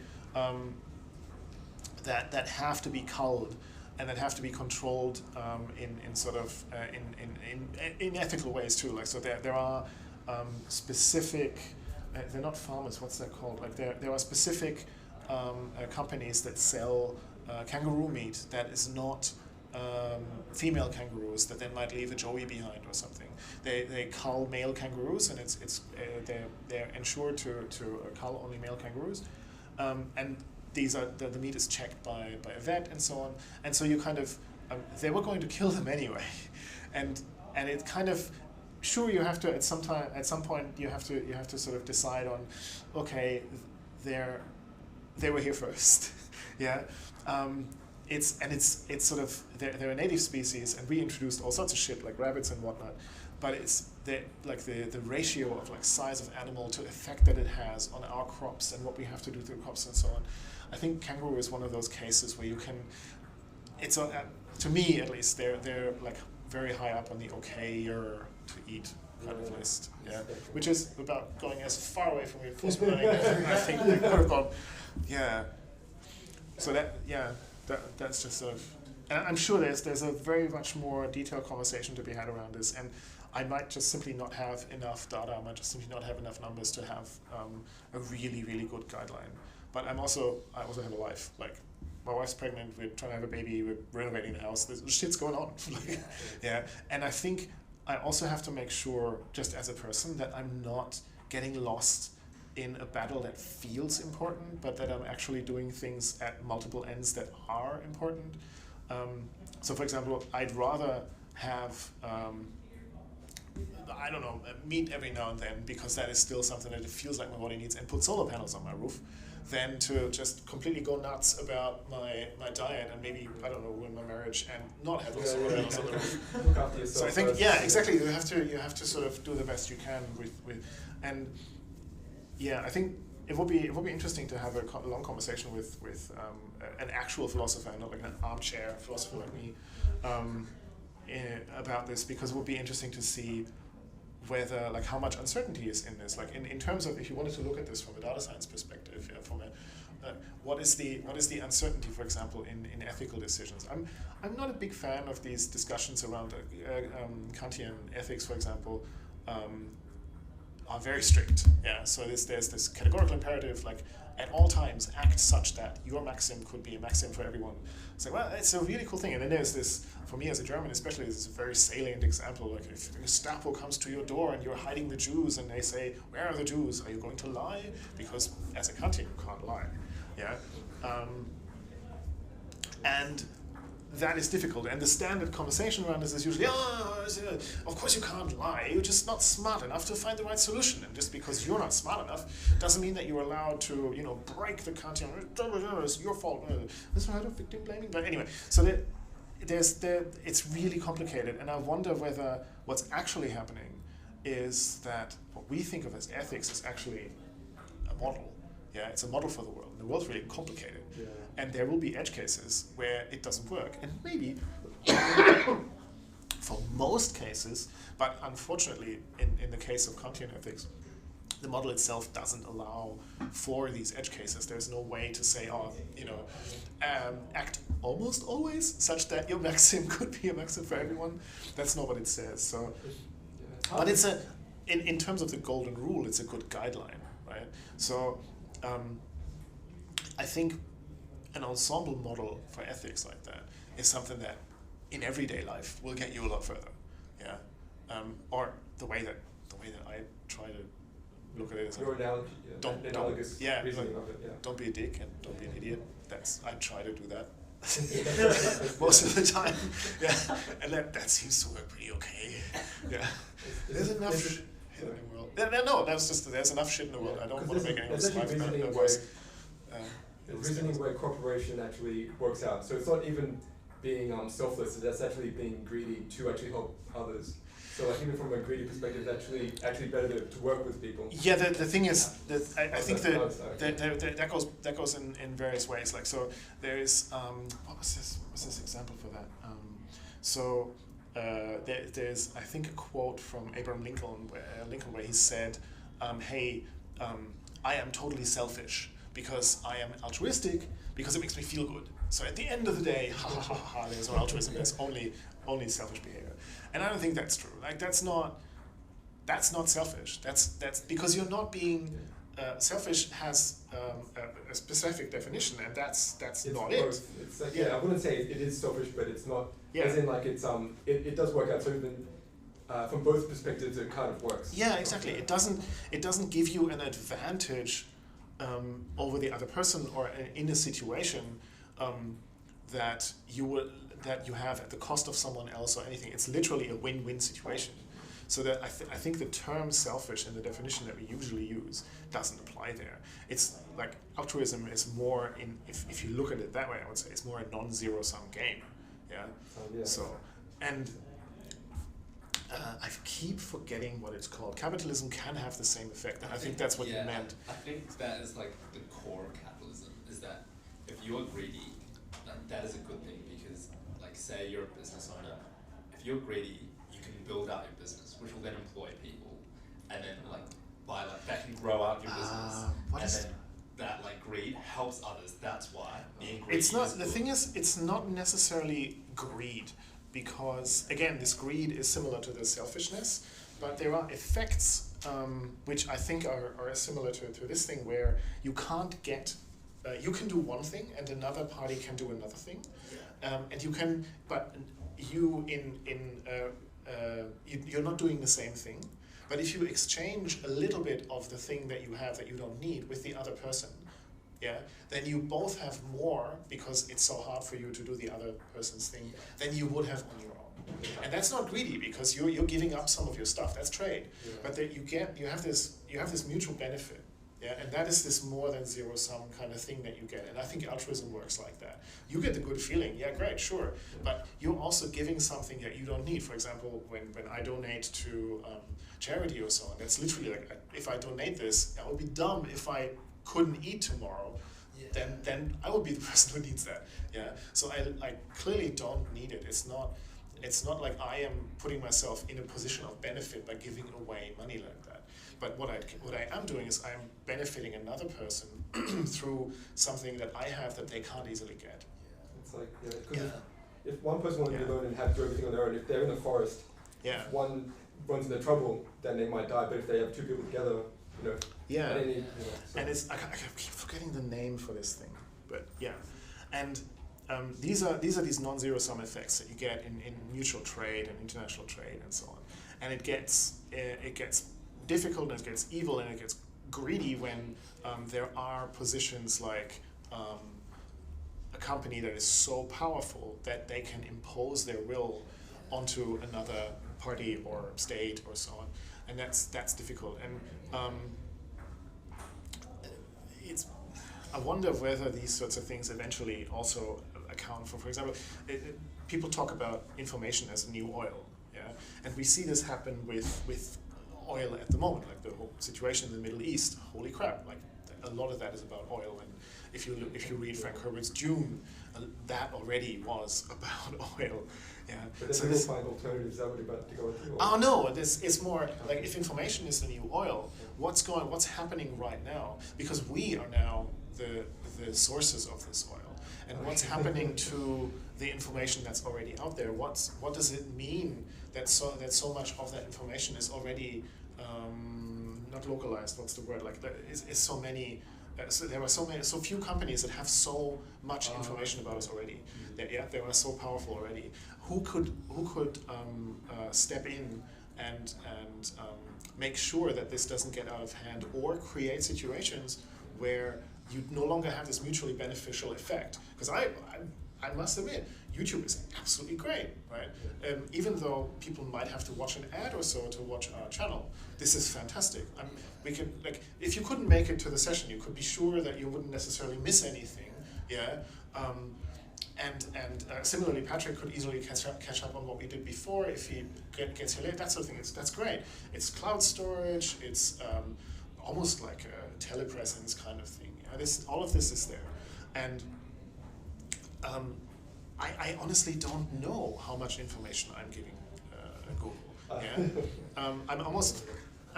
that have to be culled and that have to be controlled in sort of in ethical ways too. Like so there are specific. They're not farmers. What's that called? Like there are specific companies that sell kangaroo meat that is not female kangaroos that then might leave a joey behind or something. They cull male kangaroos, and they're ensured to cull only male kangaroos, and these are the meat is checked by a vet and so on. And so you kind of they were going to kill them anyway, and it kind of. Sure, you have to at some point you have to sort of decide on, okay, they were here first, yeah. It's sort of they're a native species, and we introduced all sorts of shit like rabbits and whatnot, but it's the ratio of like size of animal to effect that it has on our crops and what we have to do to the crops and so on. I think kangaroo is one of those cases where you can. It's to me at least they're like very high up on the okayer to eat kind of list, yeah, which is about going as far away from reinforcement learning as I think we could have gone, yeah. So that's just sort of, and I'm sure there's a very much more detailed conversation to be had around this, and I might just simply not have enough data, I might just simply not have enough numbers to have a really, really good guideline. But I also have a life, like my wife's pregnant, we're trying to have a baby, we're renovating the house, there's shit's going on. Yeah, and I think I also have to make sure, just as a person, that I'm not getting lost in a battle that feels important, but that I'm actually doing things at multiple ends that are important. So for example, I'd rather have, I don't know, meat every now and then, because that is still something that it feels like my body needs, and put solar panels on my roof, than to just completely go nuts about my diet and maybe, I don't know, ruin my marriage and not have those solar panels on the roof. Look after yourself. So I think, yeah, exactly. You have to sort of do the best you can with and yeah, I think it would be interesting to have a long conversation with an actual philosopher, not like an armchair philosopher like me, about this, because it would be interesting to see whether, like, how much uncertainty is in this, like in terms of, if you wanted to look at this from a data science perspective, yeah, from a what is the uncertainty, for example, in ethical decisions. I'm not a big fan of these discussions around Kantian ethics, for example. Are very strict, yeah. So there's this categorical imperative, like at all times act such that your maxim could be a maxim for everyone. It's like, well, it's a really cool thing. And then there's this, for me as a German especially, this is a very salient example. Like if the Gestapo comes to your door and you're hiding the Jews, and they say, "Where are the Jews? Are you going to lie?" Because as a Kantian, you can't lie, yeah. And that is difficult, and the standard conversation around this is usually, of course you can't lie, you're just not smart enough to find the right solution, and just because you're not smart enough doesn't mean that you're allowed to, break the Kantian, it's your fault, this is right of victim blaming, but anyway, so it's really complicated, and I wonder whether what's actually happening is that what we think of as ethics is actually a model. Yeah, it's a model for the world. The world's really complicated. Yeah. And there will be edge cases where it doesn't work. And maybe for most cases, but unfortunately in the case of Kantian ethics, the model itself doesn't allow for these edge cases. There's no way to say, act almost always such that your maxim could be a maxim for everyone. That's not what it says. So, but it's in terms of the golden rule, it's a good guideline, right? So I think an ensemble model for ethics like that is something that in everyday life will get you a lot further, yeah. Or the way that I try to look at it is your analogy, don't analogous yeah, reasoning like, of it, yeah. Don't be a dick and don't be an idiot. I try to do that most of the time. Yeah, and that seems to work pretty okay. Yeah, there's enough shit in the world. No, that's just there's enough shit in the world. I don't want to make anyone's life worse. There's reasoning where cooperation actually works out. So it's not even being selfless, that's actually being greedy to actually help others. So like even from a greedy perspective, it's actually better to work with people. Yeah, the thing is that I think that goes in various ways. Like so, there is what's this example for that? There's I think a quote from Abraham Lincoln where he said, "Hey, I am totally selfish because I am altruistic because it makes me feel good. So at the end of the day, ha ha ha ha, there's no altruism. There's only selfish behavior." And I don't think that's true. Like that's not selfish. That's because you're not being selfish has a specific definition, and that's not it. It's like, I wouldn't say it is selfish, but it's not. Yeah. As in like it does work out. So even from both perspectives, it kind of works. Yeah, exactly. It doesn't give you an advantage over the other person or in a situation that you have at the cost of someone else or anything. It's literally a win-win situation. So that I think the term selfish in the definition that we usually use doesn't apply there. It's like altruism is more if you look at it that way, I would say it's more a non-zero-sum game. Yeah. So and I keep forgetting what it's called. Capitalism can have the same effect, and I think that's what you meant. I think that is like the core of capitalism, is that if you're greedy, that is a good thing, because like say you're a business owner, if you're greedy, you can build out your business, which will then employ people, and then that can grow out your business, then that like greed helps others. That's why being greedy. It's not the thing is it's not necessarily greed, because again this greed is similar to the selfishness, but there are effects which I think are similar to this thing, where you can't get you can do one thing and another party can do another thing, and you can, but you you're not doing the same thing. But if you exchange a little bit of the thing that you have that you don't need with the other person, then you both have more, because it's so hard for you to do the other person's thing, than you would have on your own. And that's not greedy, because you're giving up some of your stuff. That's trade. But that you have this mutual benefit. And that is this more than zero-sum kind of thing that you get. And I think altruism works like that. You get the good feeling, great, sure. But you're also giving something that you don't need. For example, when I donate to charity or so on, that's literally like, if I donate this, I would be dumb if I couldn't eat tomorrow. Then I would be the person who needs that. So I clearly don't need it. It's not like I am putting myself in a position of benefit by giving away money like that. But what I am doing is I'm benefiting another person through something that I have that they can't easily get. It's like, if one person wanted to be alone and have to do everything on their own, if they're in the forest, if one runs into trouble, then they might die. But if they have two people together, and it's I keep forgetting the name for this thing, but and these are these non-zero-sum effects that you get in mutual trade and international trade and so on, and it gets difficult, and it gets evil, and it gets greedy when there are positions like a company that is so powerful that they can impose their will onto another party or state or so on, and that's difficult. And I wonder whether these sorts of things eventually also account for example, people talk about information as a new oil, and we see this happen with oil at the moment, like the whole situation in the Middle East. Holy crap! Like a lot of that is about oil, and if you read Frank Herbert's Dune, that already was about oil. But then we'll find alternatives that we're about to go into. Oh no, it's more like if information is the new oil, what's happening right now? Because we are now the sources of this oil, and what's happening to the information that's already out there? What does it mean that so much of that information is already not localized? What's the word? Like there is so many. So there are so few companies that have so much information about us already. They are so powerful already. Who could step in and make sure that this doesn't get out of hand, or create situations where you no longer have this mutually beneficial effect? Because I must admit, YouTube is absolutely great, right? Even though people might have to watch an ad or so to watch our channel, this is fantastic. We can, like, if you couldn't make it to the session, you could be sure that you wouldn't necessarily miss anything, yeah? And similarly, Patrick could easily catch up on what we did before if he gets here late, that sort of thing. That's great. It's cloud storage, it's almost like a telepresence kind of thing. All of this is there. And I honestly don't know how much information I'm giving Google. Yeah? I'm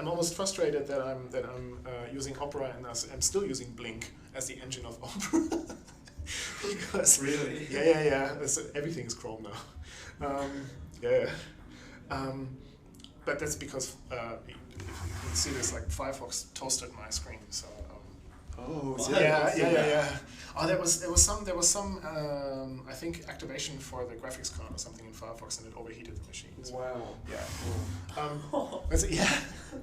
almost frustrated that I'm using Opera and I'm still using Blink as the engine of Opera. Because Really? Yeah. Everything is Chrome now. But that's because you can see this, like, Firefox toasted my screen. So yeah. Oh, there was some I think activation for the graphics card or something in Firefox, and it overheated the machine. So, Wow. Yeah.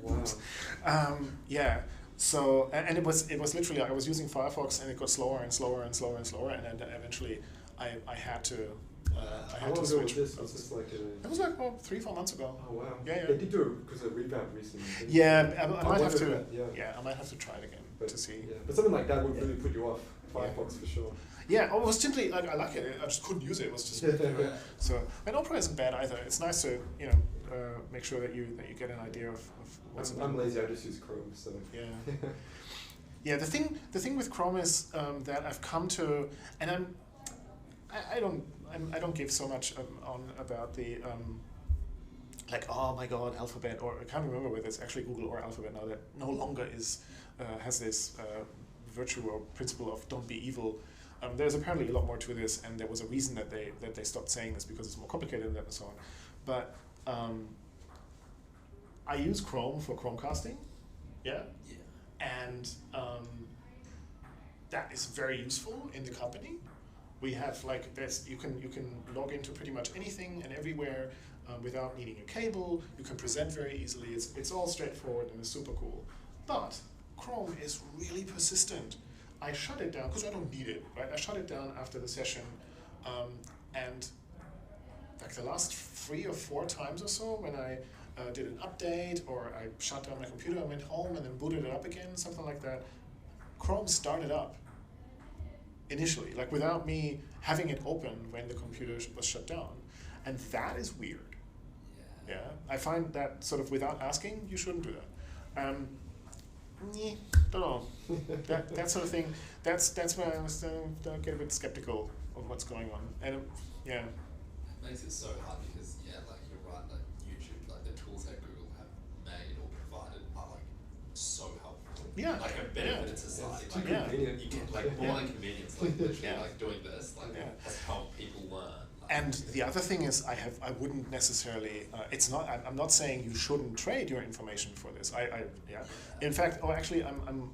Wow. Yeah. So and it was literally, I was using Firefox and it got slower and slower and slower and slower, and then eventually I had to How long ago was switch. this? Was this like a... It was like 3-4 months ago. Oh wow. Yeah. They did do it because of revamp recently. didn't Yeah, they? I might have to. wondered that, yeah. I might have to try it again But, to see. Yeah. But something like that would really put you off Firefox for sure. Yeah, it was simply like I like it. I just couldn't use it. It was just so. And Opera isn't bad either. It's nice to make sure that you get an idea of what's. I'm lazy. I just use Chrome. So. Yeah. Yeah. The thing with Chrome is that I've come to, and I don't give so much on about the like, oh my God, Alphabet, or I can't remember whether it's actually Google or Alphabet now that no longer is has this virtue or principle of don't be evil. There's apparently a lot more to this, and there was a reason that they stopped saying this, because it's more complicated than that and so on. But I use Chrome for Chromecasting, yeah. And that is very useful in the company. We have, like, you can log into pretty much anything and everywhere without needing a cable. You can present very easily. It's all straightforward and it's super cool. But Chrome is really persistent. I shut it down because I don't need it, right? I shut it down after the session, and like the last 3 or 4 times or so, when I did an update or I shut down my computer, I went home and then booted it up again, something like that, Chrome started up initially, like without me having it open when the computer was shut down. And that is weird. Yeah, I find that sort of without asking, you shouldn't do that. Don't know. that sort of thing. That's where I was get a bit skeptical of what's going on. And yeah. It makes it so hard because like you're right, like YouTube, like the tools that Google have made or provided are like so helpful. Yeah. Like a benefit in society. It's too Like convenient. you get like more than convenience, like literally like doing this, like has helped people learn. And the other thing is, I wouldn't necessarily. It's not. I'm not saying you shouldn't trade your information for this. Yeah. In fact, actually, I'm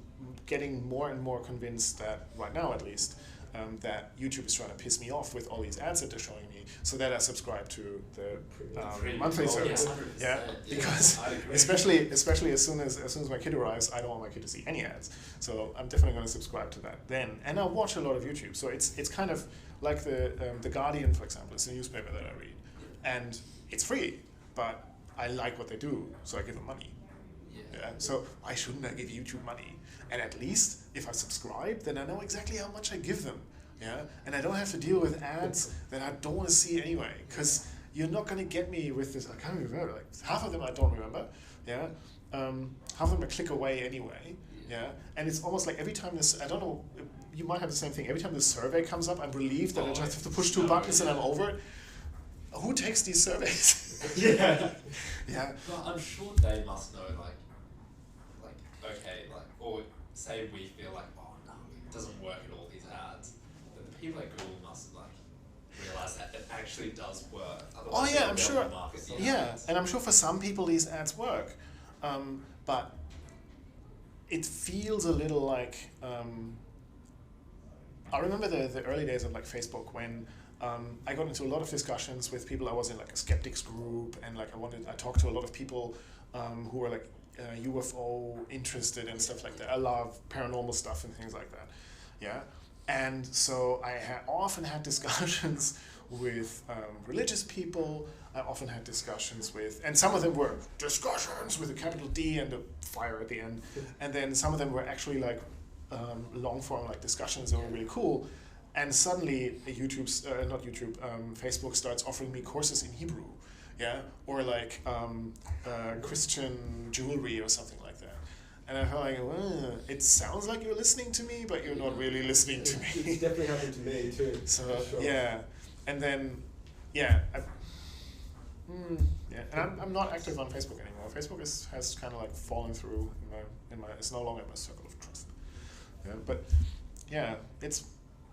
getting more and more convinced that right now, at least, that YouTube is trying to piss me off with all these ads that they're showing me, so that I subscribe to the monthly service. Yeah, because especially as soon as my kid arrives, I don't want my kid to see any ads. So I'm definitely going to subscribe to that then, and I'll watch a lot of YouTube. So it's kind of like the Guardian, for example. It's a newspaper that I read, and it's free, but I like what they do, so I give them money. Yeah. So why shouldn't I give YouTube money? And at least if I subscribe, then I know exactly how much I give them. Yeah, and I don't have to deal with ads that I don't want to see anyway, because you're not going to get me with this. I can't remember. Like half of them I don't remember. Yeah, half of them I click away anyway. Yeah, and it's almost like every time this, I don't know, you might have the same thing. Every time this survey comes up, I'm relieved that I just have to push 2 buttons and I'm over it. Who takes these surveys? Yeah. Yeah. But I'm sure they must know, like, okay, like, or say we feel like, oh no, it doesn't work at all, these ads. But the people at Google must, like, realize that it actually does work. Oh yeah, I'm they'll sure. market these Yeah, ads. and I'm sure for some people these ads work, but it feels a little like. I remember the early days of like Facebook when I got into a lot of discussions with people. I was in like a skeptics group, and like I talked to a lot of people who were like UFO interested and stuff like that. I love paranormal stuff and things like that. Yeah, And so I often had discussions with religious people. I often had discussions with, and some of them were discussions with a capital D and a fire at the end. And then some of them were actually like long form like discussions that were really cool. And suddenly Facebook starts offering me courses in Hebrew, yeah, or like Christian jewelry or something like that. And I felt like, it sounds like you're listening to me, but you're not really listening to me. It's definitely happened to me too. So for sure. yeah, and then and I'm not active on Facebook anymore. Facebook has kind of like fallen through in my it's no longer my circle of trust. Yeah, but yeah,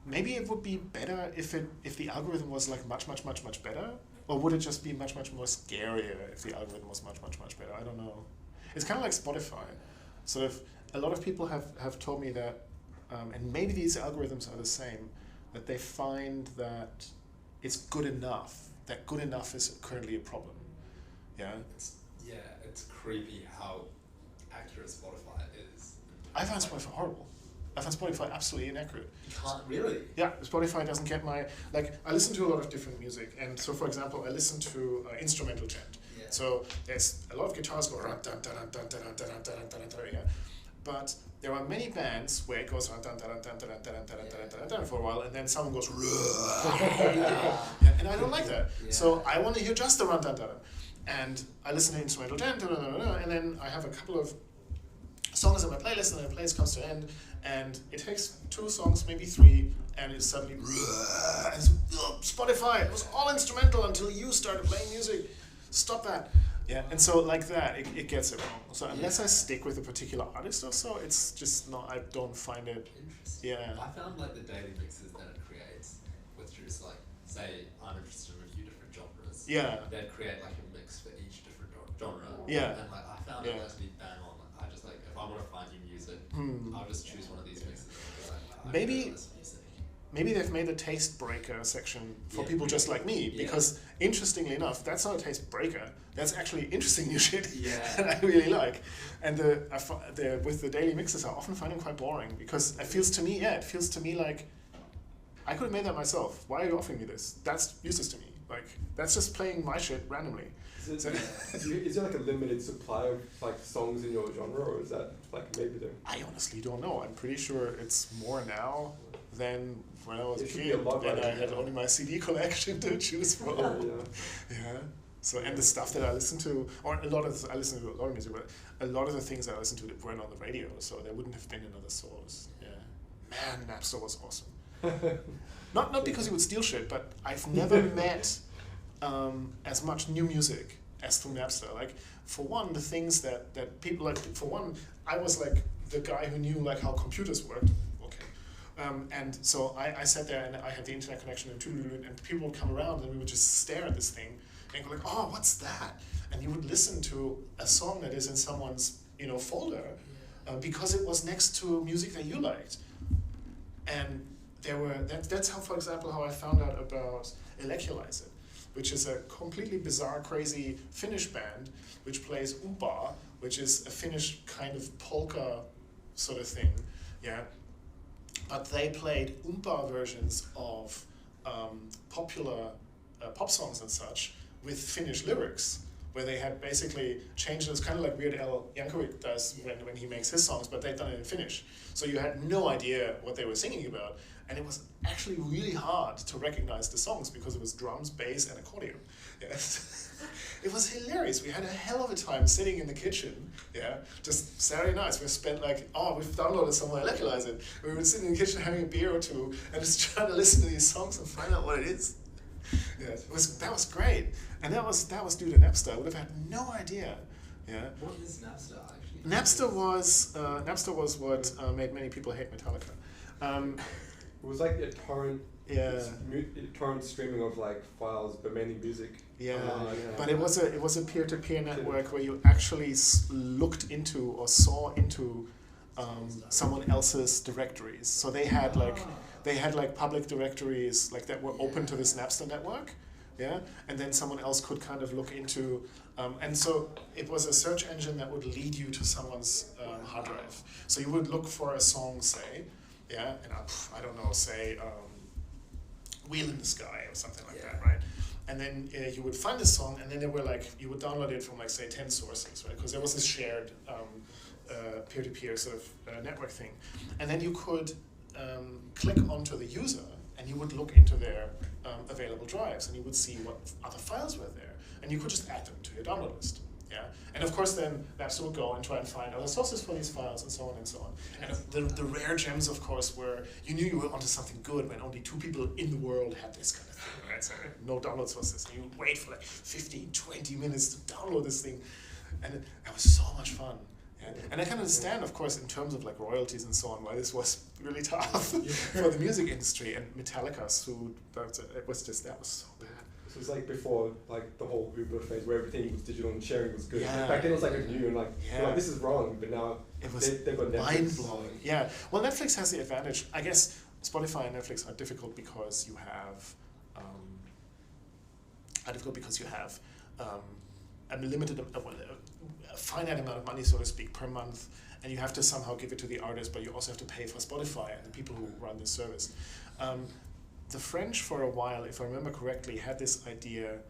maybe it would be better if the algorithm was like much better, or would it just be much more scarier if the algorithm was much better? I don't know. It's kind of like Spotify. Sort of, a lot of people have told me that, and maybe these algorithms are the same, that they find that it's good enough. That good enough is currently a problem. Yeah. It's creepy how accurate Spotify is. I find Spotify horrible. I find Spotify absolutely inaccurate. You can't really. Yeah, Spotify doesn't get my, like, I listen to a lot of different music, and so for example, I listen to instrumental chant. Yeah. So there's a lot of guitars go run dun dun dun dun dun dun dun dun dun dun, yeah. But there are many bands where it goes run dun dun dun dun dun dun dun dun dun dun for a while, and then someone goes yeah, and I don't like that. Yeah. So I want to hear just the run dun dun dun, and I listen to instrumental chant, and then I have a couple of songs in my playlist, and the playlist comes to an end, and it takes 2 songs, maybe 3, and it's suddenly Spotify. It was all instrumental until you started playing music. Stop that. Yeah, and so like that, it gets it wrong. So unless I stick with a particular artist or so, it's just not. I don't find it. Interesting. Yeah. I found like the daily mixes that it creates, which is like, say I'm interested in a few different genres. Yeah. They'd create like a mix for each different genre. Yeah. And like I found it actually bang on. I just like, if I want to find new music, I'll just choose one of these mixes. And Maybe- I this music. Maybe they've made a taste breaker section for Yeah. people just like me, because interestingly enough, that's not a taste breaker. That's actually interesting new shit Yeah. that I really like. And with the daily mixes, I often find them quite boring, because it feels to me like I could have made that myself. Why are you offering me this? That's useless to me. Like, that's just playing my shit randomly. Is there like a limited supply of like songs in your genre, or is that like maybe there? I honestly don't know. I'm pretty sure it's more now than when I was a It should be kid. a lot And I better. had only my CD collection to choose from. Yeah. So, and the stuff that I listen to, or I listen to a lot of music, but a lot of the things I listened to weren't on the radio, so there wouldn't have been another source. Yeah. Man, Napster was awesome. Not because he would steal shit, but I've never met as much new music as through Napster. Like, for one, the things that people like, for one, I was like the guy who knew like how computers worked. And so I sat there and I had the internet connection and people would come around and we would just stare at this thing and go like, oh, what's that? And you would listen to a song that is in someone's folder because it was next to music that you liked. And that's how, for example, how I found out about Electrolyze It, which is a completely bizarre, crazy Finnish band which plays umpa, which is a Finnish kind of polka sort of thing, yeah. But they played umpa versions of popular pop songs and such with Finnish lyrics, where they had basically changed it. It's kind of like Weird Al Yankovic does when he makes his songs, but they've done it in Finnish. So you had no idea what they were singing about. And it was actually really hard to recognize the songs because it was drums, bass, and accordion. Yes. It was hilarious. We had a hell of a time sitting in the kitchen, yeah, just Saturday nights. We spent we've downloaded somewhere, Electrolyze It. We were sitting in the kitchen having a beer or two and just trying to listen to these songs and find out what it is. Yeah, that was great. And that was due to Napster. I would have had no idea. Yeah. What is Napster actually? Napster was what made many people hate Metallica. It was like a torrent. Yeah. Torrent streaming of like files, but mainly music. Yeah, yeah. But it was a peer-to-peer network where you actually looked into or saw into someone else's directories. So they had like public directories like that were open to this Napster network, yeah. And then someone else could kind of look into, and so it was a search engine that would lead you to someone's hard drive. So you would look for a song, say. yeah, and I don't know, say Wheel in the Sky or something like that, right? And then you would find a song, and then there were like, you would download it from like say 10 sources, right? Because there was this shared peer-to-peer sort of network thing. And then you could click onto the user, and you would look into their available drives, and you would see what other files were there. And you could just add them to your download list. Yeah, and of course then Napster would go and try and find other sources for these files and so on and so on. And the rare gems, of course, were you knew you were onto something good when only 2 people in the world had this kind of thing, right? So no download sources. And you would wait for like 15, 20 minutes to download this thing. And it was so much fun. Yeah. And I can understand, of course, in terms of like royalties and so on, why this was really tough for the music industry. And Metallica sued, but that was so bad. So it's like before, like the whole Uber phase where everything was digital and sharing was good. Yeah. Back then it was like new and like, like this is wrong, but now it was they've got Netflix. mind-blowing. Yeah, well, Netflix has the advantage. I guess Spotify and Netflix are difficult because you have a limited, a finite amount of money, so to speak, per month, and you have to somehow give it to the artist, but you also have to pay for Spotify and the people who run this service. The French, for a while, if I remember correctly, had this idea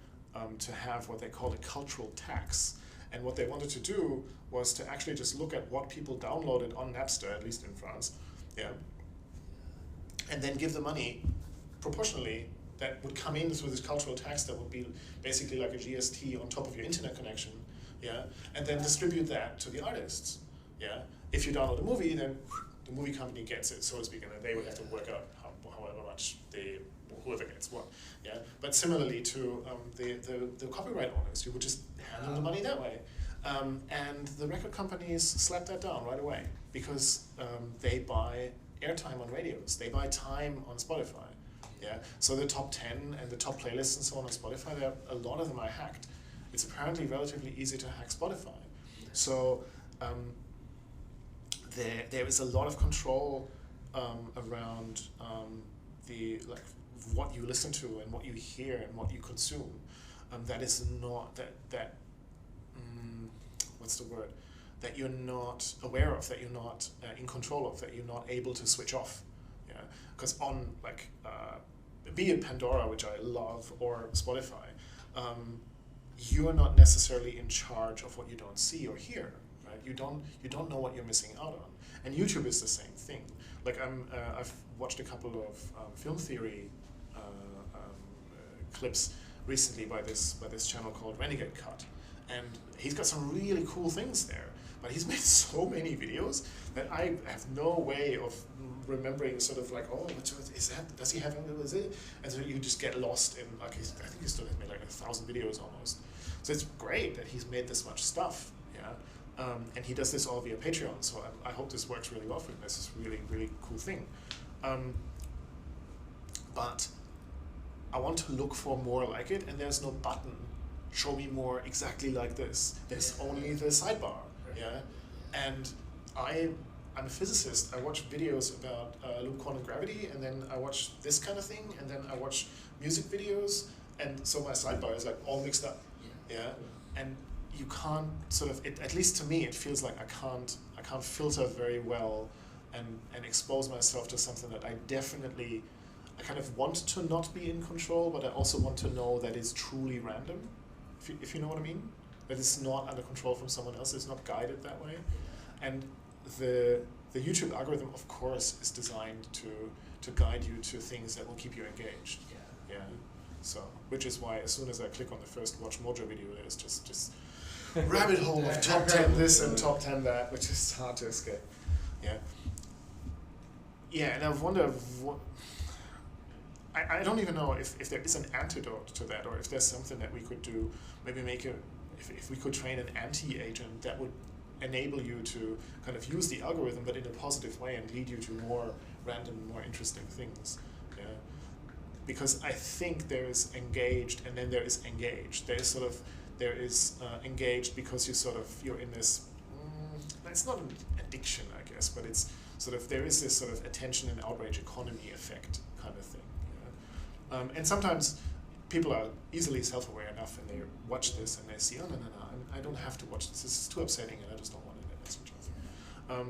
to have what they called a cultural tax. And what they wanted to do was to actually just look at what people downloaded on Napster, at least in France, and then give the money proportionally that would come in through this cultural tax that would be basically like a GST on top of your internet connection, and then distribute that to the artists. If you download a movie, then the movie company gets it, so to speak, and then they would have to work out however much whoever gets what. But similarly to the copyright owners, you would just handle the money that way. And the record companies slapped that down right away because they buy airtime on radios, they buy time on Spotify. So the top 10 and the top playlists and so on Spotify, a lot of them are hacked. It's apparently relatively easy to hack Spotify. So there is a lot of control around what you listen to and what you hear and what you consume. That is not what's the word? That you're not aware of, that you're not in control of, that you're not able to switch off. Because on be it Pandora, which I love, or Spotify, you are not necessarily in charge of what you don't see or hear. Right? You don't know what you're missing out on. And YouTube is the same thing. Like I've watched a couple of film theory clips recently by this channel called Renegade Cut, and he's got some really cool things there. But he's made so many videos that I have no way of remembering sort of like, oh, what is that? Does he have is it? And so you just get lost in like I think he still has made like 1,000 videos almost. So it's great that he's made this much stuff. And he does this all via Patreon, so I hope this works really well for him. This is a really, really cool thing. But I want to look for more like it, and there's no button, show me more exactly like this. There's only the sidebar, And I'm a physicist. I watch videos about loop quantum gravity, and then I watch this kind of thing, and then I watch music videos, and so my sidebar is like all mixed up, And you can't sort of, at least to me, it feels like I can't filter very well and expose myself to something that I kind of want to not be in control, but I also want to know that it's truly random, if you know what I mean? That it's not under control from someone else, it's not guided that way. And the YouTube algorithm, of course, is designed to guide you to things that will keep you engaged. So, which is why as soon as I click on the first Watch Mojo video, there's just rabbit hole of top 10 this and top 10 that, which is hard to escape. And I wonder what. I don't even know if there is an antidote to that, or if there's something that we could do. Maybe if we could train an anti-agent that would enable you to kind of use the algorithm, but in a positive way, and lead you to more random, more interesting things. Because I think there is engaged, and then there is engaged. There is engaged because you're in this. It's not an addiction, I guess, but it's sort of there is this sort of attention and outrage economy effect kind of thing. And sometimes people are easily self-aware enough, and they watch this and they see, oh no, I don't have to watch this is too upsetting, and I just don't want it, and I switch off.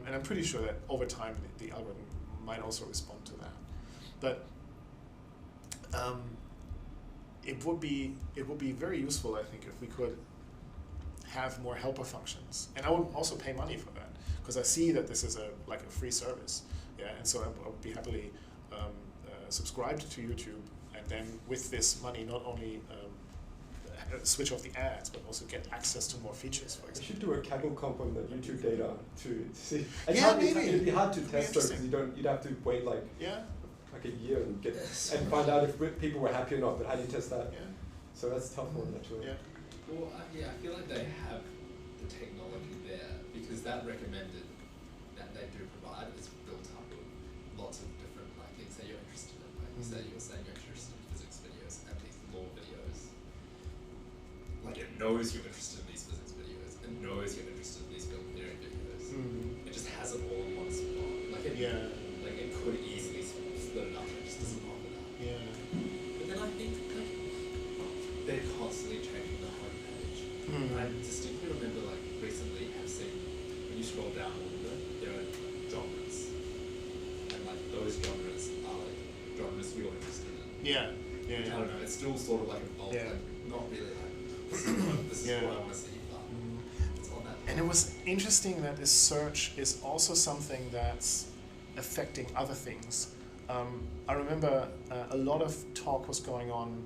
And I'm pretty sure that over time the algorithm might also respond to that. But it would be very useful, I think, if we could have more helper functions, and I would also pay money for that because I see that this is a free service, and so I would be happily subscribed to YouTube, and then with this money not only switch off the ads, but also get access to more features, for We example. should do a Kaggle comp on the YouTube data to see. Maybe. It'd be hard to It'd be test though, because you'd have to wait like a year and get and find out if people were happy or not. But how do you test that? Yeah. So that's a tough one actually. Yeah. Well, I feel like they have the technology there because that recommended that they do provide is built up with lots of different things that you're interested in. Like you say, you're saying you're interested in physics videos and these law videos. Like it knows you're interested in these physics videos, it knows you're interested in these film theory videos. It just has it all in one spot. Like it could easily split it up, it just doesn't offer that. Yeah. But then I think they're constantly changing the homepage. I distinctly remember recently have seen when you scroll down a little bit, there are genres. And those genres are genres you're interested in. Yeah. I don't know, it's still sort of involved, not really this is what I want to see, but it's on that. And it was interesting that this search is also something that's affecting other things. I remember a lot of talk was going on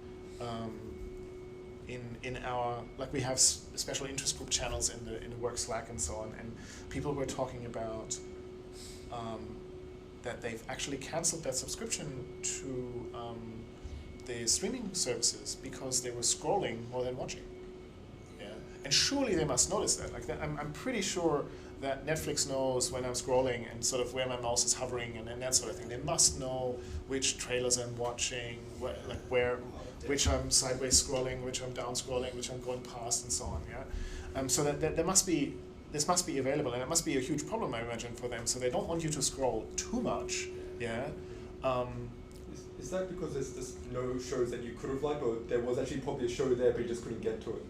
in our, we have special interest group channels in the work Slack and so on, and people were talking about that they've actually canceled their subscription to the streaming services because they were scrolling more than watching. And surely they must notice that. I'm pretty sure that Netflix knows when I'm scrolling and sort of where my mouse is hovering and that sort of thing. They must know which trailers I'm watching, which I'm sideways scrolling, which I'm down scrolling, which I'm going past, and so on. So that this must be available, and it must be a huge problem, I imagine, for them. So they don't want you to scroll too much. Is that because there's no shows that you could have liked, or there was actually probably a show there but you just couldn't get to it?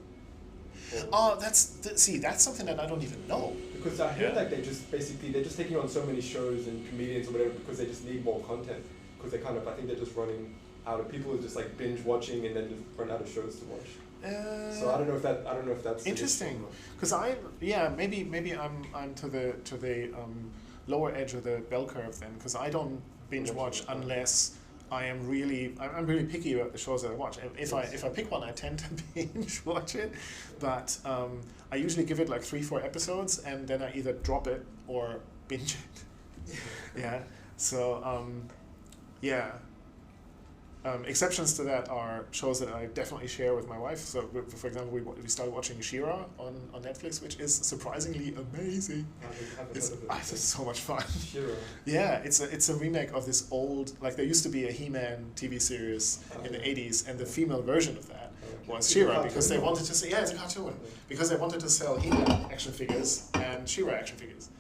That's something that I don't even know. Because I heard they're just taking on so many shows and comedians or whatever because they just need more content. Because they I think they're just running out of people who just binge watching and then just run out of shows to watch. So I don't know if that's interesting. Because maybe I'm to the lower edge of the bell curve then, because I don't binge watch unless I'm really picky about the shows that I watch. If I pick one, I tend to binge watch it, but I usually give it 3-4 episodes, and then I either drop it or binge it. So exceptions to that are shows that I definitely share with my wife. So, for example, we started watching She-Ra on Netflix, which is surprisingly amazing. It's so much fun. She-Ra. Yeah, it's a remake of this old, there used to be a He-Man TV series in the 80s, and the female version of that was She-Ra, because they wanted to say, it's a cartoon, because they wanted to sell He-Man action figures and She-Ra action figures.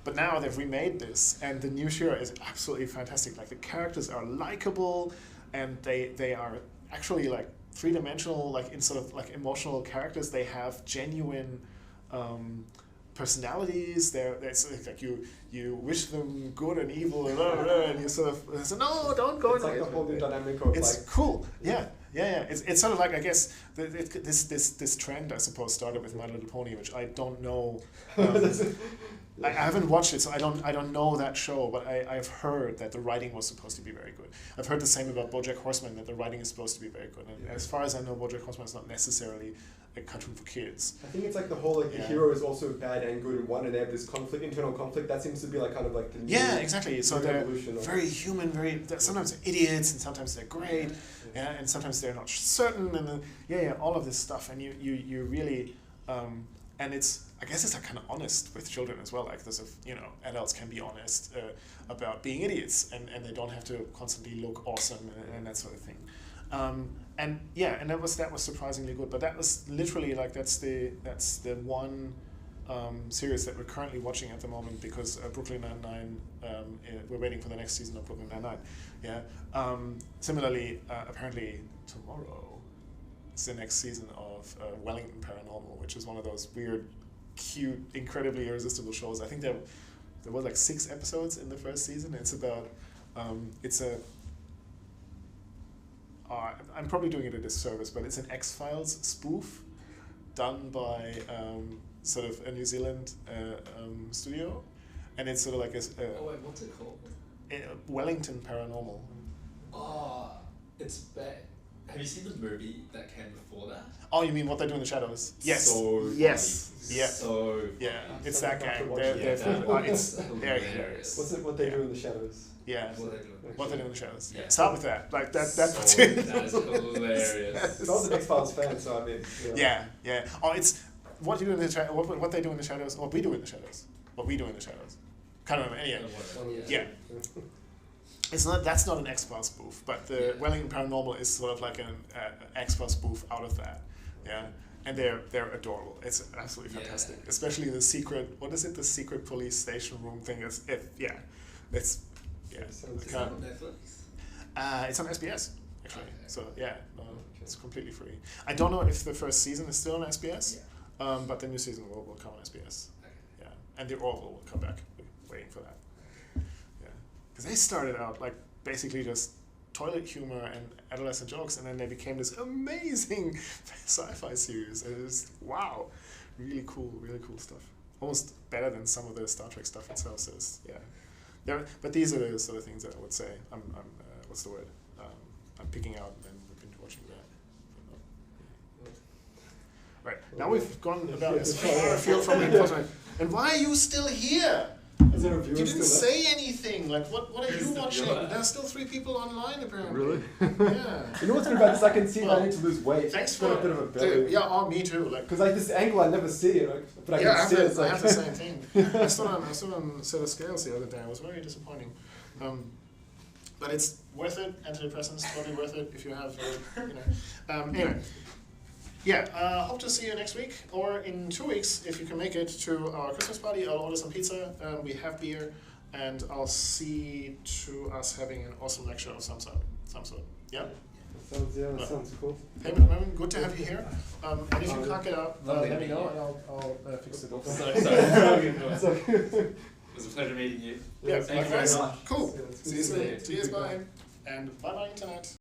But now they've remade this, and the new She-Ra is absolutely fantastic. The characters are likable, and they are actually three-dimensional, in sort of emotional characters. They have genuine personalities. It's you wish them good and evil, and you sort of say, no, don't go. It's the whole new dynamic of it's cool. Yeah. It's sort of I guess this trend, I suppose, started with My Little Pony, which I don't know. I haven't watched it, so I don't know that show, but I've heard that the writing was supposed to be very good. I've heard the same about BoJack Horseman, that the writing is supposed to be very good. And as far as I know, BoJack Horseman is not necessarily a cartoon for kids. I think it's the whole the hero is also bad and good in one, and they have this internal conflict. That seems to be kind of the new, exactly. So they're very human, sometimes they're idiots, and sometimes they're great, and sometimes they're not certain, and all of this stuff, and you really, and I guess it's kind of honest with children as well. Adults can be honest about being idiots, and they don't have to constantly look awesome and that sort of thing. And that was surprisingly good. But that was literally that's the one series that we're currently watching at the moment, because Brooklyn Nine-Nine, we're waiting for the next season of Brooklyn Nine-Nine. Similarly, apparently tomorrow is the next season of Wellington Paranormal, which is one of those weird, cute, incredibly irresistible shows. I think they're there was like 6 episodes in the first season. It's about I'm probably doing it a disservice, but it's an X-Files spoof done by sort of a New Zealand studio, and it's sort of like Oh wait, what's it called? Wellington Paranormal. Oh, it's bad. Have you seen the movie that came before that? Oh, you mean What They Do in the Shadows? Yes. So yes. funny. Yeah. So Yeah. It's that Something gang. to watch. They're hilarious. hilarious. What they do in the shadows? Yeah. What they do? What They Do in the Shadows. Yeah. Start with that. Like that. So, That's that is hilarious. I was an X-Files fan, so I mean. Yeah. Yeah. Oh, it's what you do in the what they do in the shadows. What we do in the shadows. What we do in the shadows. Kind of yeah. Yeah. It's not. That's not an X-Files spoof, but the Wellington Paranormal is sort of like an X-Files spoof out of that. Yeah. And they're adorable. It's absolutely fantastic. Especially the secret. What is it? The secret police station room thing. It's yeah. Sounds Is that on Netflix? It's on SBS actually. Okay. So yeah, no, it's completely free. I don't know if the first season is still on SBS, but the new season will come on SBS. Okay. Yeah, and the Orville will come back. We're waiting for that. Yeah, because they started out like basically just toilet humor and adolescent jokes, and then they became this amazing sci-fi series. And it was wow, really cool stuff. Almost better than some of the Star Trek stuff itself. So it's, yeah, but these are the sort of things that I would say I'm what's the word? I'm picking out and binge watching that. Right now we've gone about as far afield from enforcement. And why are you still here? Is there a viewer You didn't still say anything. Like, what are Who's you the watching? viewer? There's still 3 people online, apparently. Really? Yeah. You know what's good about this? I can see that Well, I need to lose weight. Thanks It's got for a bit of a belly. dude, yeah. Oh, me too. Like, Because like this angle I never see it, but I yeah, can see it. It's I like have the same thing. I stood on a set of scales the other day. It was very disappointing. But it's worth it. Antidepressants, totally worth it if you have, anyway. Yeah, hope to see you next week or in 2 weeks if you can make it to our Christmas party. I'll order some pizza. We have beer, and I'll see to us having an awesome lecture of some sort. Yeah. That sounds cool. Hey, Mervyn, good to have you here. And if you can't get out, Lovely let to me meet know, you. and I'll fix it up. Sorry. It's okay. It was a pleasure meeting you. Yeah, Thank you very likewise. much. Cool. Yeah, it's See you good to soon. see you. Cheers, bye. And bye-bye, internet.